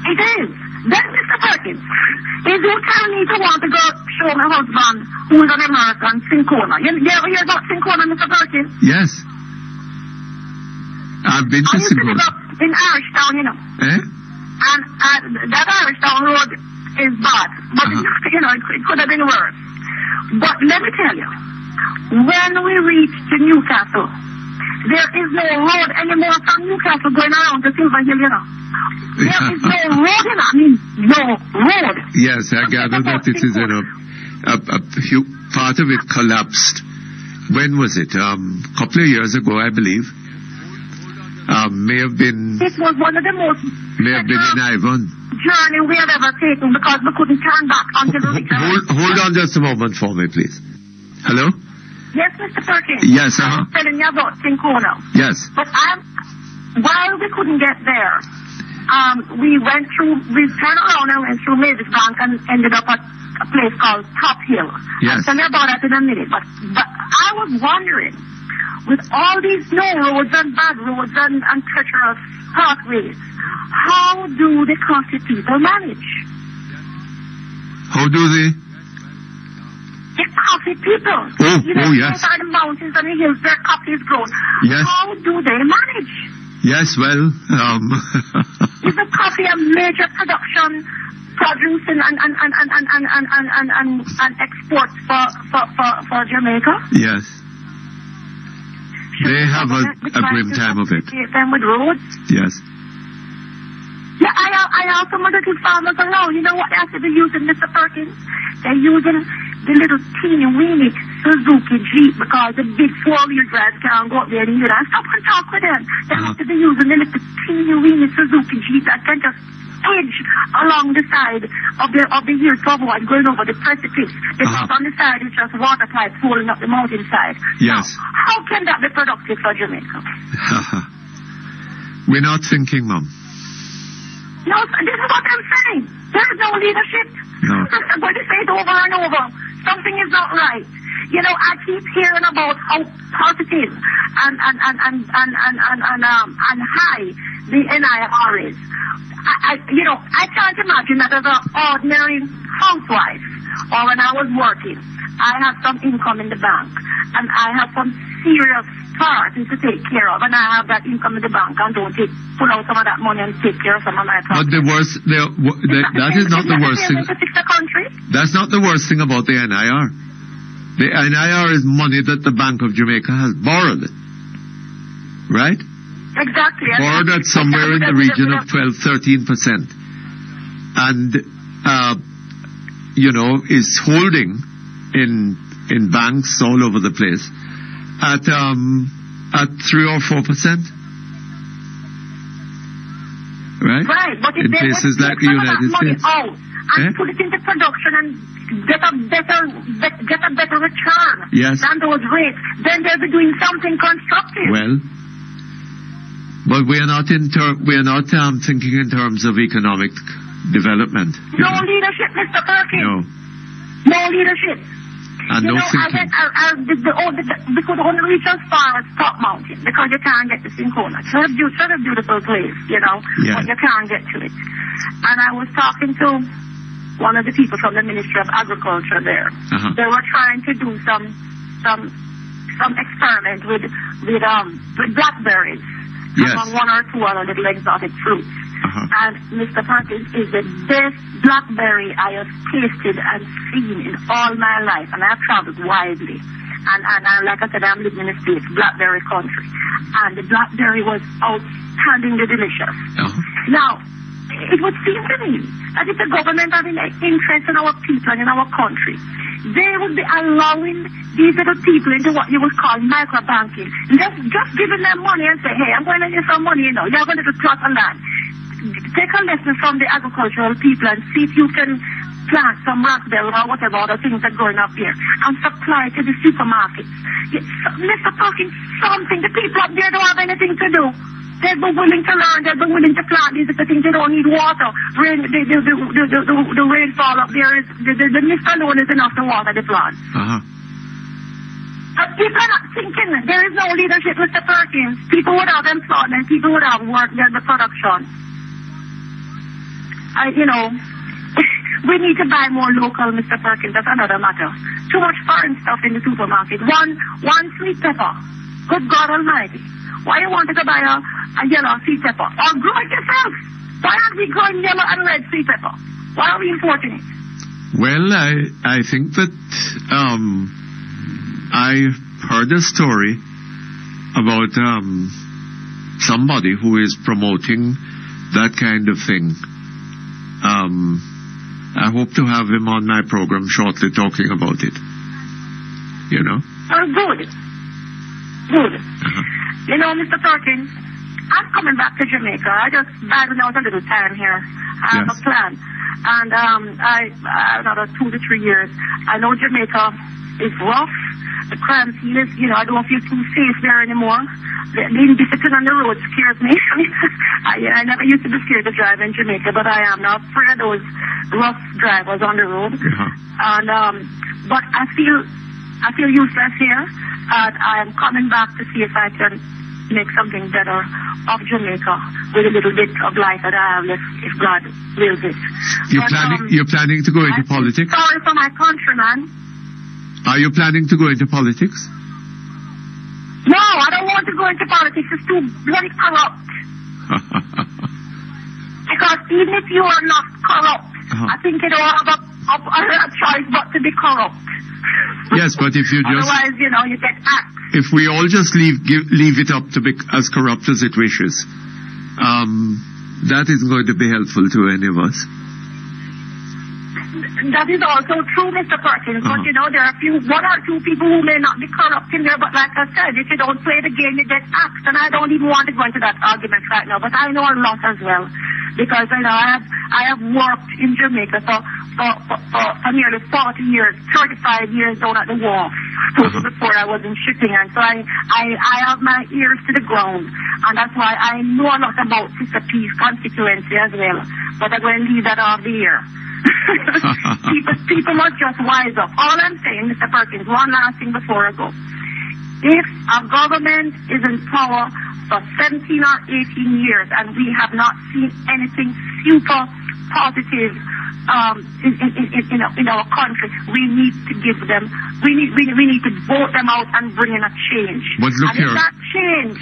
It is. Then, Mr. Perkins, if you tell me to want to go show my husband, who is an American, Syncona. You ever hear about Syncona, Mr. Perkins? Yes. I've been to Syncona. In Irishtown, you know. Eh? And that Irishtown road is bad. But, it could have been worse. But let me tell you, when we reach to Newcastle, there is no road anymore from Newcastle going around to Silver Hill, There is no road, no road. Yes, I gather that it is a few part of it collapsed. When was it? Couple of years ago, I believe. May have been... This was one of the most... May have been in Ivan. ...journey we have ever taken because we couldn't turn back until we reached... Hold on just a moment for me, please. Hello? Yes, Mr. Perkins. Yes, I was telling you about Syncona. Yes. But while we couldn't get there, we turned around and went through Mavis Bank and ended up at a place called Top Hill. Yes. I'll tell you about that in a minute. But I was wondering, with all these no roads and bad roads and treacherous pathways, how do the coffee people manage? How do they? The coffee people. Oh, yes. Inside the mountains and the hills where coffee is grown. Yes. How do they manage? Yes, well, Isn't coffee a major production, producing and export for Jamaica? yes. They have a grim time of it. Them with roads. Yes. Yeah, I have some of the little farmers around. You know what they have to be using, Mr. Perkins? They're using the little teeny weeny Suzuki Jeep because the big four-wheel drive can't go up there and you know, stop and talk with them. They have to be using the little teeny weeny Suzuki Jeep that can just edge along the side of the hill to avoid going over the precipice. Because on the side it's just water pipes falling up the mountainside. Yes. Now, how can that be productive for Jamaica? We're not thinking, Mom. No, this is what I'm saying. There is no leadership. No. I'm going to say it over and over. Something is not right. You know, I keep hearing about how positive and high the NIR is. I can't imagine that as an ordinary housewife or when I was working, I have some income in the bank and I have some serious parties to take care of and I have that income in the bank and don't pull out some of that money and take care of some of my But property. the worst, that is not the worst thing. That's not the worst thing about the NIR. The NIR is money that the Bank of Jamaica has borrowed. Right? Exactly. Borrowed at somewhere in the region of 12-13%. And, is holding in banks all over the place at 3 or 4%. Right? But if in they places would like take the some of that United money States. out and put it into production and get a better return Yes. than those rates, then they'll be doing something constructive. Well, but we are not thinking in terms of economic development. No leadership, Mr. Perkins. No leadership. And no thinking. We could only reach as far as Top Mountain because you can't get to Syncona. It's a beautiful place, but you can't get to it. And I was talking to one of the people from the Ministry of Agriculture there. They were trying to do some experiment with blackberries. Yes. Among one or two other little exotic fruits. And Mr. Perkins is the best blackberry I have tasted and seen in all my life. And I've traveled widely. And like I said, I'm living in the States, blackberry country. And the blackberry was outstandingly delicious. Now, it would seem to me that if the government had an interest in our people and in our country, they would be allowing these little people into what you would call microbanking. Just giving them money and say, hey, I'm going to give you some money, you have a little plot of land. Take a lesson from the agricultural people and see if you can plant some raspberry or whatever other things that are growing up here and supply to the supermarkets. Mr. Perkins, something. The people up there don't have anything to do. They'll be willing to learn. They'll be willing to plant these things. They don't need water. The rainfall up there is the mist alone is enough to water the plants. People are not thinking. There is no leadership, Mr. Perkins. People would have employment. People would have work. There's the production. We need to buy more local, Mr. Perkins. That's another matter. Too much foreign stuff in the supermarket. One sweet pepper. Good God Almighty. Why you want to buy a yellow sweet pepper? Or grow it yourself. Why aren't we growing yellow and red sweet pepper? Why are we importing it? Well, I think that I heard a story about somebody who is promoting that kind of thing. I hope to have him on my program shortly talking about it. Oh, good. Mr. Perkins, I'm coming back to Jamaica. I just diving out a little time here. I have a plan. And another 2 to 3 years. I know Jamaica is rough. The crime scene is, I don't feel too safe there anymore. The indiscipline on the road scares me. I never used to be scared to drive in Jamaica, but I am now afraid of those rough drivers on the road. And but I feel useless here. And I am coming back to see if I can make something better of Jamaica with a little bit of life that I have left, if God wills it. You're planning to go into politics? Sorry for my countryman. Are you planning to go into politics? No, I don't want want to go into politics is too bloody corrupt. Because even if you are not corrupt, I think you don't have a choice but to be corrupt. Yes, but if you just... Otherwise, you know, you get axed. If we all just leave it up to be as corrupt as it wishes, that isn't going to be helpful to any of us. That is also true, Mr. Perkins, but you know, there are one or two people who may not be corrupt in there, but like I said, if you don't play the game, you get axed, and I don't even want to go into that argument right now, but I know a lot as well, because you know, I have worked in Jamaica for nearly 40 years, 35 years down at the wharf, before I was in shipping, and so I have my ears to the ground, and that's why I know a lot about Sister P's constituency as well, but I'm going to leave that off the air. people must just wise up. All I'm saying, Mr. Perkins, one last thing before I go. If our government is in power for 17 or 18 years and we have not seen anything super positive in our country, we need to give them, we need to vote them out and bring in a change. But look and here, if that change...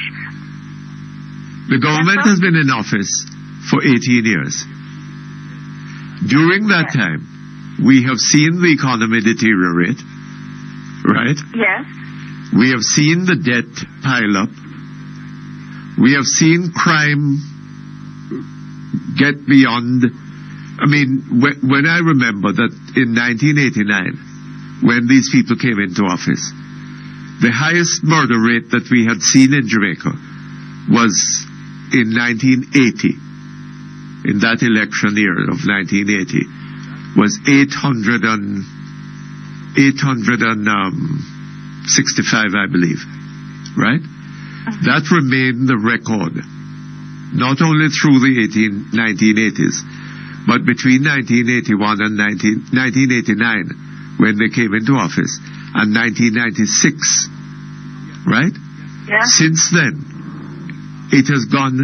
The government has been in office for 18 years. During that time, we have seen the economy deteriorate, right? Yes. We have seen the debt pile up. We have seen crime get beyond... I mean, when I remember that in 1989, when these people came into office, the highest murder rate that we had seen in Jamaica was in 1980. In that election year of 1980, was 865, I believe, right? That remained the record, not only through the 1980s, but between 1981 and 1989, when they came into office, and 1996, right? Yeah. Since then, it has gone,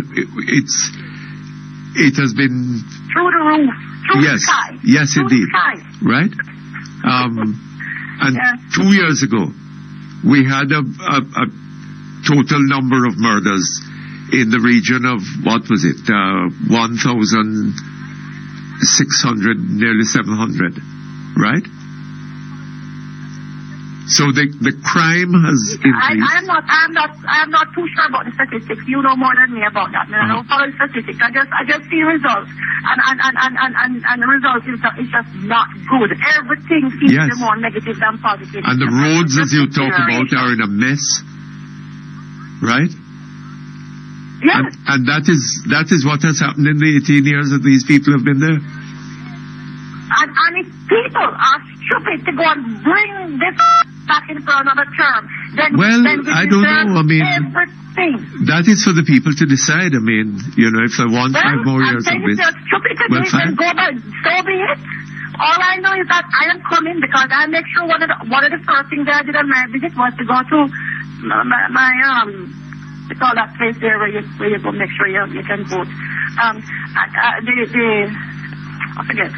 it has been... Through the roof. Through the sky. Yes, through indeed. The sky. Right? And 2 years ago, we had a total number of murders in the region of, what was it, 1,600, nearly 700. Right? So the crime has increased. I'm not too sure about the statistics. You know more than me about that. I don't follow the statistics. I just see results, and the results is just not good. Everything seems to be more negative than positive. And the roads, as you talk about, are in a mess, right? Yes. And that is what has happened in the 18 years that these people have been there. And if people are stupid to go and bring this back in for another term, then I don't know. I mean, everything. That is for the people to decide. I mean, you know, if they want 5 more years of this, stupid to do it, then go by. So be it. All I know is that I am coming because I make sure one of the first things I did on my visit was to go to my they call that place there where you go make sure you can vote. I forget.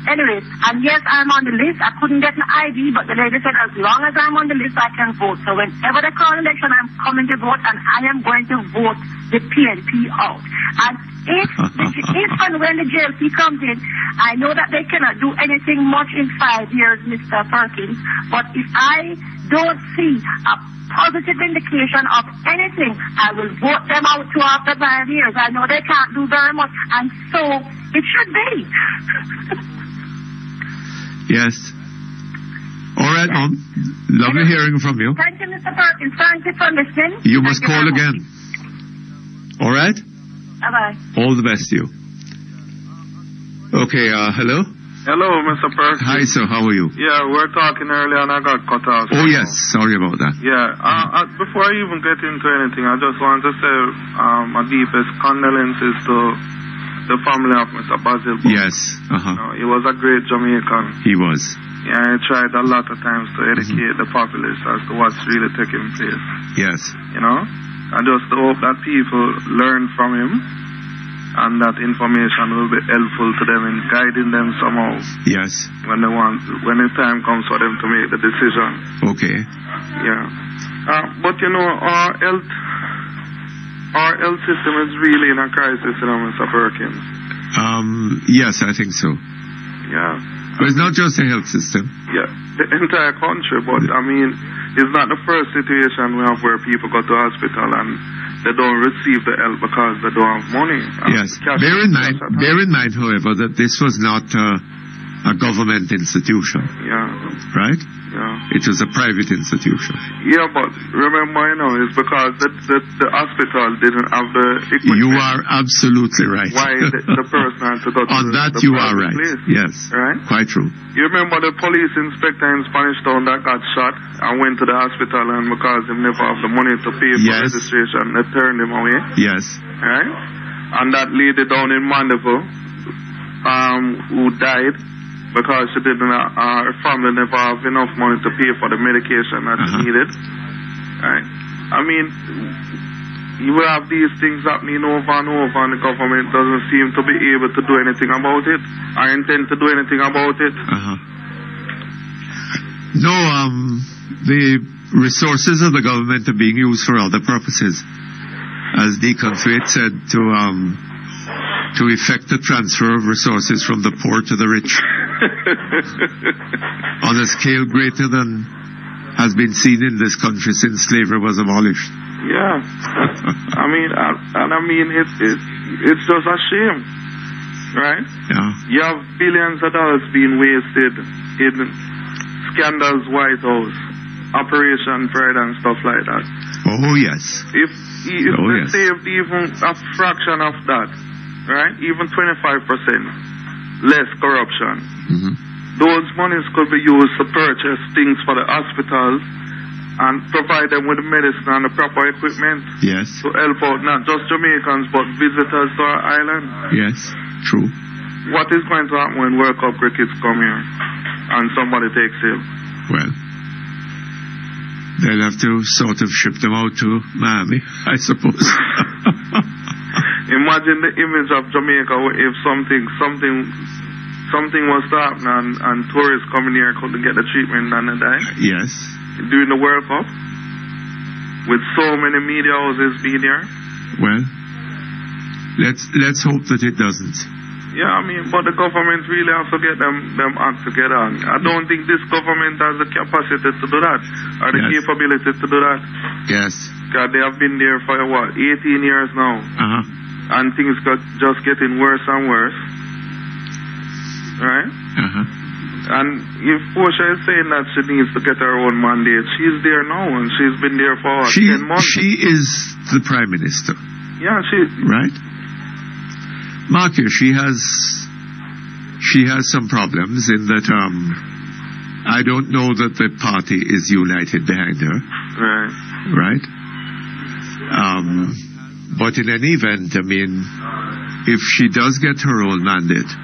Anyway, and yes, I'm on the list. I couldn't get an ID, but the lady said as long as I'm on the list, I can vote. So whenever they call an election, I'm coming to vote, and I am going to vote the PNP out. And if and when the JLC comes in, I know that they cannot do anything much in 5 years, Mr. Perkins, but if I don't see a positive indication of anything, I will vote them out to after 5 years. I know they can't do very much, and so it should be. Yes. All right, Mom. Lovely hearing from you. Thank you, Mr. Perkins. Thank you for listening. You must call again. All right? Bye-bye. All the best to you. Okay, hello? Hello, Mr. Perkins. Hi, sir. How are you? Yeah, we were talking earlier and I got cut off. Oh, yes. Sorry about that. Yeah. Before I even get into anything, I just want to say my deepest condolences to the family of Mr. Basil. Yes. He was a great Jamaican. He was. Yeah, he tried a lot of times to educate the populace as to what's really taking place. Yes. You know? I just hope that people learn from him and that information will be helpful to them in guiding them somehow. Yes. When the time comes for them to make the decision. Okay. Yeah. But you know, our health our health system is really in a crisis, Mr. Perkins. Yes, I think so. Yeah. But it's not just the health system. Yeah, the entire country, but I mean, it's not the first situation we have where people go to hospital and they don't receive the help because they don't have money. Yes. Bear in mind, however, that this was not a government institution. Yeah. Right? Yeah. It was a private institution. Yeah, but remember, it's because the hospital didn't have the equipment. You are absolutely right. Why the person had to go to on that the you are private right. place. Yes. Right? Quite true. You remember the police inspector in Spanish Town that got shot and went to the hospital, and because he never have the money to pay for registration, they turned him away. Yes. Right? And that lady down in Mandeville, who died because she didn't, her family never have enough money to pay for the medication that she needed. Right? I mean, you will have these things happening over and over, and the government doesn't seem to be able to do anything about it. I intend to do anything about it. No, the resources of the government are being used for other purposes. As Deacon Thwaite said, to effect the transfer of resources from the poor to the rich on a scale greater than has been seen in this country since slavery was abolished. Yeah, I mean, it's just a shame, right? Yeah. You have billions of dollars being wasted in scandals, White House, Operation Pride, and stuff like that. Oh yes. If they saved even a fraction of that, right? Even 25% less corruption. Those monies could be used to purchase things for the hospitals and provide them with the medicine and the proper equipment. Yes. To help out not just Jamaicans but visitors to our island. Yes, true. What is going to happen when World Cup crickets come here and somebody takes it? Well, they'll have to sort of ship them out to Miami, I suppose. Imagine the image of Jamaica if something was to happen and tourists coming here couldn't get the treatment and they die. Yes. During the World Cup, with so many media houses being here. Well, let's hope that it doesn't. Yeah, I mean, but the government really has to get them act together. I don't think this government has the capacity to do that, or the capability to do that. Yes. Because they have been there for, 18 years now. And things got just getting worse and worse. Right? And if Portia is saying that she needs to get her own mandate, she's there now, and she's been there for 10 months. She is the Prime Minister. Yeah, right? Marcus, she has some problems in that I don't know that the party is united behind her. Right? But in any event, I mean, if she does get her own mandate,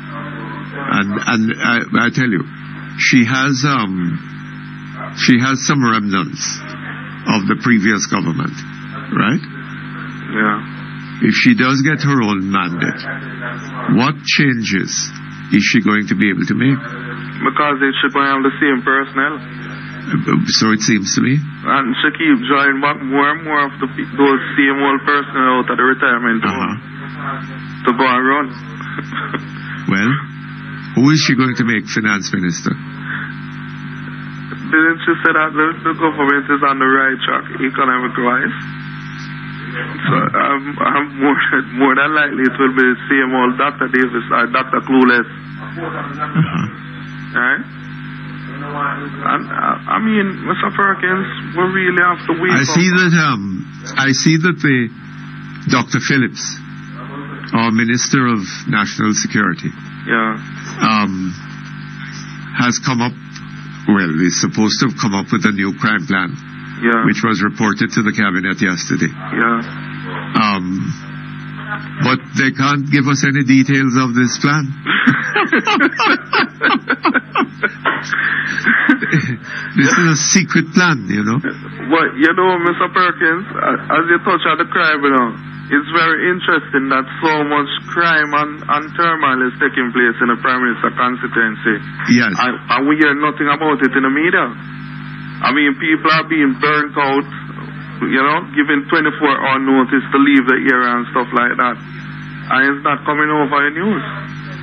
and I tell you, she has some remnants of the previous government, right? Yeah. If she does get her own mandate, what changes is she going to be able to make? Because she's going to have the same personnel. So it seems to me. And she keeps drawing back more and more of those same old personnel out of the retirement home to go and run. Well, who is she going to make finance minister? Didn't she say that the government is on the right track economic-wise? So I'm more than likely it will be the same old Dr. Davis or Dr. Clueless. Right? And I mean, Mr. Perkins, we really have to wait. I see that the Dr. Phillips, our Minister of National Security, has come up. Well, he's supposed to have come up with a new crime plan. Which was reported to the cabinet yesterday. But they can't give us any details of this plan. This is a secret plan, you know. But, Mr. Perkins, as you touch on the crime, it's very interesting that so much crime and turmoil is taking place in the Prime Minister constituency. Yes. And we hear nothing about it in the media. I mean, people are being burnt out giving 24-hour notice to leave the area and stuff like that. And it's not coming over the news.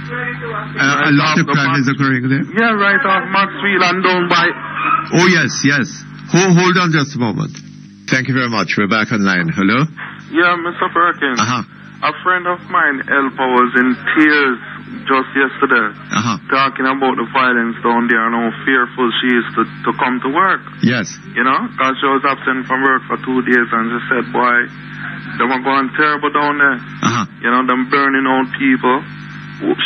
A lot of crime is occurring there? Yeah, right off Maxfield and down by... Oh, yes. Hold on just a moment. Thank you very much. We're back online. Hello? Yeah, Mr. Perkins. A friend of mine, Elpa, was in tears just yesterday, talking about the violence down there and how fearful she is to come to work. Yes. Because she was absent from work for 2 days, and she said, boy, they were going terrible down there. Them burning out people,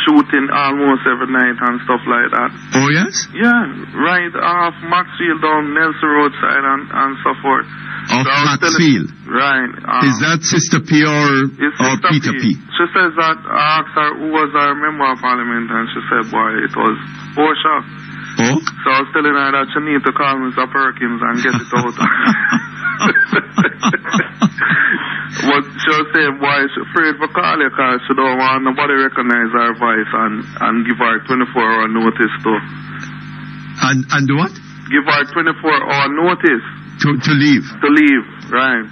shooting almost every night and stuff like that. Oh, yes? Yeah, right off Maxfield down Nelson Roadside and so forth. Off Maxfield? Right. Is that Sister P or Peter P? She says that I asked her who was our member of parliament, and she said, boy, it was Portia. Oh? So I was telling her that she need to call Mr. Perkins and get it out. But she was saying, boy, she's afraid for call her because she don't want nobody recognize her voice and give her 24-hour notice too. And what? Give her 24-hour notice. To leave? To leave, right.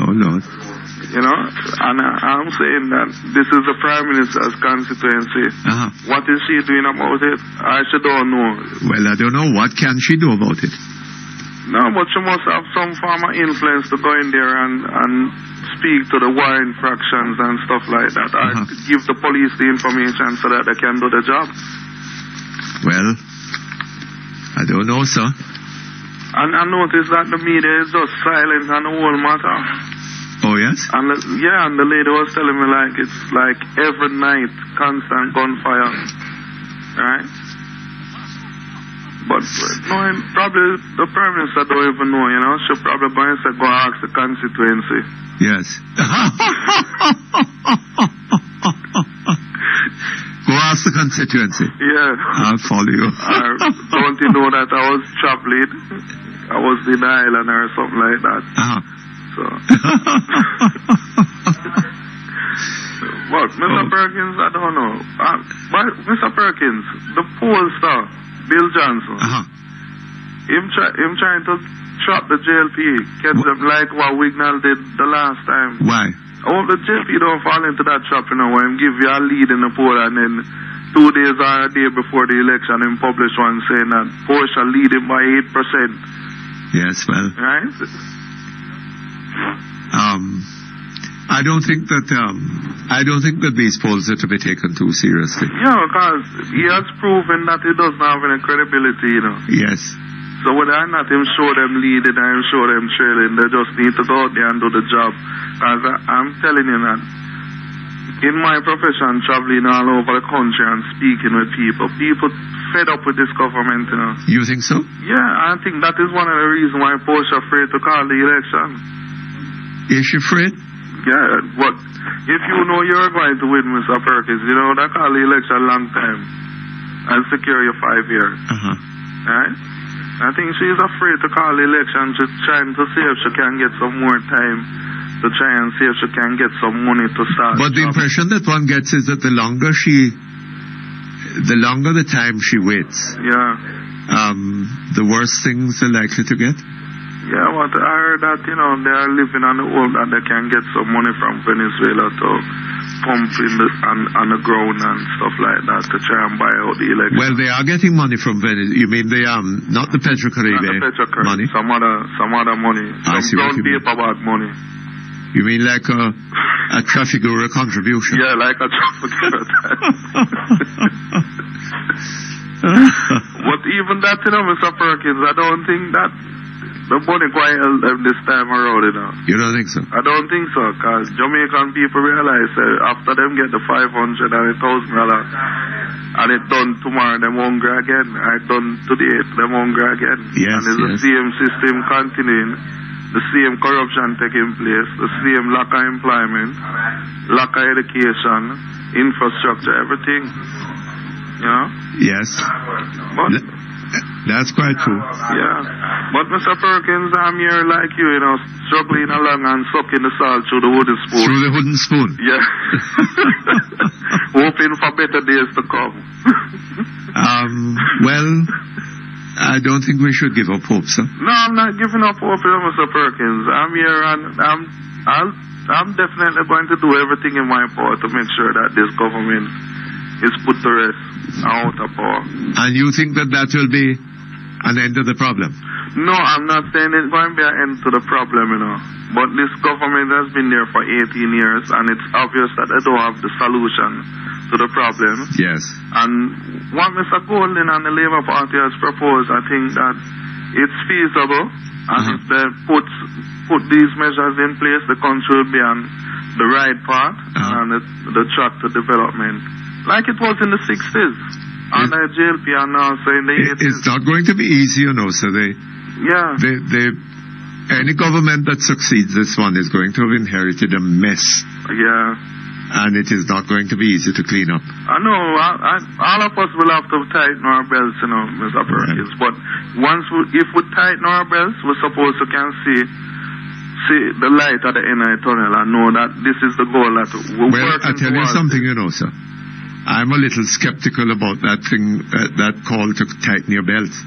Oh, Lord. And I'm saying that this is the Prime Minister's constituency. What is she doing about it? She don't know. Well, I don't know. What can she do about it? No, but she must have some form of influence to go in there and speak to the war infractions and stuff like that. Or give the police the information so that they can do the job. Well, I don't know, sir. And I noticed that the media is just silent on the whole matter. Oh, yes? And the lady was telling me it's like every night, constant gunfire. Right? But probably the Prime Minister don't even know, She'll probably going to go ask the constituency. Yes. Go ask the constituency. Yeah. I'll follow you. Don't you know that I was traveling? I was denied or something like that. So. But Mr. Perkins, I don't know. But Mr. Perkins, the pollster, Bill Johnson, him trying to trap the JLP, catch them like what Wignall did the last time. Why? I hope the JLP don't fall into that trap, where him give you a lead in the poll and then 2 days or a day before the election him publish one saying that Portia leading by 8%. Yes, well. Right? I don't think that these polls are to be taken too seriously. Yeah, because he has proven that he doesn't have any credibility, Yes. So whether or not him show them leading or him show them trailing, they just need to go out there and do the job. Because I'm telling you that in my profession, traveling all over the country and speaking with people fed up with this government, You think so? Yeah, I think that is one of the reasons why Portia afraid to call the election. Is she afraid? Yeah, but if you know you're going to win, Mr. Perkins, that call the election a long time and secure your 5 years. Right? I think she's afraid to call the election. She's trying to see if she can get some more time to try and see if she can get some money to start. But the impression that one gets is that the longer the time she waits, the worse things are likely to get. Yeah, but I heard that, they are living on the hope that they can get some money from Venezuela to pump on the ground and stuff like that to try and buy out the election. Well, they are getting money from Venezuela. You mean not the Petrocaribe money? Some other money. Some brown paper money. You mean like a Trafigura contribution? Yeah, like a Trafigura. But even that, Mr. Perkins, I don't think that the money quite help them this time around, You don't think so? I don't think so, because Jamaican people realize after them get the $500 and $1,000 and it done tomorrow, them hungry again. I done today, them hungry again. Yes, and it's the same system continuing. The same corruption taking place, the same lack of employment, lack of education, infrastructure, everything. Yes. But that's quite true. Yeah. But Mr. Perkins, I'm here like you, struggling along and sucking the salt through the wooden spoon. Through the wooden spoon? Yeah. Hoping for better days to come. Well, I don't think we should give up hope, sir. No, I'm not giving up hope, Mr. Perkins. I'm here and I'm definitely going to do everything in my power to make sure that this government is put to rest out of power. And you think that will be an end to the problem? No, I'm not saying it's going to be an end to the problem, But this government has been there for 18 years, and it's obvious that they don't have the solution to the problem. Yes. And what Mr. Golding and the Labour Party has proposed, I think that it's feasible, and if they put these measures in place, the country will be on the right path and the track to development, like it was in the 60s, under JLP and also in the 80s. It's not going to be easy, sir. Any government that succeeds this one is going to have inherited a mess. Yeah. And it is not going to be easy to clean up. I know. All of us will have to tighten our belts, Mr. Perkins. Right. But if we tighten our belts, we're supposed to can see the light at the end of the tunnel and know that this is the goal that we're working towards. Well, I tell you something, sir. I'm a little skeptical about that thing, that call to tighten your belts.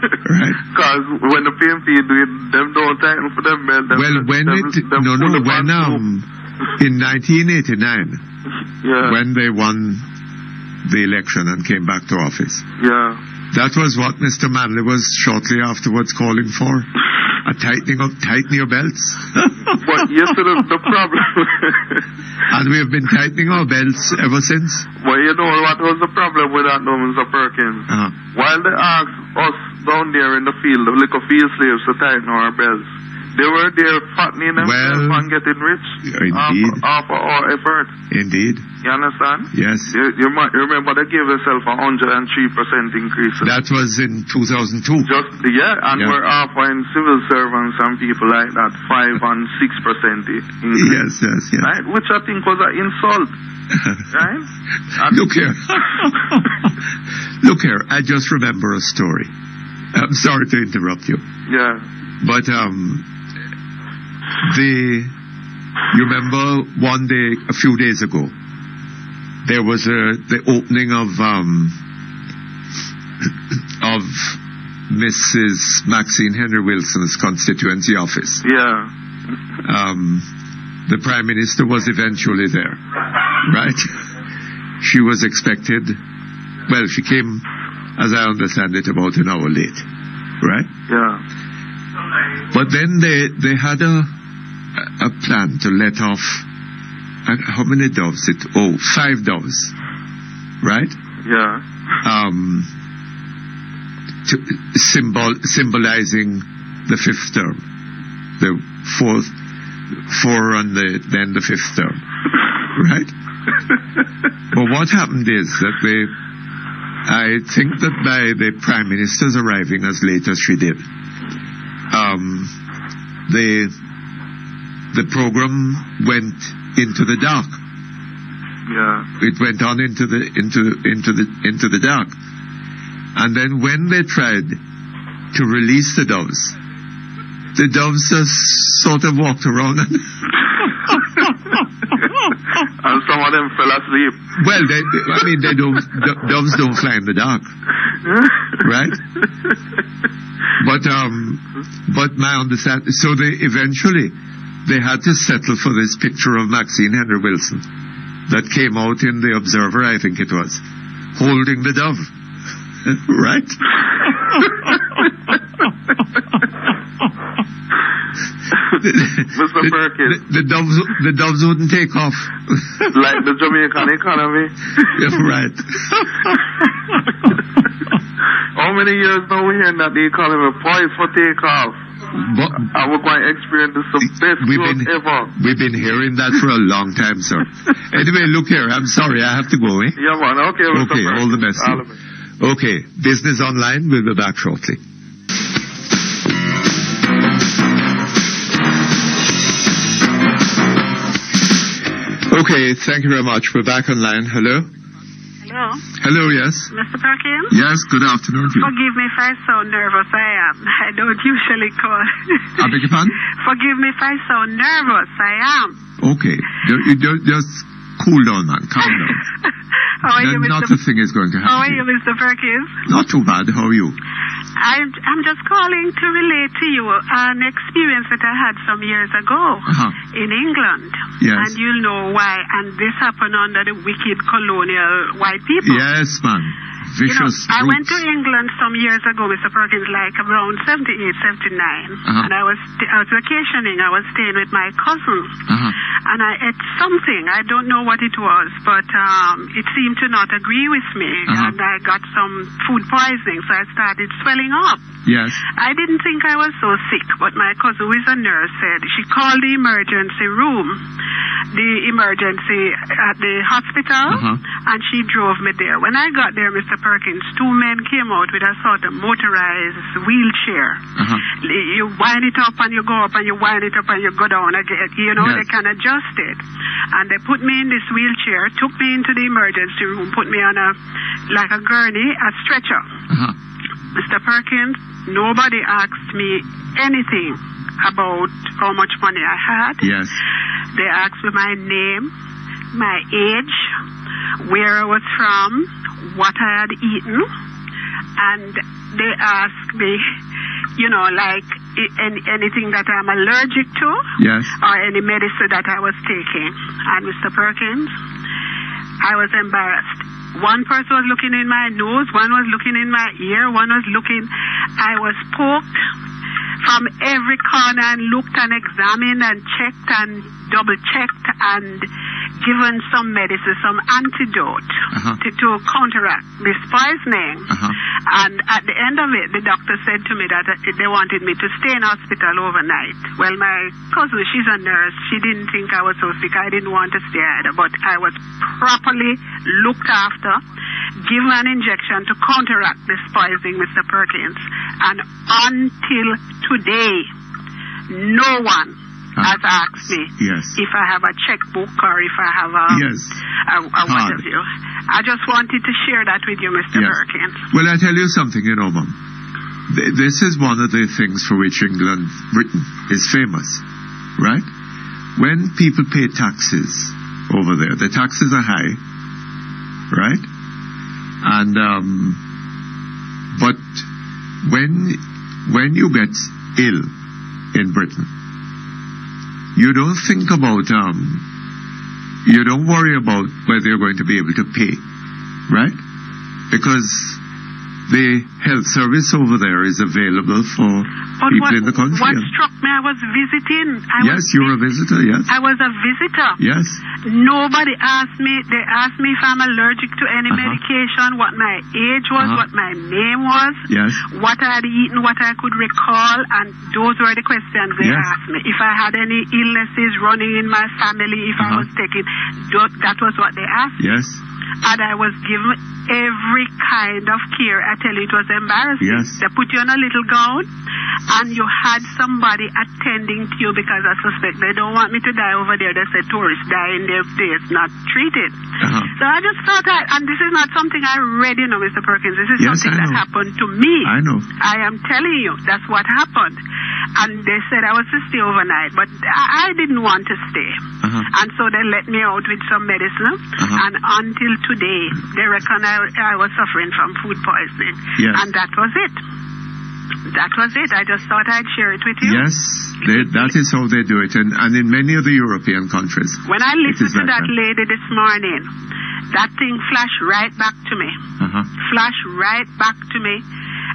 Right? Because when the PMP do it, them don't tighten for them belts. In 1989, when they won the election and came back to office, that was what Mr. Manley was shortly afterwards calling for. A tightening your belts. But yes, the problem. And we have been tightening our belts ever since. Well, you know what was the problem with that, Mr. Perkins? While they asked us down there in the field, the little field slaves, to tighten our belts, they were there fattening themselves and getting rich. Indeed. After our effort. Indeed. You understand? Yes. You might remember they gave themselves 103% increase. That was in 2002. We're offering civil servants and people like that 5 and 6% increase. Yes. Right? Which I think was an insult. Right? Look here, I just remember a story. I'm sorry to interrupt you. Yeah. But you remember one day, a few days ago, there was the opening of Mrs. Maxine Henry Wilson's constituency office. Yeah. The Prime Minister was eventually there, right? She was expected. Well, she came, as I understand it, about an hour late, right? Yeah. But then they had a plan to let off, how many doves? 5 doves, right? Yeah. Symbolizing the 5th term, the 4 and then the 5th term, right? But what happened is that I think that by the Prime Minister's arriving as late as she did, the program went into the dark. Yeah. It went on into the dark. And then when they tried to release the doves just sort of walked around and and some of them fell asleep. Well, doves don't fly in the dark, right? But my understanding, so they had to settle for this picture of Maxine Henry Wilson that came out in the Observer, I think it was, holding the dove, right? Mr. Perkins. The doves wouldn't take off. Like the Jamaican economy. Yeah, right. How many years now we hearing that the economy poised for takeoff? And we're going to experience the best growth ever. We've been hearing that for a long time, sir. Anyway, look here, I'm sorry, I have to go, eh? Yeah, man, okay. Okay, all the best. Okay, Business Online, we'll be back shortly. Okay, thank you very much. We're back online. Hello? Hello? Hello, yes? Mr. Perkins? Yes, good afternoon to you. Forgive me if I sound nervous. I am. I don't usually call. I beg your pardon? Forgive me if I sound nervous. I am. Okay. Just cool down, man. Calm down. How are you, Mr. Not a thing is going to happen. How are you, Mr. Perkins? Not too bad. How are you? I'm just calling to relate to you an experience that I had some years ago in England. Yes. And you'll know why. And this happened under the wicked colonial white people. Yes, man. Vicious I went to England some years ago, Mr. Perkins, like around 78, 79. And I was vacationing. I was staying with my cousin. And I ate something. I don't know what it was, but it seemed to not agree with me. And I got some food poisoning, so I started swelling up. Yes. I didn't think I was so sick, but my cousin, who is a nurse, said she called the emergency room, the emergency at the hospital, and she drove me there. When I got there, Mr. Perkins, two men came out with a sort of motorized wheelchair. You wind it up and you go up, and you wind it up and you go down again. You know, they can adjust it. And they put me in this wheelchair, took me into the emergency room, put me on a gurney, a stretcher. Mr. Perkins, nobody asked me anything about how much money I had. Yes. They asked me my name, my age, where I was from, what I had eaten, and they asked me, anything that I'm allergic to, yes, or any medicine that I was taking. And Mr. Perkins, I was embarrassed. One person was looking in my nose, one was looking in my ear, one was looking. I was poked from every corner and looked and examined and checked and double-checked and given some medicine, some antidote to counteract this poisoning. And at the end of it, the doctor said to me that they wanted me to stay in hospital overnight. Well, my cousin, she's a nurse. She didn't think I was so sick. I didn't want to stay either, but I was properly looked after, given an injection to counteract this poisoning, Mr. Perkins. And until today, no one has asked me if I have a checkbook or if I have a what have you. I just wanted to share that with you, Mr. Perkins. Well, I tell you something, Mom. This is one of the things for which Britain is famous, right? When people pay taxes over there, the taxes are high, right? And but when you get ill in Britain, you don't think about you don't worry about whether you're going to be able to pay, right? Because the health service over there is available for people in the country. What struck me, I was visiting. You were a visitor, yes. I was a visitor. Yes. Nobody asked me. They asked me if I'm allergic to any medication, what my age was, what my name was, what I had eaten, what I could recall, and those were the questions they asked me. If I had any illnesses running in my family, if I was taking, that was what they asked me. Yes. And I was given every kind of care. I tell you, it was embarrassing. Yes. They put you in a little gown, and you had somebody attending to you because I suspect they don't want me to die over there. They say tourists die in their place, not treated. So I just thought and this is not something I read, Mr. Perkins. This is something that happened to me. I know. I am telling you, that's what happened. And they said I was to stay overnight, but I didn't want to stay. And so they let me out with some medicine. And until today, they reckon I was suffering from food poisoning. Yes. And that was it. That was it. I just thought I'd share it with you. Yes, that is how they do it. And in many of the European countries. When I listened to that lady this morning, that thing flashed right back to me. Flashed right back to me.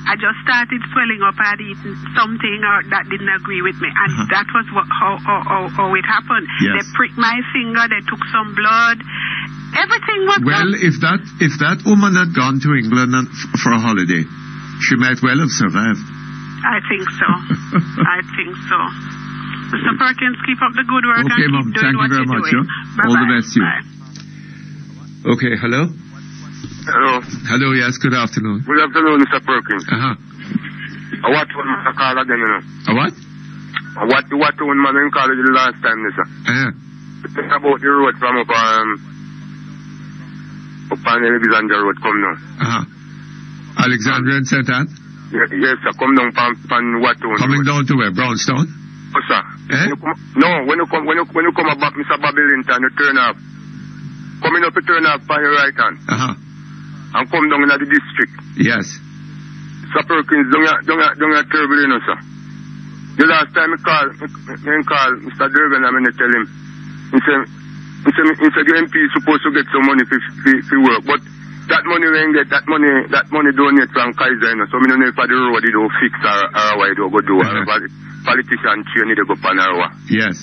I just started swelling up. I had eaten something that didn't agree with me. And that was how it happened. Yes. They pricked my finger. They took some blood. Everything was well, done. if that woman had gone to England for a holiday, she might well have survived. I think so. I think so. Mr. Perkins, keep up the good work. Okay, and Mom. keep doing Thank you very much. All the best to you. Bye. Okay, hello? Hello. Hello, yes, good afternoon. Good afternoon, Mr. Perkins. What one man call again, A what? What one man called the last time, sir? It's about the road from up on Alexandria Road, come now. Alexandria and St. Anne? Yes, sir, come down from what one? Coming down to where? Brownstone? Oh, sir. When you come back, Mr. Babylington, you turn off. Coming up, you turn off on your right hand. And come down in the district. Yes. Mr. Perkins, don't get terrible, you know, sir. The last time I call Mr. Durban, I'm going to tell him. He said the MP is supposed to get some money for work, but that money when get that money donate from Kaiser, you know, so I don't know if the road it will fix or why it will go do, or politician train it go pan or what. Yes.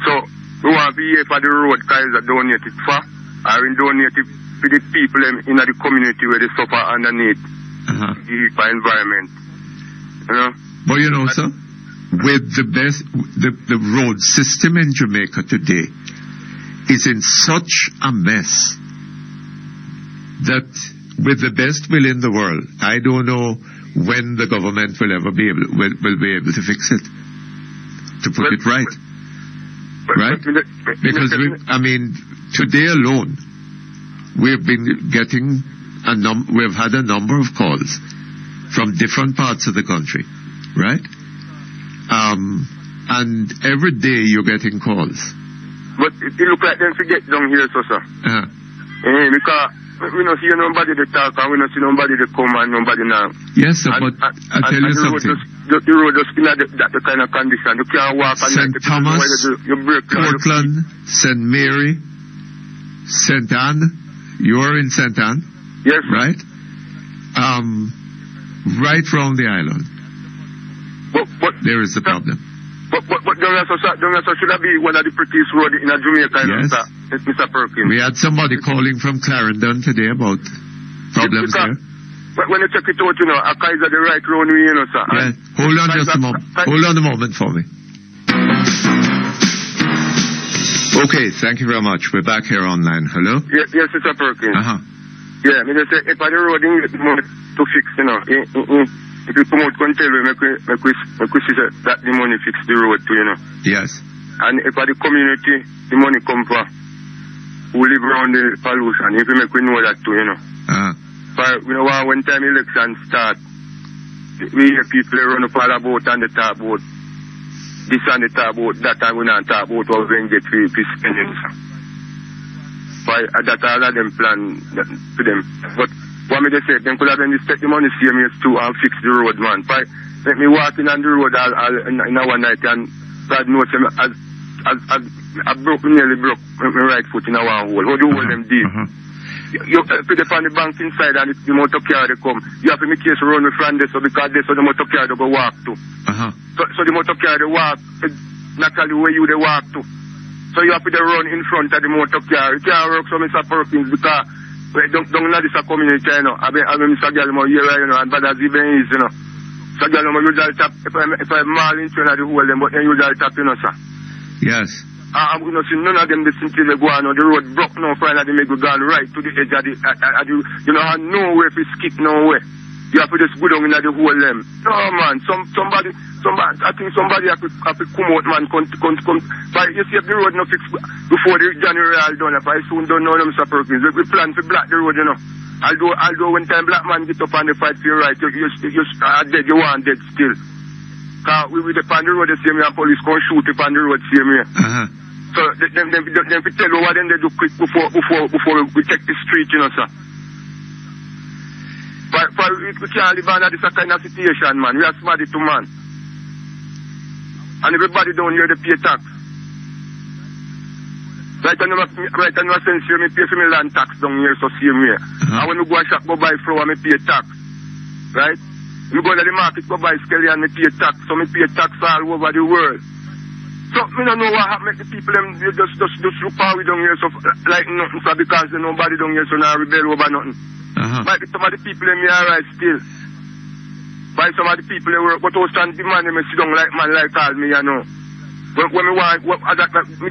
So we want to hear for the road Kaiser donate it for, or we donate it for the people in the community where they suffer underneath the environment. You know? But you know, sir, with the road system in Jamaica today is in such a mess that with the best will in the world, I don't know when the government will ever be able to fix it, to put it right. Right? Because today alone, we've been getting we've had a number of calls from different parts of the country, right? And every day you're getting calls. But it look like them to get down here, so, sir. Because we don't see nobody to talk, and we don't see nobody to come, and nobody now. Yes, sir, but I'll tell you something. The road just in that kind of condition. You can't walk and St. Thomas, Portland, St. Mary, St. Anne. You're in St. Anne? Yes. Right? Right round the island. But there is the problem. But Dongaso should have been one of the prettiest roads in Jamaica, yes. Mr. Perkins. We had somebody calling from Clarendon today about problems there. But when you check it out, you know, Kaiser the right road, you know, sir. Yeah. Hold on just a moment. Hold on a moment for me. Okay, thank you very much. We're back here online. Hello? Yes, Mr. Perkins. Yeah, I just say, if the road is to fix, you know, if you come out and tell me, make we see that the money fix the road too, you know. Yes. And if the community, the money come for who live around the pollution, if you make we know that too, you know. But you know, when time elections start, we hear people run up all about on the top boat. This and the top boat, that and we not talk about how we get for spending. But that all of them plan to them. But what me they say, them could have been take the money CMS too and fix the road, man. But let me walk in on the road in one night and God knows as I nearly broke my right foot in a one hole. How do you hold them deep? You put it on the bank inside and the motor car they come. You have to make case run with friend so because they so the motor car they go walk to. So the motor car they walk naturally where you they walk to. So you have to run in front of the motor car. You can't work so Mr. Perkins because don't know this a community, you know. I mean Mr. Galmo here, you know, and bad as even is, you know. So Galmo usually tap if I'm mal into the hole them, but then usually tap, you know, sir. Yes. I'm going to see none of them listen till they go on the road broke now for another make go down right to the edge of the you know, have nowhere to skip nowhere. You have to just go down in the hole them. No man, somebody I think somebody have to come out, man, come. But you see if the road no fix before the January all done, if I soon don't know Mr. Perkins. We plan to block the road, you know. Although when time black man get up and they fight for your right, you are dead, you want dead still. Cause we upon the road the same way and police come shoot upon the road same way. So them tell you what them they do quick before we take the street, you know, sir. But we can't live under this kind of situation, man. We are somebody to man. And everybody down here they pay tax. Right now since here me pay for me land tax down here so same way. And when we go a shop go buy flour me pay tax. Right? We go to the market go buy scallion me pay tax. So me pay tax all over the world. So, I don't know what happened to the people, them just look how we down here, so like nothing, so because nobody down here, so now rebel over nothing. But some of the people, them here right still. By some of the people, they work, but those stand demand, they sit down like man, like all me, you know. When me want, me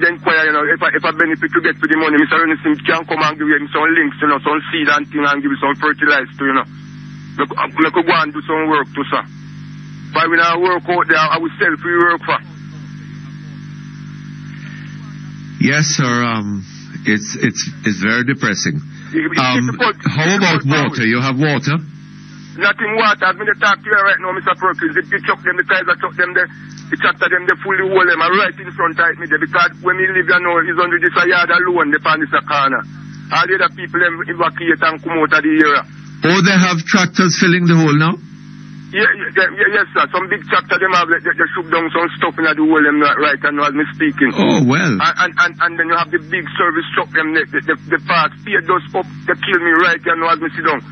then inquire, you know, if I benefit to get to the money, Mr. Ernest can come and give me some links, you know, some seed and thing, and give me some fertilizer too, you know. I could go and do some work too, sir. But when I work out there, I will sell free work for. Yes, sir. It's very depressing. How about water? You have water? Nothing water. I'm going to talk to you right now, Mr. Perkins. If you chuck them, the Kaiser chuck them, the tractor them, they fully hold them right in front of me there. Because when we live, you know, it's under this yard alone, they find this corner. All the other people them evacuate and come out of the area. Oh, they have tractors filling the hole now? Yes, sir. Some big chapter them have they shook down some stuff in the whole them not right and as me speaking. Oh well. And then you have the big service truck them the parts pay those up they kill me right you know as me sit down.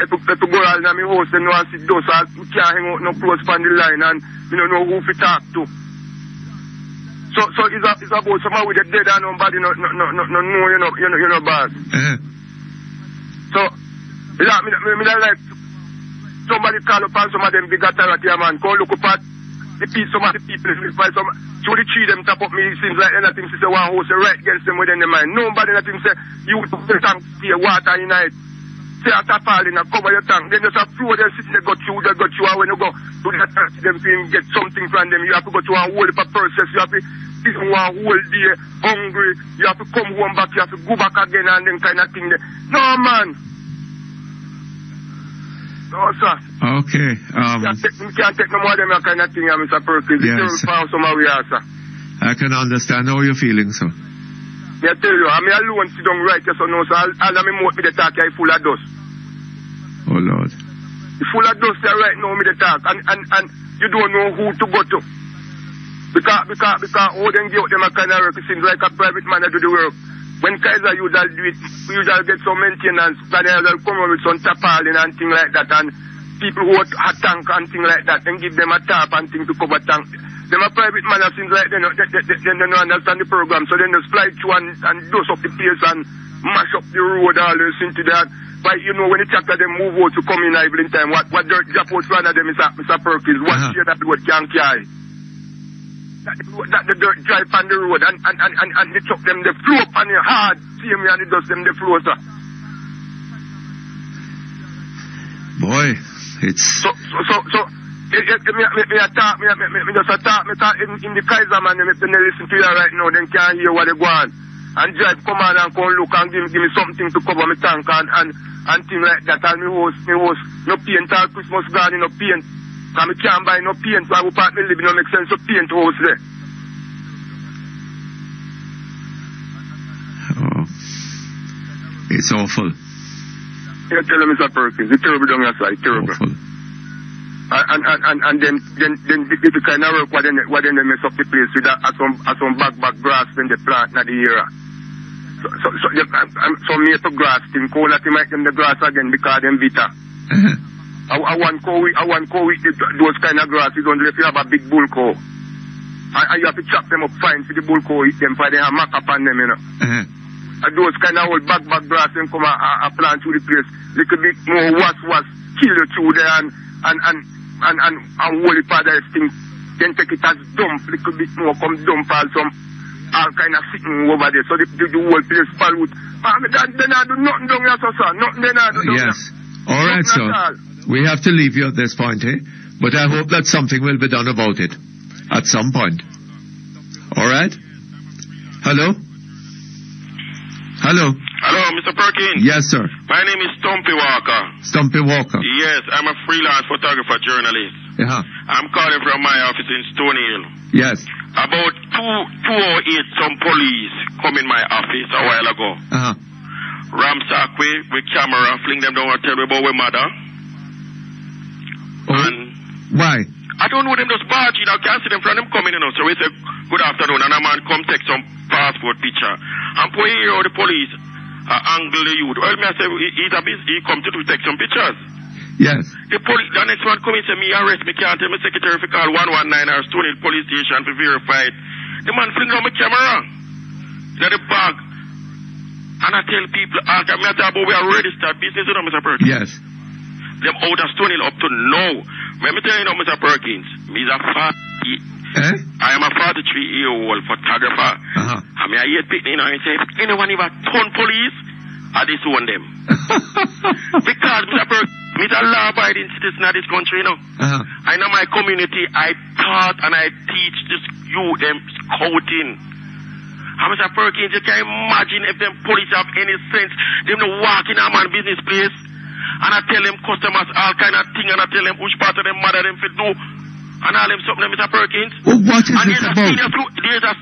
If you go all in my house they know I sit down so we can't hang out no close on the line and you don't know who to talk to. So it's about somebody with a dead and nobody no you know boss. So me like somebody call upon some of them big authority man, go look up at some of the people by some so the tree them tap up me it seems like anything to say one house right against them within the mind. Nobody nothing say you put tank for water in it. Say a tapal in a cover your tank, then just a flow they sit they got you and when you go to the tank them to get something from them, you have to go to a whole process, you have to sit one whole day hungry, you have to come home back, you have to go back again and then kind of thing there. No man. No, sir. Okay. We can't take no more of them kind of thing, Mr. Perkins. Yes. Sir. I can understand how you're feeling, sir. I tell you, I'm alone sit down right here, so no, so all of me mouth me the talk is full of dust. Oh, Lord. It's full of dust there right now, me the talk, and you don't know who to go to. Because all them give them a kind of work, it seems like a private man that do the work. When Kaiser usually do it, we usually get some maintenance, but they'll come up with some tarpaulin and things like that, and people who have tank and things like that, and give them a tarp and things to cover tank. Them a private man that seems like they don't understand the program, so then they fly through and dust up the place and mash up the road all this into that. But you know when the tractor them move out to come in evening time, what dirt drop out front of them is Mr. Perkins, what share that road can carry. That the dirt drive on the road and the truck them they flow up on your hard, see me and the dust them they flow, sir. Boy, it's so me just talk in the Kaiser man, me listen to you right now, then can't hear what they go on. And drive come on and come look and give me something to cover my tank and things like that. And me house, no paint all Christmas gone, no paint. And me can't buy no paint, so I will part me living, no make sense to paint house there. Oh, it's awful. You tell him, Mr. Perkins, it's terrible down your side, terrible. Awful. And then the kind of work what then they mess up the place with some back grass when they plant in the area. So me to grass thing, call that make them the grass again because them bitter. I want cow with those kind of grass is only if you have a big bull cow. And you have to chop them up fine for the bull cow eat them for they have mac up on them, you know. And those kind of old back grass them come a plant through the place. Little bit more was kill you through there and holy father thing, then take it as dump, little bit more come dump all kind of sitting over there. So the whole place fall with. Then I do nothing down here, sir. Nothing then I do down here. Yes. All right, sir. We have to leave you at this point, But I hope that something will be done about it at some point. All right? Hello? Hello? Hello, Mr. Perkins. Yes, sir. My name is Stumpy Walker. Stumpy Walker. Yes, I'm a freelance photographer journalist. Yeah. I'm calling from my office in Stony Hill. Yes. About 2:08, some police come in my office a while ago. Ramsack with camera, fling them down and tell me about my mother. Oh. And why? I don't know them just barge, you know, can't see them from them coming, you know. So we say, good afternoon, and a man come take some passport picture. And for here, the police angle the youth. Well, me I say, he come to take some pictures. Yes. The next one come and say, me arrest, me can't tell my secretary if I call 119 or Stony Hill police station to verify it. The man fling down my camera. In the bag. And I tell people, I talk about we are registered business, you know, Mr. Perkins. Yes. Them out of Stony Hill up to now. Let me tell you now, Mr. Perkins, I am a 43-year-old photographer. I mean, I hate people, you know, and say, if anyone ever turn police, I disown them. Because, Mr. Perkins, I'm a law-abiding citizen of this country, you know. I know my community, I taught and I teach this youth, them scouting. And Mr. Perkins, you can imagine if them police have any sense, them no walk in a man business place, and I tell them customers all kind of thing, and I tell them which part of them mother them fit do, and all them something, Mr. Perkins. Well, what is and this about? There's a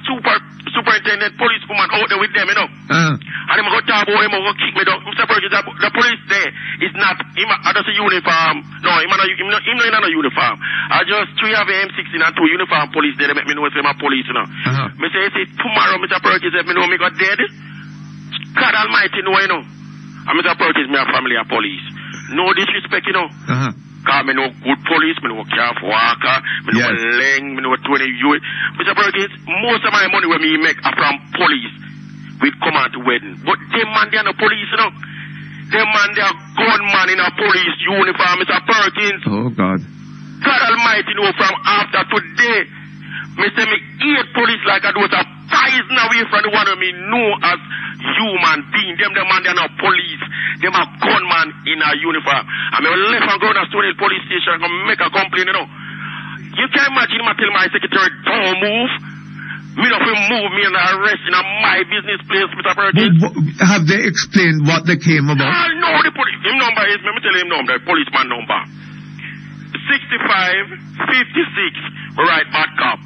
superintendent, police woman out there with them, you know. And him go talk about him, go kick me down. Mr. Perkins, the police there is not, I just a uniform. No, him not in a uniform. I just 3 have a M16 and 2 uniform police there, they make me know it's my police, you know. Me say, tomorrow, Mr. Perkins, let me know me got dead. God Almighty, know, you know. And Mr. Perkins, me a family of police. No disrespect, you know. Cause me know good police, me know Calf Walker, me know Leng, me know 20 U. Mr. Perkins, most of my money when me make are from police. We come out to wedding. But them man, they are no police, you know. Them man, they are gunman in a police uniform, Mr. Perkins. Oh, God. God Almighty, know, from after today, me say me hate police like I do a poison away from the one of me know as human being. Them man, they are not police. Them are gunman in a uniform. I mean, left and go to Stony Hill police station and make a complaint, you know. You can imagine me tell my secretary, don't move. Me not will move me and arrest in my business place, Mr. Perkins. Have they explained what they came about? No, the police. Him number is, let me tell him number, policeman number. 6556, right back up.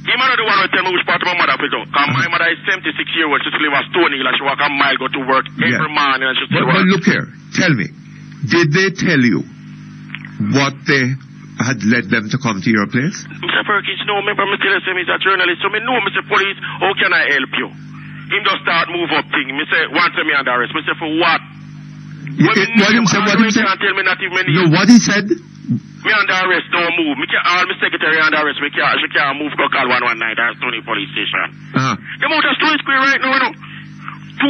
He might not the one who tell me which part of my mother is on. Because my mother is 76 years old. She still live at Stony Hill and she walk a mile, go to work every morning and she still work. But look here, tell me, did they tell you what they had led them to come to your place? Mr. Perkins, no, remember me tell him he's a journalist, so me know, Mr. Police, how can I help you? Him just start move up thing. Me say, want me under arrest. Me say, for what? What him said? Can't tell me not even no, what he said? Me under arrest, don't move. Me can't, all my secretary under arrest, she can't move, go call 119 at Stony Police Station. Them out of Stony Square right now, you know.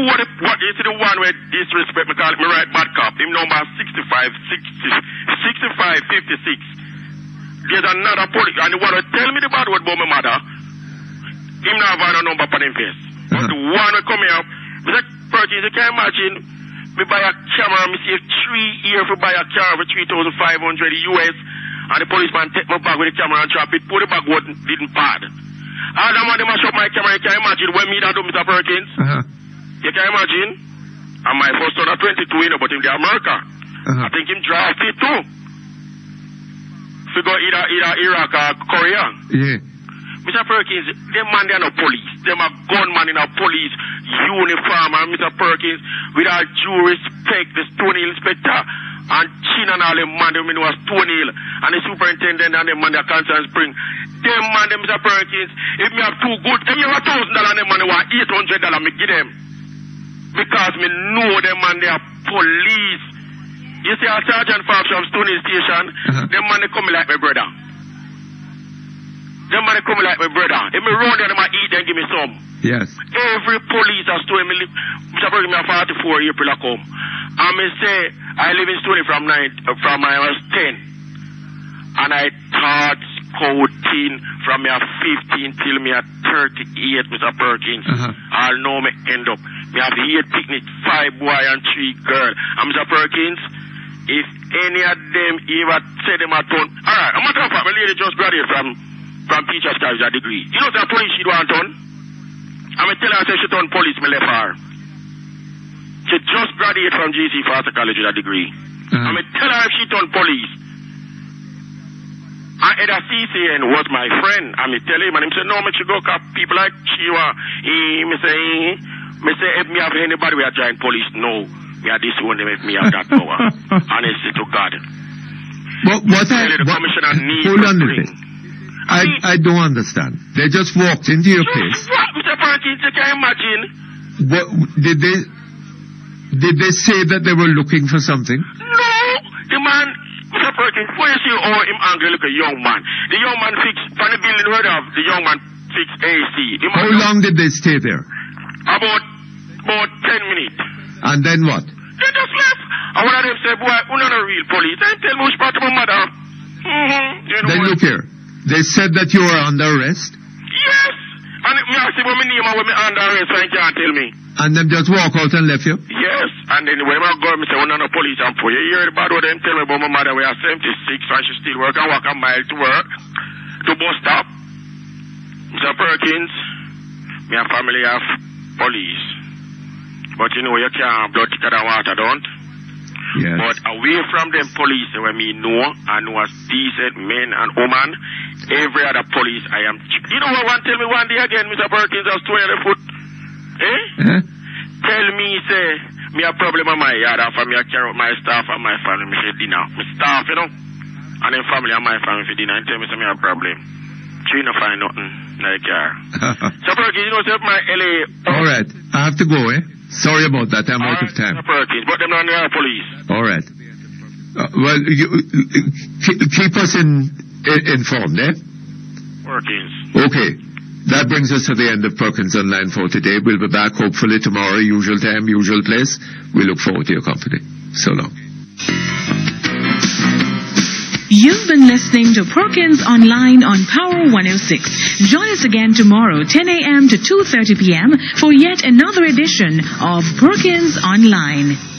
What you see the one where disrespect me, call it me right bad cop. Him number 6556. There's another police, and the one who tell me the bad word about my mother, him not have no number for them face. But the one who come here, Mr. Perkins, you can imagine, me buy a camera, me save 3 years for buy a car for $3,500 US, and the policeman take my bag with the camera and drop it, put the bag what didn't pad. All the man, they mash up my camera, you can imagine when me that do, Mr. Perkins. You can imagine, and my first son are 22, you know, but in the America, I think him drafted too. Figure either Iraq or Korea. Yeah. Mr. Perkins, them man, they are no police. Them are gunman in a police uniform. And Mr. Perkins, with all due respect, the Stony Hill inspector and Chin and all them man, them know a Stony Hill, and the superintendent and them man, they are Constant Spring. Them man, them Mr. Perkins, if me have too good, if me have $1,000, them man, they want $800, me give them. Because me know them man, they are police. You see a sergeant from Stony Hill Station, them man, they come like my brother. Them man, they come like my brother. If me run there, them I eat, then give me some. Yes. Every police has told me, Mr. Perkins, me a 44 April I come. And me say, I live in Stony from I was 10. And I taught scouting from me at 15 till me at 38, Mr. Perkins. I'll know me end up. Me have 8 picnic, 5 boy and 3 girl. And Mr. Perkins, if any of them ever say them at town, alright, I'm not talking about my lady just graduated from teacher's college a degree. You know that police she do want done? I'm going to tell her, say she done police, me left her. She just graduated from GC Foster College with a degree. I'm going to tell her if she done police. And Edda CCN was my friend. I'm going to tell him, and he said, no, me should go cop people like Chiwa. Me say, if me have anybody we are join police, no. Me are this one, if me have that power. Honestly to God. But what the commissioner needs hold on a minute. I don't understand. They just walked into your place. Mr. Perkins, you can imagine. What, did they say that they were looking for something? No. The man, Mr. Perkins, before you see how him angry look a young man. The young man fixed, from the building heard of, the young man fixed AC. How long did they stay there? About 10 minutes. And then what? They just left. And one of them said, boy, we're not a real police. I tell me which part of my mother. You know then what? look here. They said that you were under arrest? Yes. And me ask you what my name and what me under arrest, so you can't tell me. And them just walk out and left you? Yes. And then when I go, I say, we're not a police. I'm for you. You hear about what them tell me about my mother. We are 76, and she still work and walk a mile to work. To bus stop. Mr. Perkins, me and family have police. But you know, you can't have blood thicker than water, don't? Yes. But away from them police, when me know, and know as decent men and women, Every other police I am... You know what one tell me one day again, Mr. Perkins, I was 20 foot. Tell me, say, me a problem on my yard after me I carry out my staff and my family me for dinner. My staff, you know, and then family and my family for dinner and tell me say me a problem. She no find nothing like car. So Perkins, you know, say my LA... Alright, I have to go, Sorry about that, I'm out of time. Mr. Perkins, but them not the police. Alright. Well, you, keep us informed, Perkins. Okay. That brings us to the end of Perkins Online for today. We'll be back hopefully tomorrow, usual time, usual place. We look forward to your company. So long. You've been listening to Perkins Online on Power 106. Join us again tomorrow, 10 a.m. to 2:30 p.m. for yet another edition of Perkins Online.